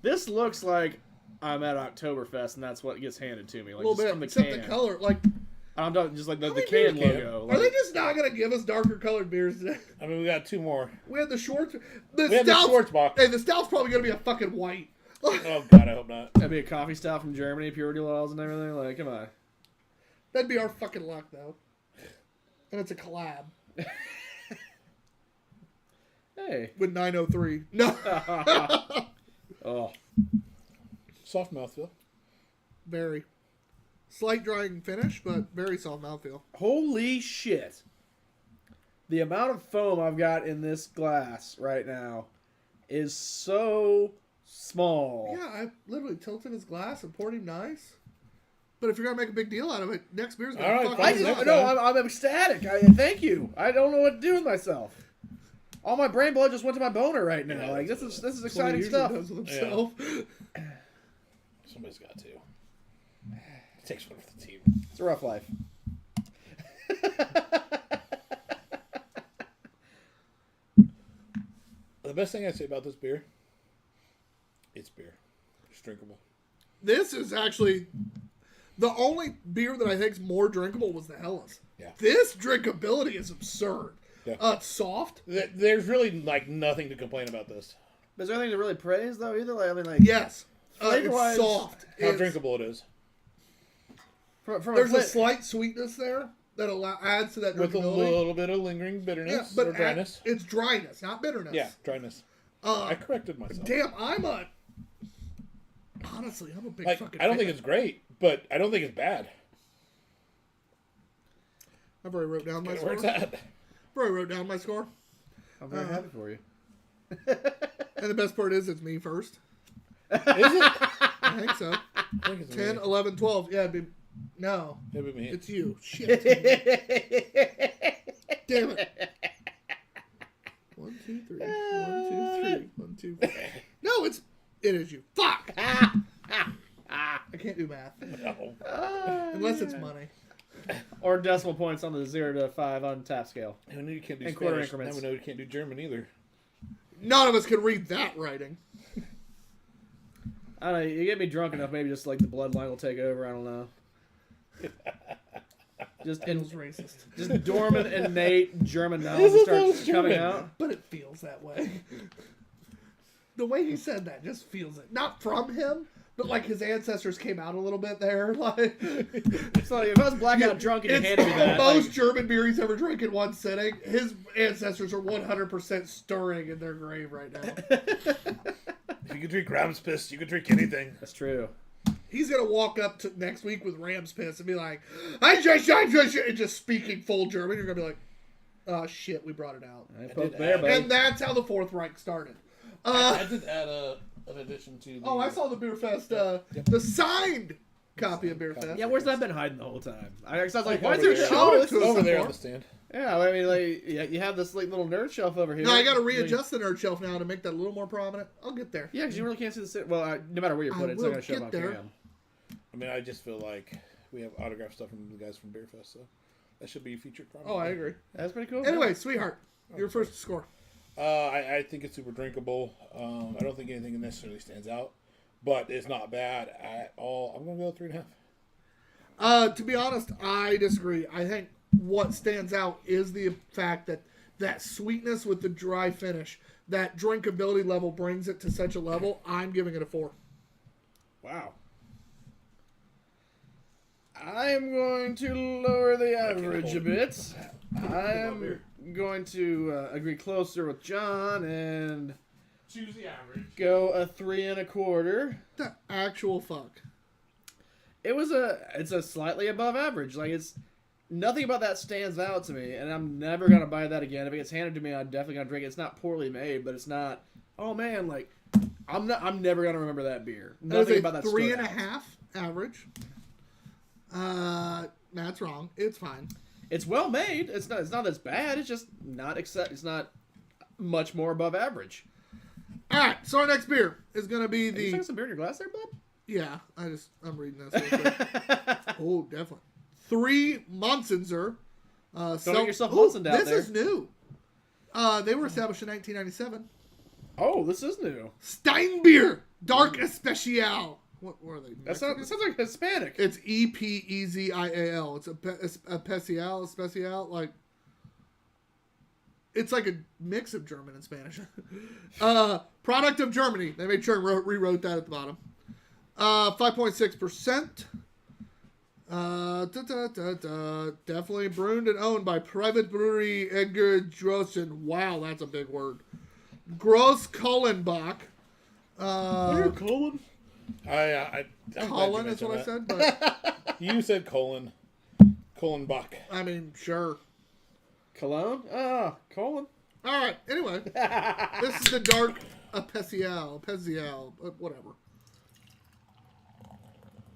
This looks like I'm at Oktoberfest and that's what gets handed to me. A Like, little just bit, from the except can. the color. Like, I'm talking just like the many can beers logo. are they Like, just not going to give us darker colored beers today? I mean, we got 2 more. We had the Schwartz. We had the Schwarzbach. Hey, the stout's probably going to be a fucking white. Oh, God, I hope not. that'd be a coffee stout from Germany, purity laws and everything. Like, come on. That'd be our fucking luck, though. And it's a collab Hey. with 903. No. Oh. Soft mouthfeel. Very. Slight drying finish, but very soft mouthfeel. Holy shit. The amount of foam I've got in this glass right now is so small. Yeah, I literally tilted his glass and poured him nice. But if you're going to make a big deal out of it, next beer's going All to right, fuck I fine. us just, up. no, I'm ecstatic. Thank you. I don't know what to do with myself. All my brain blood just went to my boner right now. Yeah, like this is That's what he exciting usually stuff. does with himself. Somebody's got to. It takes one for the team. It's a rough life. The best thing I say about this beer, it's beer. It's drinkable. This is actually the only beer that I think is more drinkable was the Hellas. Yeah. This drinkability is absurd. Yeah. It's soft. There's really like nothing to complain about this. Is there anything to really praise though? Either like I mean like Yes. Flavor-wise, it's soft. How It's- drinkable it is. from There's a fla- slight sweetness there that adds to that With a drinkability. little bit of lingering Yeah, bitterness but or dryness. it's dryness, not bitterness. Yeah, dryness. Uh, I corrected myself. Damn, honestly, I'm a big Like, fucking I don't fan. think it's great, but I don't think it's bad. I've already wrote down my score. Where's that? I've already wrote down my score. I'm very happy for you. And the best part is it's me first. Is it? I think so. I think it's 10, me. 11, 12. Yeah, it'd be... No, Maybe me. it's you. Shit. Damn it. 1, 2, 3. 1, 2, 3. 1, 2, 3. No, it is you. Fuck! I can't do math. No. Unless it's money. Or decimal points on the 0 to 5 on tap scale. I know you can't do And quarter Spanish. increments. Now we know you can't do German either. None of us can read that writing. I don't know. You get me drunk enough, maybe just like the bloodline will take over. I don't know. Just Feels racist. just dormant, innate German knowledge starts coming German? out. But it feels that way. The way he said that just feels it. Not from him, but like his ancestors came out a little bit there. Like So if I was blackout drunk and you it's handed me that, most like, German beer he's ever drank in one sitting. His ancestors are 100% stirring in their grave right now. If you could drink Ram's Piss, you could drink anything. that's true. He's gonna walk up to next week with Ram's Piss and be like, and just speaking full German. You're gonna be like, oh shit, we brought it out. I did poked bear, add- buddy. And that's how the Fourth Reich started. I did add an addition to the... Oh, I saw the Beer Fest, the signed copy of Beer Fest. Yeah, where's that been hiding the whole time? I was like, why is Over there a there. show? It's over there before. on the stand. Yeah, I mean, like, yeah, you have this like little nerd shelf over here. No, I got to readjust the nerd shelf now to make that a little more prominent. I'll get there. Yeah, because you really can't see the sit. Well, no matter where you put I it, it's not will gonna show up on get there. cam. I mean, I just feel like we have autographed stuff from the guys from Beer Fest, so that should be featured prominently. Oh, I agree. That's pretty cool. Anyway, sweetheart, your first score. I think it's super drinkable. I don't think anything necessarily stands out, but it's not bad at all. I'm going to go 3.5. To be honest, I disagree. I think what stands out is the fact that sweetness with the dry finish, that drinkability level brings it to such a level. I'm giving it a 4. Wow. I am going to lower the average a bit. I am going to agree closer with John and Choose the average. go a 3 1/4. The actual fuck. It's a slightly above average. Like it's nothing about that stands out to me, and I'm never gonna buy that again. If it gets handed to me, I'm definitely gonna drink it. It's not poorly made, but it's not. Oh man, like I'm never gonna remember that beer. Nothing about that. That is a stood out. 3.5 average. That's wrong. It's fine. It's well made. It's not as bad. It's just not It's not much more above average. All right, so our next beer is going to be You the... drinking some beer in your glass there, bud? Yeah, I'm reading this real quick. Oh, definitely. 3 Monsenser. Don't get yourself Monsen down This there. is new. They were established in 1997. Oh, this is new. Steinbier Dark Especial. What were they? That sounds like Hispanic. It's Epezial. It's a especial, especial. Like, it's like a mix of German and Spanish. Product of Germany. They made sure and rewrote that at the bottom. 5.6%. Definitely brewed and owned by private brewery Edgar Drossen. Wow, that's a big word. Gross Kollenbach. Colin? I'm glad Colin you is what I mentioned said, but that. You said colon. Colon Bach. I mean, sure. Cologne? Ah, Colin. All right. Anyway, this is the dark Pezial, whatever.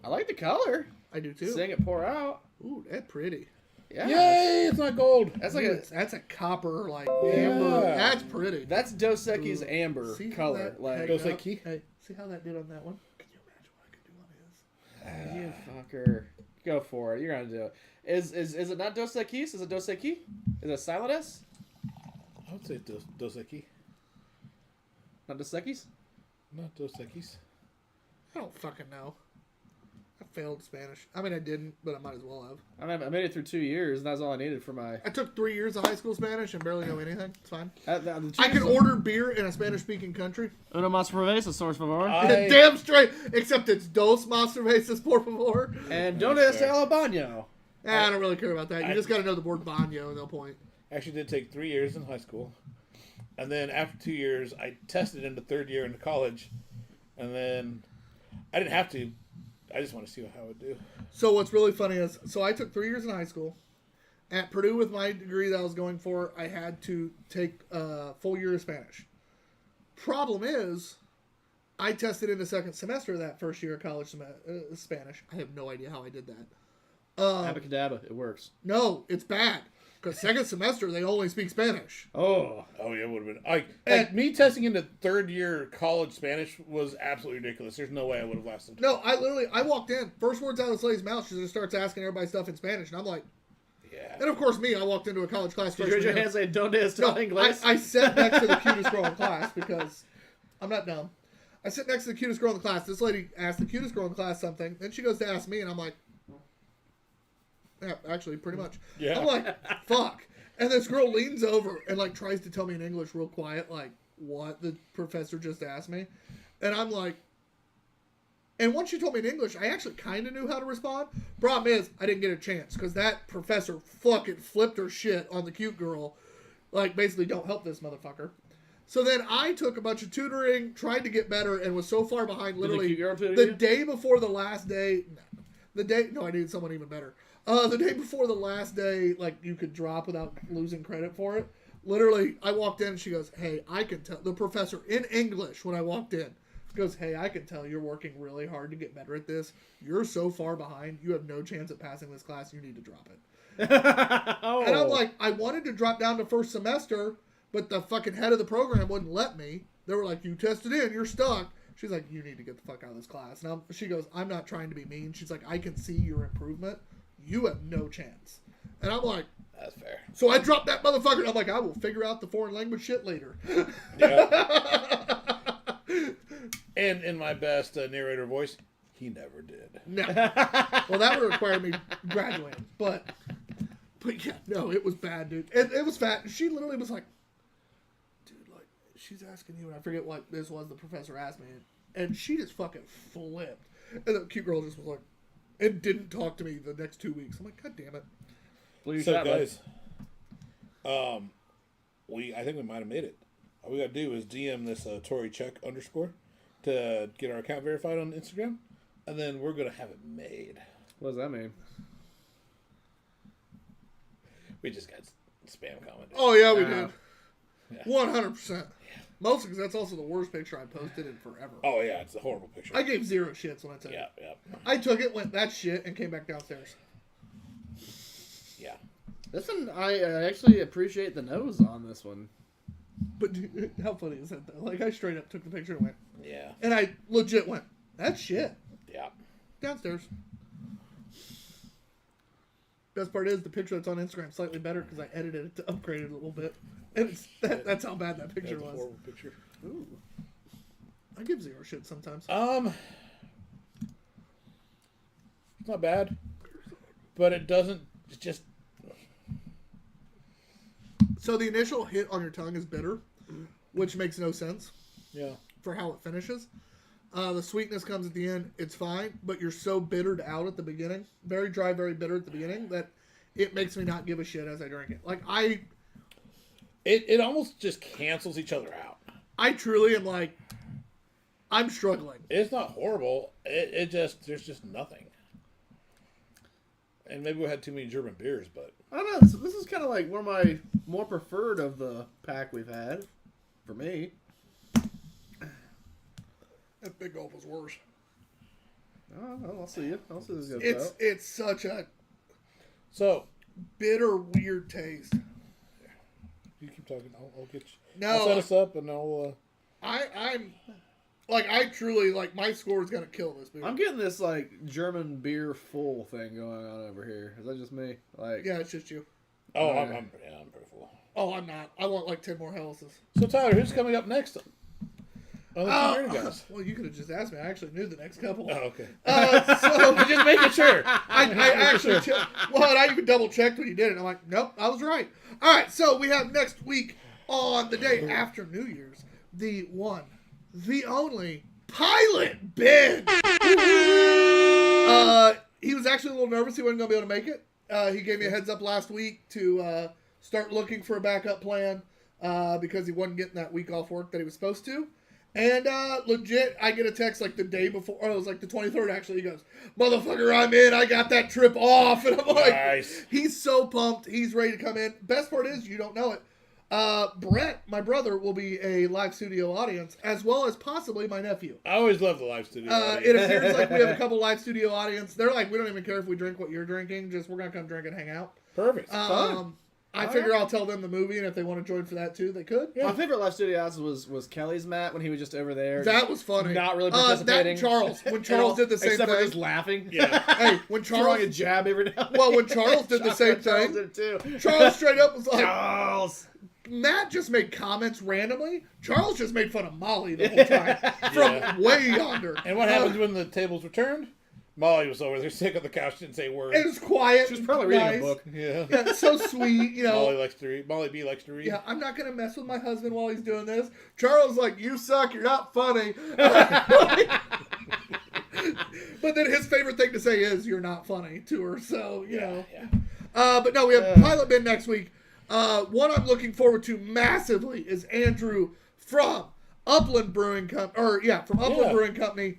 I like the color. I do too. Seeing it pour out. Ooh, that's pretty. Yeah. Yay! It's not gold. That's like That's a copper, like Yeah. amber. That's pretty. that's Dos Equis amber See how color. that Like, pegged Dos up? Equis? Hey, see how that did on that one? Can you imagine what I could do on his? you fucker. Go for it. You're gonna do it. Is it not Dos Equis? Is it Dos Equis? Is it a silent S? I would say Dos Equis. Not Dos Equis? Not Dos Equis. I don't fucking know. I failed Spanish. I mean, I didn't, but I might as well have. I made it through 2 years, and that's all I needed for my. I took 3 years of high school Spanish and barely know anything. It's fine. The I can order beer in a Spanish-speaking country. Uno más cerveza, por favor. Damn straight. Except it's dos más cervezas, por favor. And donde That's está el baño? I don't really care about that. You just got to know the word baño, no point. Actually did take 3 years in high school. And then after 2 years, I tested into third year into college. And then I didn't have to. I just want to see how it would do. So what's really funny is, so I took 3 years in high school. At Purdue with my degree that I was going for, I had to take a full year of Spanish. Problem is, I tested in the second semester of that first year of college Spanish. I have no idea how I did that. Abacadabra, it works. No, it's bad. Because second semester, they only speak Spanish. Oh. Oh, yeah, it would have been. Like me testing into third year college Spanish was absolutely ridiculous. There's no way I would have lasted. No, I walked in. First words out of this lady's mouth, she just starts asking everybody stuff in Spanish. And I'm like, Yeah. and of course me, I walked into a college class. Did you raise your hand and say, donde está No, inglés? I sat next to the cutest girl in class because I'm not dumb. I sit next to the cutest girl in the class. This lady asked the cutest girl in class something. Then she goes to ask me, and I'm like, yeah, actually, pretty much. Yeah. I'm like, fuck. And this girl leans over and like tries to tell me in English real quiet, like, what the professor just asked me. And I'm like, and once she told me in English, I actually kind of knew how to respond. Problem is, I didn't get a chance because that professor fucking flipped her shit on the cute girl. Like, basically, don't help this motherfucker. So then I took a bunch of tutoring, tried to get better, and was so far behind literally the day before the last day. No, I needed someone even better. The day before the last day, like, you could drop without losing credit for it. Literally, I walked in and she goes, hey, I can tell. The professor in English, when I walked in, goes, hey, I can tell you're working really hard to get better at this. You're so far behind. You have no chance at passing this class. You need to drop it. Oh. And I'm like, I wanted to drop down to first semester, but the fucking head of the program wouldn't let me. They were like, you tested in. You're stuck. She's like, you need to get the fuck out of this class. And she goes, I'm not trying to be mean. She's like, I can see your improvement. You have no chance. And I'm like, That's fair. so I dropped that motherfucker. And I'm like, I will figure out the foreign language shit later. Yeah. And in my best narrator voice, he never did. No. Well, that would require me graduating. But yeah, no, it was bad, dude. It was fat. She literally was like, dude, like, she's asking you, and I forget what this was the professor asked me. And she just fucking flipped. And the cute girl just was like, and didn't talk to me the next 2 weeks. I'm like, God damn it. So, guys, I think we might have made it. All we got to do is DM this Tory Chuck _ to get our account verified on Instagram, and then we're going to have it made. What does that mean? We just got spam comments. Oh, yeah, we did. Yeah. 100%. Mostly because that's also the worst picture I posted in forever. Oh, yeah, it's a horrible picture. I gave 0 shits when I took it. Yeah. I took it, went, that's shit, and came back downstairs. Yeah. This one, I actually appreciate the nose on this one. But dude, how funny is that, though? Like, I straight up took the picture and went, Yeah. and I legit went, that's shit. Yeah. Downstairs. Best part is the picture that's on Instagram is slightly better because I edited it to upgrade it a little bit. And that's how bad that picture That's a was. horrible picture. Ooh. I give 0 shit sometimes. It's not bad. But it doesn't... It's just... So the initial hit on your tongue is bitter, which makes no sense Yeah. for how it finishes. The sweetness comes at the end. It's fine, but you're so bittered out at the beginning. Very dry, very bitter at the beginning that it makes me not give a shit as I drink it. Like, It almost just cancels each other out. I truly am like, I'm struggling. It's not horrible. It just... There's just nothing. And maybe we had too many German beers, but... I don't know. This is kind of like one of my more preferred of the pack we've had. For me. That big gulp was worse. I'll see it. I'll see this goes out. It's such a So... bitter, weird taste. You keep talking. I'll get you. No, I'll set us up and I'll... I'm like, I truly, like, my score is gonna kill this beer. I'm getting this like German beer full thing going on over here. Is that just me? Like, Yeah, it's just you. Oh, Okay. I'm pretty full. Oh, I'm not. I want like 10 more Hellas's. So, Tyler, who's coming up next? On the Two Beerded Guys. Well, you could have just asked me. I actually knew the next couple. Oh, okay. So Just making sure. I actually, well, and I even double checked when you did it. I'm like, nope, I was right. All right, so we have next week on the day after New Year's, the one, the only Pilot Ben. He was actually a little nervous he wasn't going to be able to make it. He gave me a heads up last week to start looking for a backup plan because he wasn't getting that week off work that he was supposed to. And legit, I get a text like the day before, or it was like the 23rd actually. He goes, "Motherfucker, I'm in. I got that trip off." And I'm like, Nice. he's so pumped. He's ready to come in. Best part is, you don't know it. Brett, my brother, will be a live studio audience, as well as possibly my nephew. I always love the live studio. It appears like we have a couple live studio audience. They're like, we don't even care if we drink what you're drinking. Just we're gonna come drink and hang out. Perfect. I figure I'll tell them the movie, and if they want to join for that too, they could. my favorite live studio audience was Kelly's Matt when he was just over there. That was funny. Not really That participating. and Charles. When Charles did the same except for thing. just laughing. Yeah. Hey, when Throwing a Charles. jab every now and then. Well, when Charles did the same Charles thing, did it too. Charles straight up was like, Charles. Matt just made comments randomly. Charles just made fun of Molly the whole time from Yeah. way yonder. And what happens when the tables were turned? Molly was over there sick on the couch, didn't say a word. It was quiet. She was probably reading nice. a book. Yeah. Yeah, it's so sweet, you know. Molly likes to read. Molly B likes to read. Yeah, I'm not gonna mess with my husband while he's doing this. Charles like, you suck. You're not funny. But then his favorite thing to say is, "You're not funny" to her. So you know. Yeah. But no, we have Pilot Ben next week. One I'm looking forward to massively is Andrew from Upland Brewing Company. From Upland Brewing Company.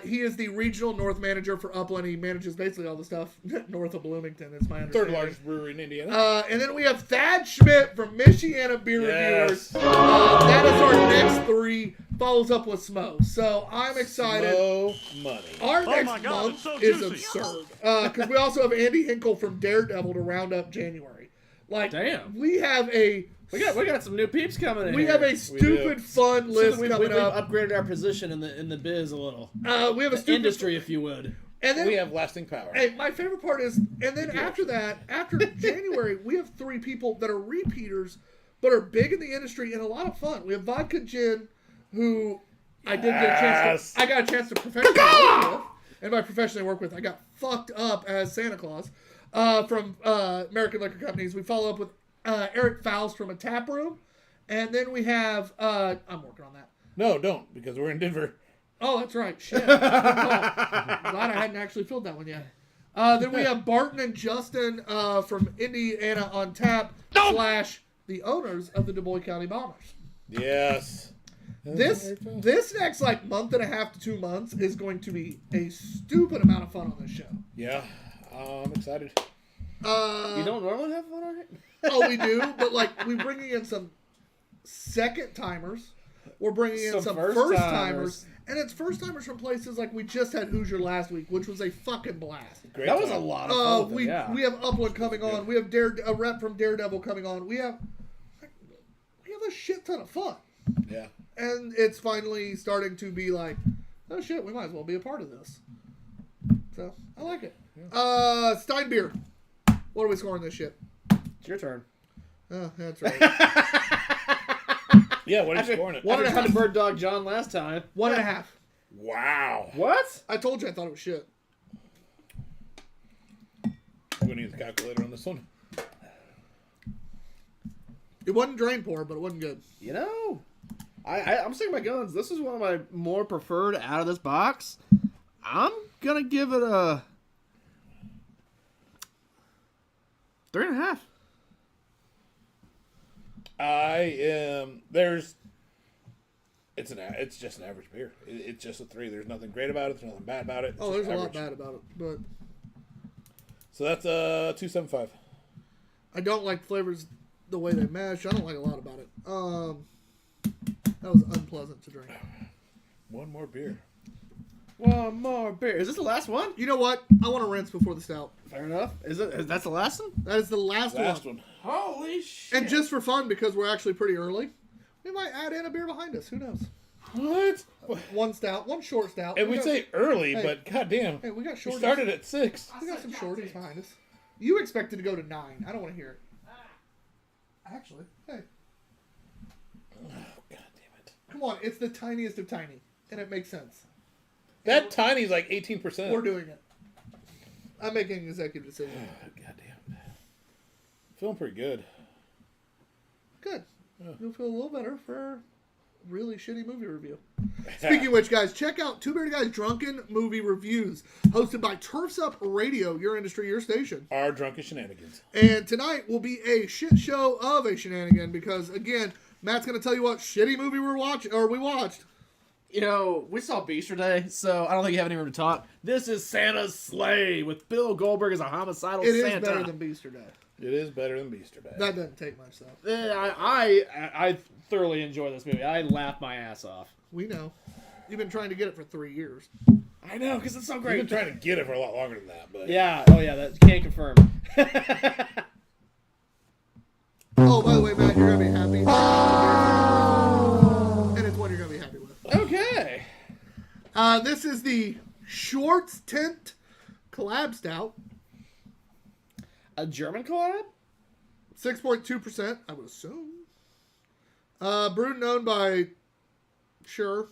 He is the regional north manager for Upland. He manages basically all the stuff north of Bloomington. Is my understanding. Third largest brewery in Indiana. And then we have Thad Schmidt from Michiana Beer Reviewers. That is our next three. Follows up with Smo. So I'm excited. No money. Our next my God, month it's so is juicy. absurd. Because we also have Andy Hinkle from Daredevil to round up January. Like, Damn. we have a We got some new peeps coming in. we here. have a stupid fun list we've coming up. upgraded our position in the biz a little. We have a stupid Industry, if you would. and then We have lasting power. Hey, my favorite part is, and then after that, after January, we have three people that are repeaters, but are big in the industry and a lot of fun. We have Vodka Gin, who I did get a chance to, I got a chance to professionally work with, and by professionally work with, I got fucked up as Santa Claus from American Liquor Companies. We follow up with Eric Faust from A Tap Room, and then we have I'm working on that. No, don't, because we're in Denver. Oh, that's right. Shit. Good call. Glad I hadn't actually filled that one yet. Then we have Barton and Justin from Indiana on Tap / the owners of the Du Bois County Bombers. Yes. This next like month and a half to 2 months is going to be a stupid amount of fun on this show. Yeah. I'm excited. You don't normally have fun on it? Oh, we do, but like we're bringing in some second timers. We're bringing in some first timers. And it's first timers from places like we just had Hoosier last week, which was a fucking blast. Great That was time. a lot of fun. with We it, we have Upland coming on. We have a rep from Daredevil coming on. We have a shit ton of fun. Yeah. And it's finally starting to be like, oh shit, we might as well be a part of this. So I like it. Stein beer. What are we scoring this shit? It's your turn. Oh, that's right. Yeah, what are you scoring it? One and a half half. Bird Dog John last time. 1.5. Wow. What? I told you I thought it was shit. gonna use the calculator on this one. It wasn't drain pour, but it wasn't good. You know, I'm sticking my guns. This is one of my more preferred out of this box. I'm gonna give it a 3.5. It's just an average beer. It's just a 3. There's nothing great about it. There's nothing bad about it. It's Oh, just there's a lot average. bad about it, but So that's 2.75. I don't like flavors the way they mesh. I don't like a lot about it. That was unpleasant to drink. One more beer. One more beer. Is this the last one? You know what? I want to rinse before the stout. Fair enough. That's the last one? That is the last Last one. one. Holy shit. And just for fun, because we're actually pretty early, we might add in a beer behind us. Who knows? What? One stout, one short stout. And we got- say early, Hey. but goddamn, hey, we got we shorties. started at 6. We got some shorties behind us. You expected to go to 9. I don't want to hear it. Actually, hey, Oh, god damn it. come on. It's the tiniest of tiny, and it makes sense. That tiny's like 18%. We're doing it. I'm making an executive decision. Oh, goddamn. Feeling pretty good. Good. Yeah. You'll feel a little better for a really shitty movie review. Speaking of which, guys, check out Two Beerded Guys Drunken Movie Reviews, hosted by Turfs Up Radio, your industry, your station. Our drunken shenanigans. And tonight will be a shit show of a shenanigan because, again, Matt's going to tell you what shitty movie we watched. You know, we saw Beaster Day, so I don't think you have any room to talk. This is Santa's Sleigh with Bill Goldberg as a homicidal It is Santa. better than Beaster Day. It is better than Beaster Day. That doesn't take much, though. I thoroughly enjoy this movie. I laughed my ass off. We know. You've been trying to get it for 3 years. I know, because it's so I've great. been trying to get it for a lot longer than that, but Yeah, oh yeah, that can't confirm. Oh, by the way, Matt, you're going to be happy. And it's one you're going to be happy with. Okay. This is the Schwartz Tint Collab Stout. A German collab? 6.2%, I would assume. Brewed and owned by... Sure.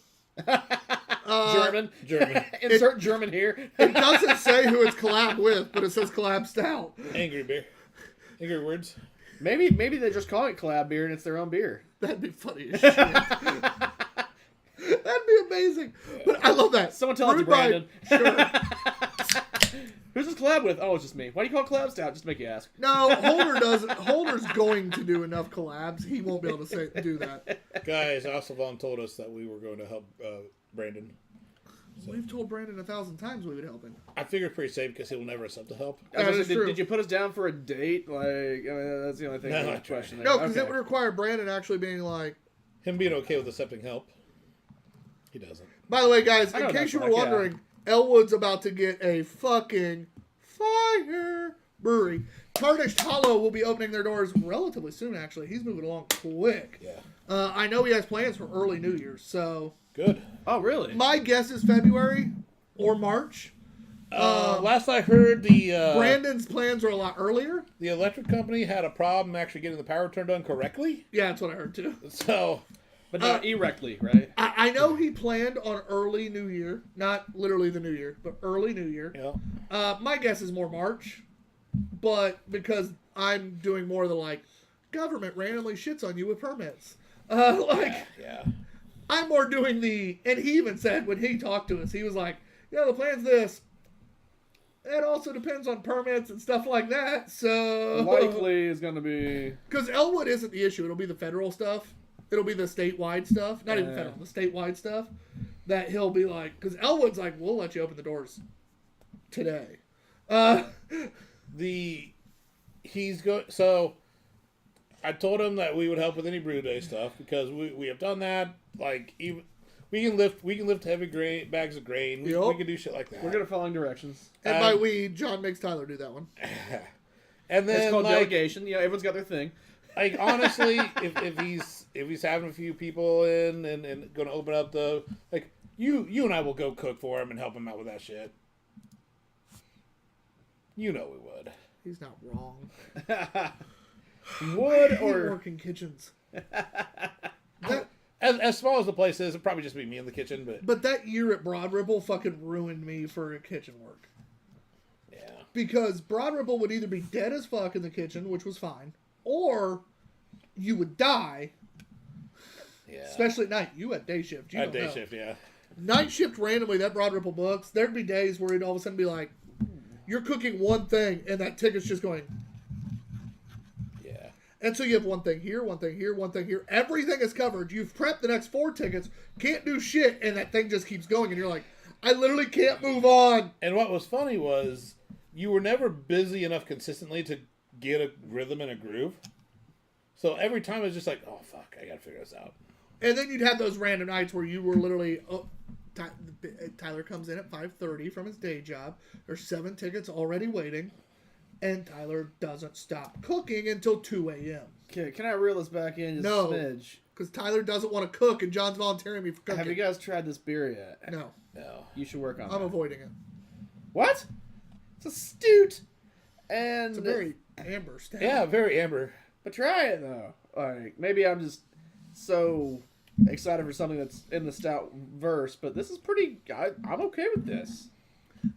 German. German. Insert German here. It doesn't say who it's collab with, but it says collab stout. Angry beer. Angry words. Maybe they just call it collab beer and it's their own beer. That'd be funny as shit. That'd be amazing. But I love that. Someone tell it to Brewed by- Brandon. Sure. Who's this collab with? Oh, it's just me. Why do you call it collab stout? Just to make you ask. No, Holder doesn't. Holder's going to do enough collabs. He won't be able to do that. Guys, Osvalon told us that we were going to help Brandon. We've told Brandon 1,000 times we would help him. I figured pretty safe because he will never accept the help. I was That gonna is say, true. did you put us down for a date? Like, I mean, that's the only thing No, I I would question. No, there. because it would require Brandon actually being like. Him being okay with accepting help. He doesn't. By the way, guys, I in know case that's you were like, yeah. wondering, Elwood's about to get a fucking fire brewery. Tarnished Hollow will be opening their doors relatively soon, actually. He's moving along quick. Yeah. I know he has plans for early New Year's, so Good. Oh, really? my guess is February or March. Last I heard, Brandon's plans are a lot earlier. the electric company had a problem actually getting the power turned on correctly. Yeah, that's what I heard too. So, But not erectly, right? I know he planned on early New Year, not literally the New Year, but early New Year. you know, My guess is more March, but because I'm doing more of the like government randomly shits on you with permits. yeah. I'm more doing the, and he even said when he talked to us, he was like, yeah, the plan's this. It also depends on permits and stuff like that. So Likely is going to be. because Elwood isn't the issue, it'll be the federal stuff. It'll be the statewide stuff, not even federal, the statewide stuff that he'll be like, because Elwood's like, we'll let you open the doors today. So I told him that we would help with any brew day stuff because we have done that. Like even we can lift heavy bags of grain. We can do shit like that. We're going to following directions. And by we, John makes Tyler do that one. And then It's called like, delegation. Yeah, everyone's got their thing. like honestly, if he's having a few people in and going to open up the like you and I will go cook for him and help him out with that shit. You know we would. He's not wrong. Wood I hate or working kitchens. As small as the place is, it'd probably just be me in the kitchen, but But that year at Broad Ripple fucking ruined me for kitchen work. yeah. because Broad Ripple would either be dead as fuck in the kitchen, which was fine, or you would die. Yeah. Especially at night. You had day shift. You I don't had day know. shift, yeah. Night shift randomly, that Broad Ripple books, there'd be days where it'd all of a sudden be like, you're cooking one thing, and that ticket's just going. Yeah. And so you have one thing here, one thing here, one thing here. Everything is covered. You've prepped the next 4 tickets, can't do shit, and that thing just keeps going, and you're like, I literally can't move on. And what was funny was you were never busy enough consistently to get a rhythm and a groove. So every time it was just like, oh, fuck, I got to figure this out. And then you'd have those random nights where you were literally, Tyler comes in at 5:30 from his day job. There's 7 tickets already waiting, and Tyler doesn't stop cooking until 2 a.m. Okay, can I reel this back in just No. a smidge? Because Tyler doesn't want to cook, and John's volunteering me for cooking. Have you guys tried this beer yet? No, No. You should work on I'm that. avoiding it. What? It's astute. And It's a very amber stout. Yeah, very amber. but try it though. Like maybe I'm just so excited for something that's in the stout verse, but this is pretty. I'm okay with this.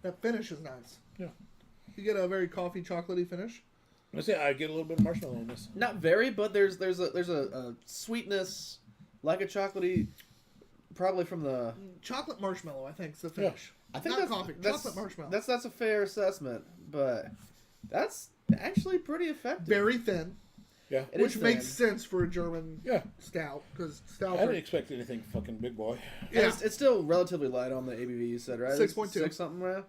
That finish is nice. Yeah. You get a very coffee chocolatey finish. I say I get a little bit of marshmallow in this. Not very, but there's a sweetness like a chocolatey, probably from the. Chocolate marshmallow, I think, is the finish. I think Not that's coffee. that's, Chocolate marshmallow. That's a fair assessment, but that's actually pretty effective. very thin, Yeah. It which is makes thin. sense for a German Yeah. stout, because I stouts didn't are... expect anything fucking big boy. And Yeah. it's still relatively light on the ABV. You said right? 6.2. 6 something, right?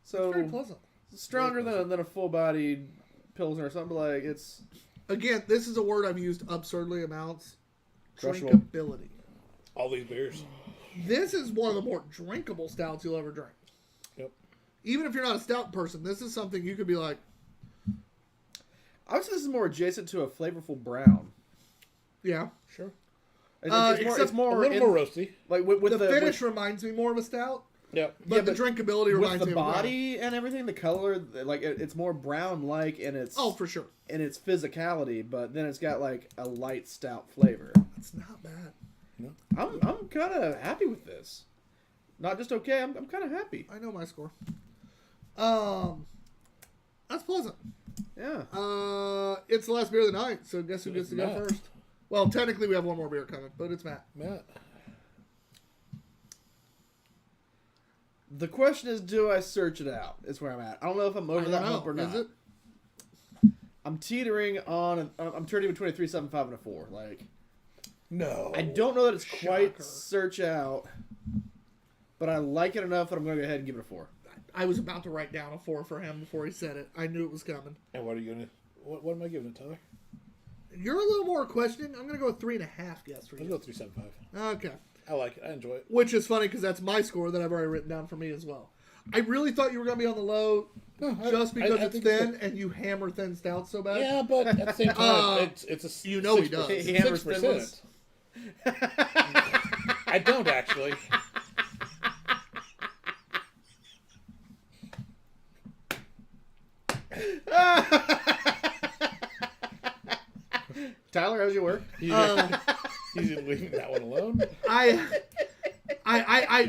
It's very pleasant. Stronger than a full-bodied Pilsner or something. Like it's Again, this is a word I've used absurdly amounts. Crushable. Drinkability. All these beers. This is one of the more drinkable stouts you'll ever drink. Yep. Even if you're not a stout person, this is something you could be like, I would say this is more adjacent to a flavorful brown. yeah. Sure. Except it's more A little more roasty. like with The finish reminds me more of a stout, Yep. but the drinkability with reminds me the of a brown. body and everything, the color, like it's more brown-like in its For sure. in its physicality, but then it's got like a light stout flavor. It's not bad. I'm kind of happy with this. Not just okay. I'm kind of happy. I know my score. That's pleasant. Yeah. It's the last beer of the night, so guess who gets to go Matt. first? Well, technically we have one more beer coming, but it's Matt. Matt. The question is, do I search it out? Is where I'm at. I don't know if I'm over that hump or not. Is it? I'm teetering on. I'm turning between a 3.75 and a 4. Like No. I don't know that it's quite Shocker. search out, but I like it enough that I'm going to go ahead and give it a 4. I was about to write down a 4 for him before he said it. I knew it was coming. And what are you gonna? What am I giving it, Tyler? You're a little more questioning. I'm going to go with 3.5 guess for I'll you. go 3.75. Okay. I like it. I enjoy it. Which is funny because that's my score that I've already written down for me as well. I really thought you were going to be on the low just because I it's think thin so. and you hammer thin stouts so bad. Yeah, but at the same time, it's a you know he 6%. does. He hammers 6%. I don't actually. Tyler, how's your work? He's leaving that one alone.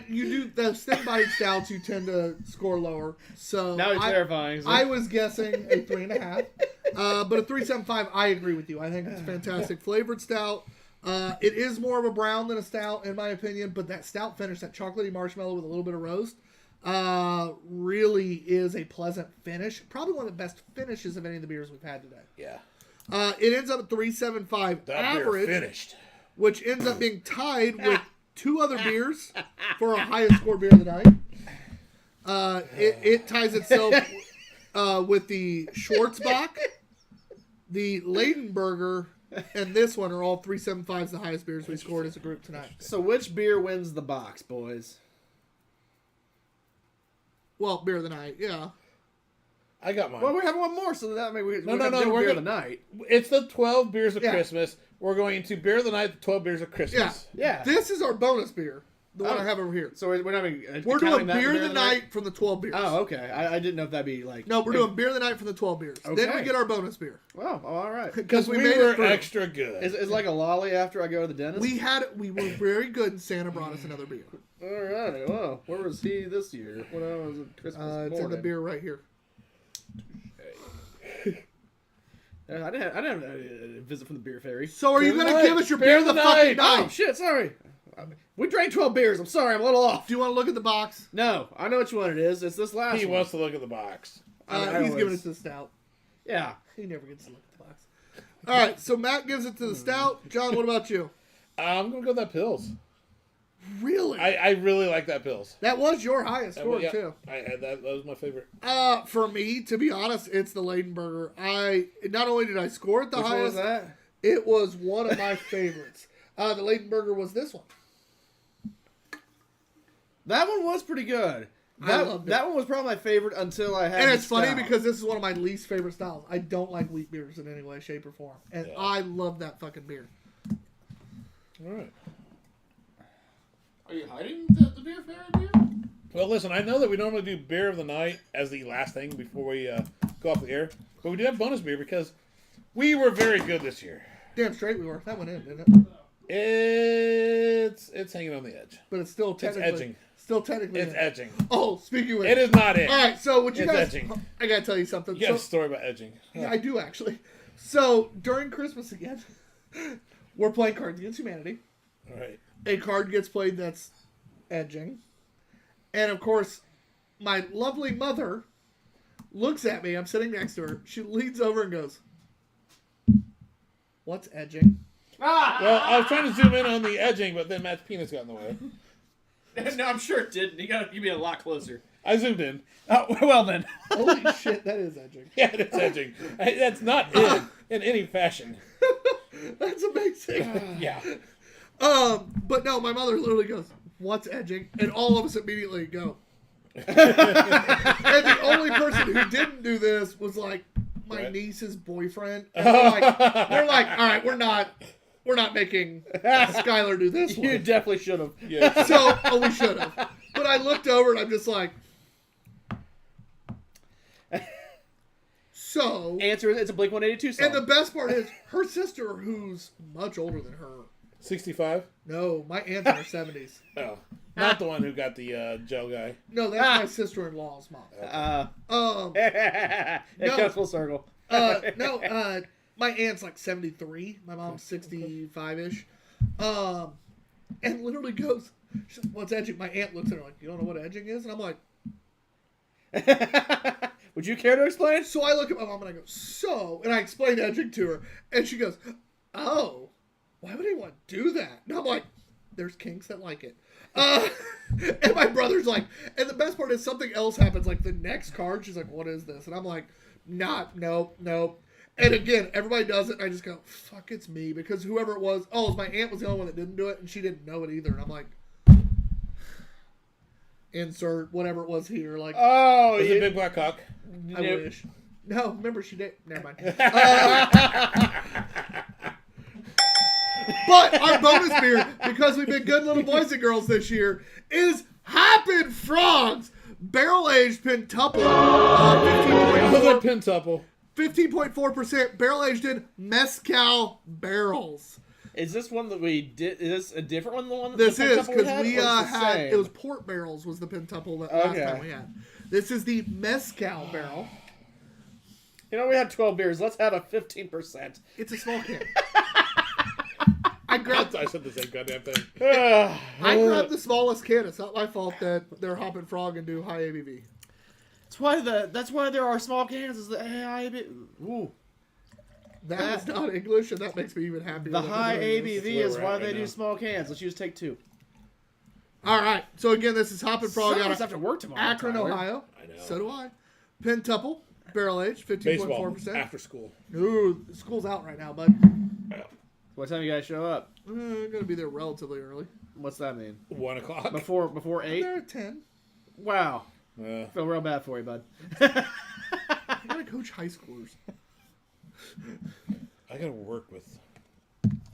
You do those thin bodied stouts. You tend to score lower. So Now he's clarifying. So. I was guessing a 3.5, but a 3.75. I agree with you. I think it's a fantastic flavored stout. It is more of a brown than a stout in my opinion, but that stout finish, that chocolatey marshmallow with a little bit of roast, really is a pleasant finish. Probably one of the best finishes of any of the beers we've had today. Yeah. It ends up at 3.75 That average, beer finished. which ends up being tied with 2 other beers for our highest score beer of the night. It ties itself with the Schwarzbach, the Leidenberger, and this one are all 3.75s, the highest beers we scored as a group tonight. So which beer wins the box, boys? Well, beer of the night, yeah. I got mine. Well, we're having one more, so that maybe we're No, gonna do we're beer of gonna- the night. It's the 12 beers of Yeah. Christmas. We're going to beer of the night, the 12 beers of Yeah. Christmas. Yeah. This is our bonus beer, the one Oh. I have over here. So we're not even. We're counting doing that beer of the night from the 12 beers. Oh, okay. I didn't know if that'd be like. No, we're doing beer of the night from the 12 beers. Then Okay. we get our bonus beer. Well, all right. Because we made were it through. extra good. It's like a lolly after I go to the dentist. We were very good, and Santa brought us another beer. All right. Well, where was he this year when I was at Christmas It's in morning? the beer right here. I didn't have a visit from the beer fairy. So are you Beer going to night. give us your Beer beer of of the the fucking night. Oh night? shit! Sorry. We drank 12 beers. I'm sorry. I'm a little off. Do you want to look at the box? No, I know which one it is. It's this last He one. wants to look at the box. I He's always- giving it to the stout. Yeah. He never gets to look at the box. All right, so Matt gives it to the stout. John, what about you? I'm gonna go with that Pils. Really? I really like that Pils. That was your highest score, Yeah, too. I had that. That was my favorite. For me, to be honest, it's the Leidenberger. Not only did I score it the Which one was highest, that? it was one of my favorites. The Leidenberger was this one. That one was pretty good. I loved it. That one was probably my favorite until I had. And the it's funny stout. because this is one of my least favorite styles. I don't like wheat beers in any way, shape, or form. And Yeah. I love that fucking beer. All right. Are you hiding the beer fairy beer? Well, listen. I know that we normally do beer of the night as the last thing before we go off the air, but we do have bonus beer because we were very good this year. Damn straight we were. That went in, didn't it? It's hanging on the edge. But it's still technically. edging. Still technically. It's in. edging. Oh, speaking of which. It is not it. All right, so what you It's guys. edging. I got to tell you something. You got a So, story about edging. yeah, I do actually. So during Christmas again, we're playing Cards Against Humanity. All right. A card gets played that's edging. And of course, my lovely mother looks at me. I'm sitting next to her. She leans over and goes, "What's edging?" Well, I was trying to zoom in on the edging, but then Matt's penis got in the way. No, I'm sure it didn't. You gotta be a lot closer. I zoomed in. Oh, well then. Holy shit, that is edging. Yeah, it's edging. That's not in any fashion. That's amazing. Yeah. But no, my mother literally goes, "What's edging?" And all of us immediately go. And the only person who didn't do this was like my Right. niece's boyfriend. And they're like, all right, we're not making Skylar do this You one. definitely should have. Yeah. So, we should have. But I looked over and I'm just like, so. Answer is it's a Blink 182 song. And the best part is her sister, who's much older than her. 65? No, my aunt's in her 70s. Oh. Not the one who got the gel guy. No, that's my sister-in-law's mom. it No. comes full circle. No, my aunt's like 73. My mom's 65-ish. And literally goes, she's like, "What's edging?" My aunt looks at her like, "You don't know what edging is?" And I'm like, Would you care to explain? so I look at my mom and I go, "So," and I explain edging to her, and she goes, "Oh, why would anyone do that?" And I'm like, "There's kinks that like it." And my brother's like, and the best part is something else happens. Like the next card, she's like, "What is this?" And I'm like, nope. And again, everybody does it. And I just go, "Fuck, it's me," because whoever it was, my aunt was the only one that didn't do it, and she didn't know it either. And I'm like, insert whatever it was here. Like, Oh, Was it Big Black Cock? I wish. No, remember she did. Never mind. But our bonus beer, because we've been good little boys and girls this year, is Happen Frogs Barrel Aged Pentuple. Another 15.4%. pentuple. 15.4% barrel aged in mezcal barrels. Is this one that we did? Is this a different one than the one? This the is Pentuple because we or it's the had same? it was port barrels was the pentuple that last Okay. time we had. This is the mezcal barrel. You know, we had 12 beers. Let's have a 15%. It's a small can. I grabbed I said the same goddamn thing. I grabbed the smallest can. It's not my fault that they're hopping frog and do high ABV. That's why there are small cans. Is the AIB? Ooh, That is not English, and that makes me even happier. the that high they're doing this. ABV where is we're why at they right do now. small cans. Let's use take two. All right. So again, this is hopping frog Some of out us of have to work tomorrow. Akron, Tyler. Ohio. I know. So do I. Pentuple barrel aged, Baseball 15.4%. after school. Ooh, school's out right now, bud. What time you guys show up? I'm gonna be there relatively early. What's that mean? 1 o'clock. Before I'm 8? there at 10. Wow. Uh, Feel real bad for you, bud. I gotta coach high schoolers. I gotta work with,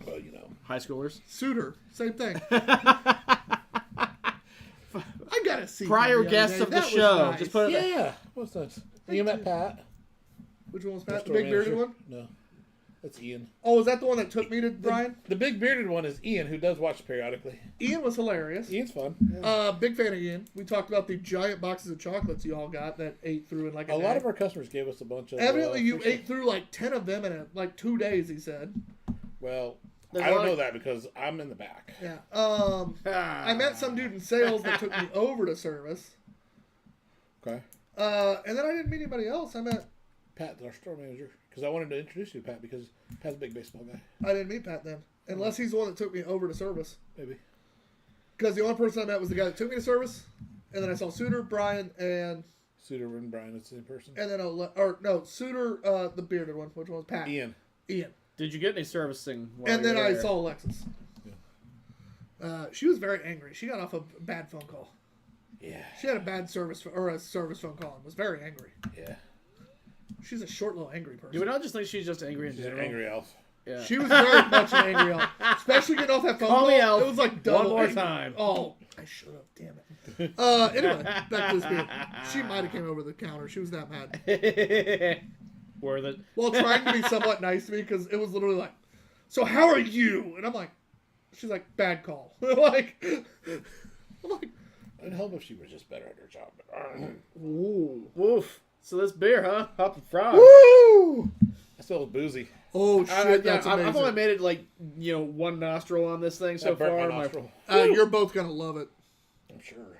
well, you know. High schoolers. Suitor, same thing. I gotta see. Prior him the other guests day. of the That was show. nice. Just put it. Yeah. What's that? And you met Pat? Which one was Pat? The Store big bearded manager? one? No. That's Ian. Oh, is that the one that took me to Brian? The big bearded one is Ian, who does watch periodically. Ian was hilarious. Ian's fun. Big fan of Ian. We talked about the giant boxes of chocolates you all got that ate through in like a day. lot of our customers gave us a bunch of. Evidently, you free ate through like 10 of them in like 2 days. He said. Well, There's I don't like- know that because I'm in the back. Yeah. I met some dude in sales that took me over to service. Okay. And then I didn't meet anybody else. I met. Pat, our store manager, because I wanted to introduce you to Pat because Pat's a big baseball guy. I didn't meet Pat then, unless he's the one that took me over to service. Maybe. Because the only person I met was the guy that took me to service, and then I saw Suter, Brian, and Suter and Brian, it's the same person. then Suter, the bearded one, which one was Pat? Ian. Did you get any servicing? While And then you were I there? saw Alexis. She was very angry. She got off a bad phone call. Yeah. She had a bad service phone call and was very angry. Yeah. She's a short little angry person. Do we not just think she's just angry in She's an general? angry elf. Yeah. She was very much an angry elf. Especially getting off that phone Call call. me Elf. It was like double One more angry. time. Oh, I should have. Damn it. Anyway, back to this beer. She might have came over the counter. She was that mad. Worth it. While trying to be somewhat nice to me because it was literally like, so how are you? And I'm like, she's like, bad call. I'm like, I'd help if she was just better at her job. ooh. Woof. So this beer, huh? Hopping frog. Woo! I still busy. Oh, shit, that's amazing. I've only made it like, one nostril on this thing so That burnt far. my nostril. You're both going to love it. I'm sure.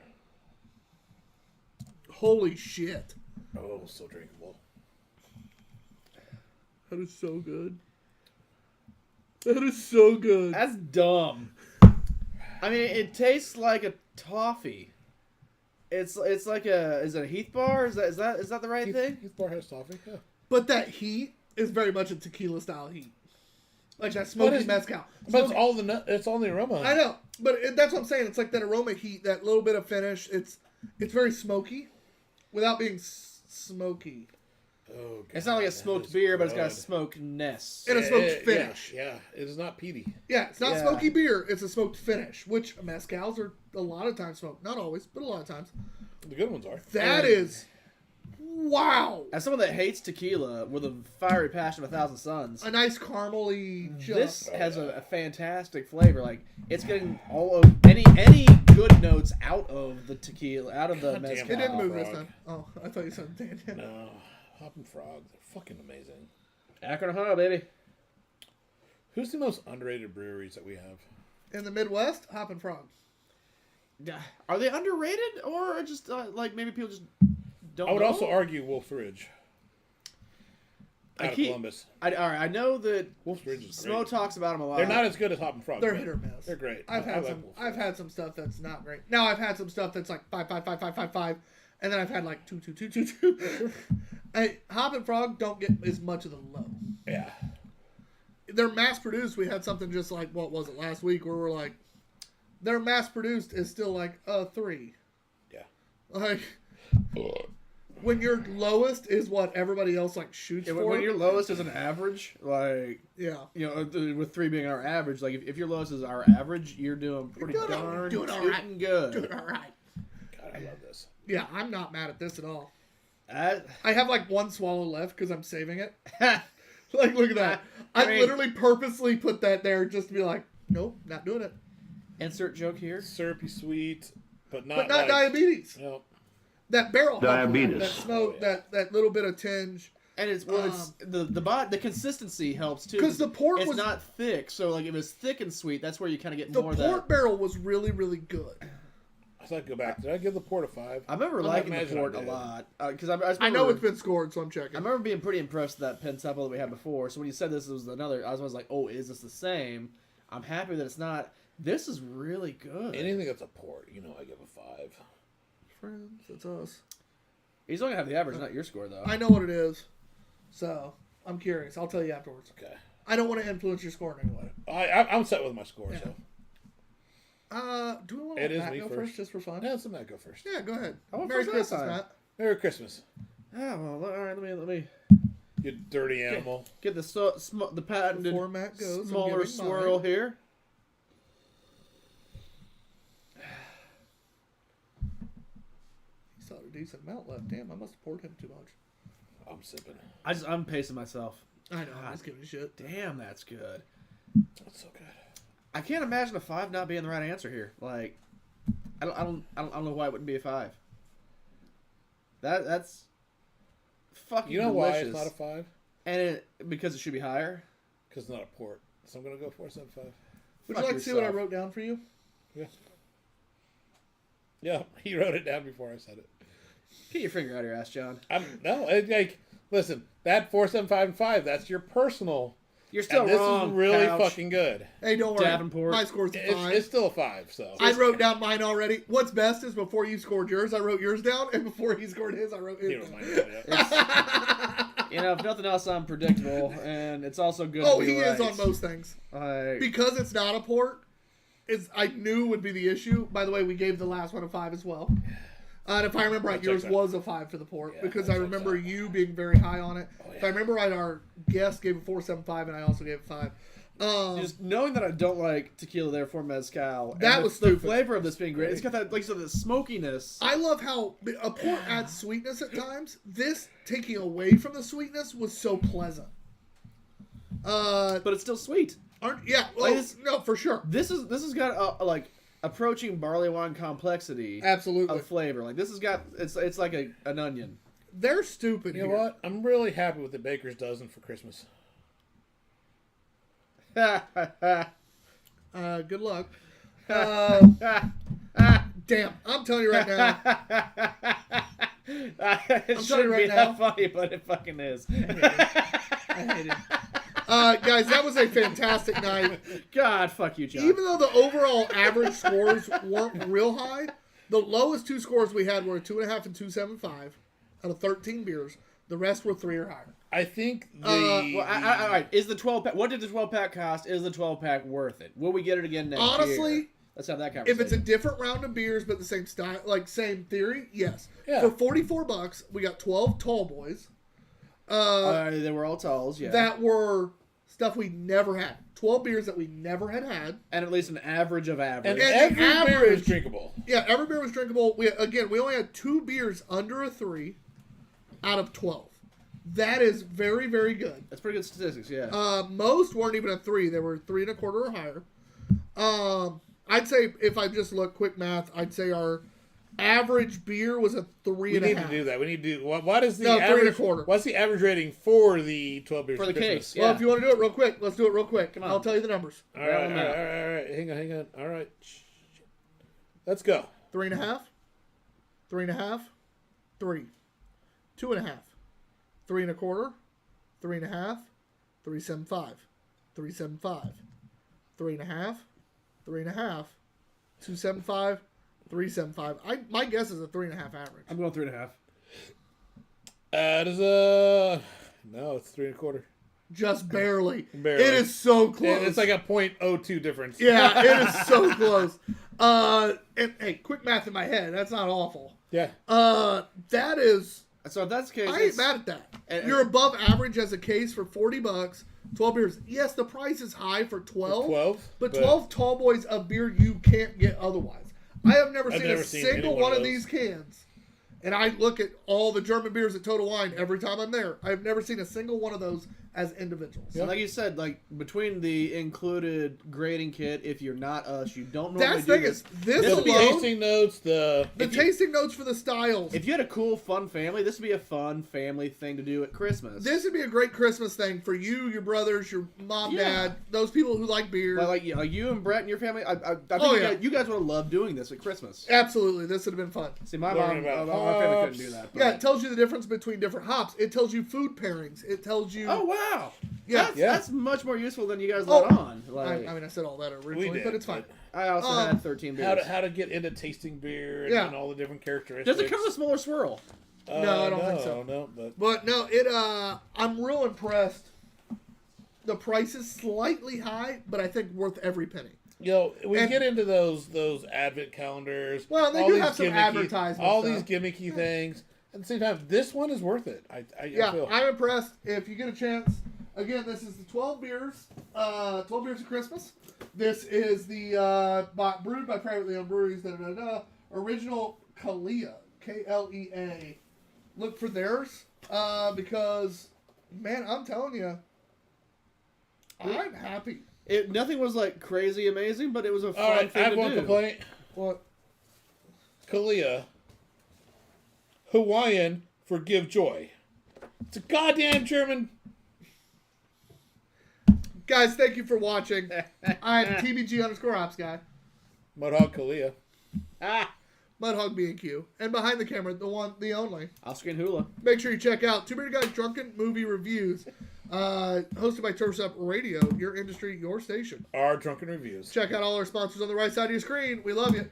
Holy shit. Oh, so drinkable. That is so good. That is so good. That's dumb. I mean, it tastes like a toffee. It's like is it a Heath bar? Is that the right thing? Heath Bar has toffee. Yeah. But that heat is very much a tequila style heat. Like that smoky mezcal. But it's all it's all the aroma. I know, but that's what I'm saying. It's like that aroma heat, that little bit of finish. It's very smoky, without being smoky. Oh, God, It's not like a that smoked is beer, but it's got a good. smokeness. And a smoked Yeah, finish. Yeah, it is not peaty. Yeah, it's not Yeah. smoky beer. It's a smoked finish, which mezcals are a lot of times smoked. Not always, but a lot of times. The good ones are. That is, wow. As someone that hates tequila with a fiery passion of 1,000 suns, A nice caramely. this Oh, has yeah. a fantastic flavor. Like it's getting all of any good notes out of the tequila, out of the God damn mezcal. It didn't move this Frog. time. Oh, I thought you said Dan. No, Hoppin' Frog, they're fucking amazing. Akron, Ohio, baby. Who's the most underrated breweries that we have? In the Midwest, Hoppin' Frog. Are they underrated or just like maybe people just don't? I would know? also argue Wolf Ridge. I Out of keep- Columbus. All right, I know that Wolf Ridge is Smo great. talks about them a lot. They're not as good as Hoppin' Frog. They're but hit or miss. They're great. I've I had like some. Wolf I've Ridge. had some stuff that's not great. Now I've had some stuff that's like 5, and then I've had like 2. Hey, Hoppin' Frog don't get as much of the low. Yeah. They're mass produced. We had something just like what was it last week where we're like, they're mass produced is still like a 3. Yeah. Like when your lowest is what everybody else like shoots Yeah, for. when your lowest is an average, like Yeah. with 3 being our average, like if your lowest is our average, you're doing pretty Doing darn all tootin' right. good. Doing all right. God, I love this. Yeah, I'm not mad at this at all. I I have like one swallow left because I'm saving it. Like, look at that. I mean- literally purposely put that there just to be like, nope, not doing it. insert joke here. Syrupy sweet, but not But not like, diabetes. You know, That barrel hop, Diabetes. that smoke, that little bit of tinge. And it's it's the consistency helps too. 'Cause the port it's was- not thick, so like if it's thick and sweet, that's where you kind of get The more of port that. barrel was really, really good. I thought I'd go back. Did I give the port a 5? I remember I liking the imagine I port a did. lot because I I know it's been scored, so I'm checking. I remember being pretty impressed with that Pentuple that we had before. So when you said this was another, I was like, oh, is this the same? I'm happy that it's not. This is really good. Anything that's a port, I give a 5. Friends, it's us. He's only gonna have the average, not your score though. I know what it is, so I'm curious. I'll tell you afterwards. Okay. I don't want to influence your score in any way. I'm set with my score, Yeah. so. Do we want to It let is Matt me go first. first just for fun? Yeah, let Matt go first. Yeah, go ahead. I went Merry first last Christmas, time. Matt. Merry Christmas, Ah, well, all right. Let me you dirty animal. get the patented Before Matt goes, I'm smaller giving swirl mine. here. He saw a decent amount left. Damn, I must have poured him too much. I'm sipping. I'm pacing myself. I know. I'm just giving you shit. Damn, that's good. That's so good. I can't imagine a 5 not being the right answer here. Like, I don't know why it wouldn't be a 5. That's fucking You know delicious. why it's not a 5? And because it should be higher. Because it's not a port. So I'm gonna go 4.75. Would Fuck you like to see what I yourself. wrote down for you? Yeah. Yeah, he wrote it down before I said it. Get your finger out of your ass, John. Listen, that 4.75 and 5. That's your personal. You're still And this wrong. is really Couch. fucking good. Hey, don't worry. Davenport. My score's a 5. It's still a 5. So I wrote down mine already. What's best is before you scored yours, I wrote yours down, and before he scored his, I wrote his you don't down. mind that, yeah. You know, if nothing else, I'm predictable, and it's also good. Oh, to be he right. is on most things. Like, Because it's not a port, I knew would be the issue. By the way, we gave the last one a 5 as well. And if I remember right, That yours checks out. was a 5 for the port Yeah, because that I checks remember out. you being very high on it. Oh, yeah. If I remember right, our guest gave it 4.75 and I also gave it 5. just knowing that I don't like tequila, therefore mezcal. That and was the stupid. flavor of this being great. It's got that, like you said, the smokiness. I love how a port adds sweetness at times. This taking away from the sweetness was so pleasant. But it's still sweet. Yeah, well, this- no, for sure. This has got a like approaching barley wine complexity Absolutely. of flavor. Like this has got it's like an onion. They're stupid You know here. what? I'm really happy with the Baker's Dozen for Christmas. Good luck. Damn, I'm telling you right now. It telling shouldn't you right be now. that funny, but it fucking is. I hate it. Guys, that was a fantastic night. God, fuck you, John. Even though the overall average scores weren't real high, the lowest 2 scores we had were 2.5 and 2.75 out of 13 beers. The rest were 3 or higher. I think the. Well, all right. Is the 12 pack? What did the 12 pack cost? Is the 12 pack worth it? Will we get it again next Honestly, year? Let's have that conversation. If it's a different round of beers but the same style, like same theory, yes. Yeah. For $44, we got 12 tall boys. They were all talls, yeah. That were stuff we never had. 12 beers that we never had. And at least an average of average. and and the every beer is average- drinkable. Yeah, every beer was drinkable. We only had 2 beers under a 3 out of 12. That is very, very good. That's pretty good statistics, yeah. Most weren't even a 3. They were 3.25 or higher. I'd say, if I just look quick math, I'd say our average beer was a 3.5. We need to do that. We need to do. What is the No, average? 3.25. What's the average rating for the 12 beers For the Christmas? case, Well, yeah. if you want to do it real quick, let's do it real quick. Come on. I'll tell you the numbers. All right, all right. Hang on. All right. Let's go. 3.5, 3.5, 3, 2.5, 3.25, 3.5, 3.75, 3.75, 3.5, 3.5, 2.75, 3.75. My guess is a 3.5 average. I'm going 3.5. That is a no. It's 3.25. Just barely. Barely. It is so close. It's like a .02 difference. yeah, it is so close. And hey, quick math in my head. That's not awful. Yeah. That is. So if that's the case, I ain't mad at that. and- You're above average as a case for $40. 12 beers. Yes, the price is high for 12. 12, But but- 12 tall boys of beer you can't get otherwise. I have never I've seen never a seen single any one one of of these cans. And I look at all the German beers at Total Wine every time I'm there. I've never seen a single one of those as individuals. So like you said, like between the included grading kit, if you're not us, you don't normally That's the do thing is, this. this The would be alone, tasting notes. the tasting notes for the styles. If you had a cool, fun family, this would be a fun family thing to do at Christmas. This would be a great Christmas thing for you, your brothers, your mom, Yeah. dad, those people who like beer. like you and Brett and your family, I think Oh, yeah. you guys would have loved doing this at Christmas. Absolutely, this would have been fun. See, my Learning mom, about my family couldn't hops. do that. But. Yeah, it tells you the difference between different hops. It tells you food pairings. It tells you. Oh wow. Yeah. That's much more useful than you guys Oh. let on. Like, I mean, I said all that We originally, did, but it's fine. I also had 13 beers. how to get into tasting beer and, Yeah. and all the different characteristics. Does it come in a smaller swirl? No, I don't think so. No, but But no, I'm real impressed. The price is slightly high, but I think worth every penny. we And- get into those advent calendars. Well, they all do these have some advertisements, all though. these gimmicky things. At the same time, this one is worth it. I feel. I'm impressed. If you get a chance, again, this is the 12 beers. 12 beers of Christmas. This is the brewed by privately owned breweries. Original Kalea, KLEA. Look for theirs because, man, I'm telling you, I'm happy. Nothing was like crazy amazing, but it was a fun All right, I thing have to one do. complaint. What? Kalia, Hawaiian for give joy. It's a goddamn German. Guys, thank you for watching. I'm TBG_Ops guy. Mudhog Kalia. Mudhog B&Q. And behind the camera, the one, the only. Oscar and Hula. Make sure you check out Two Beerded Guys Drunken Movie Reviews, hosted by Turfs Up Radio, your industry, your station. Our drunken reviews. Check out all our sponsors on the right side of your screen. We love you.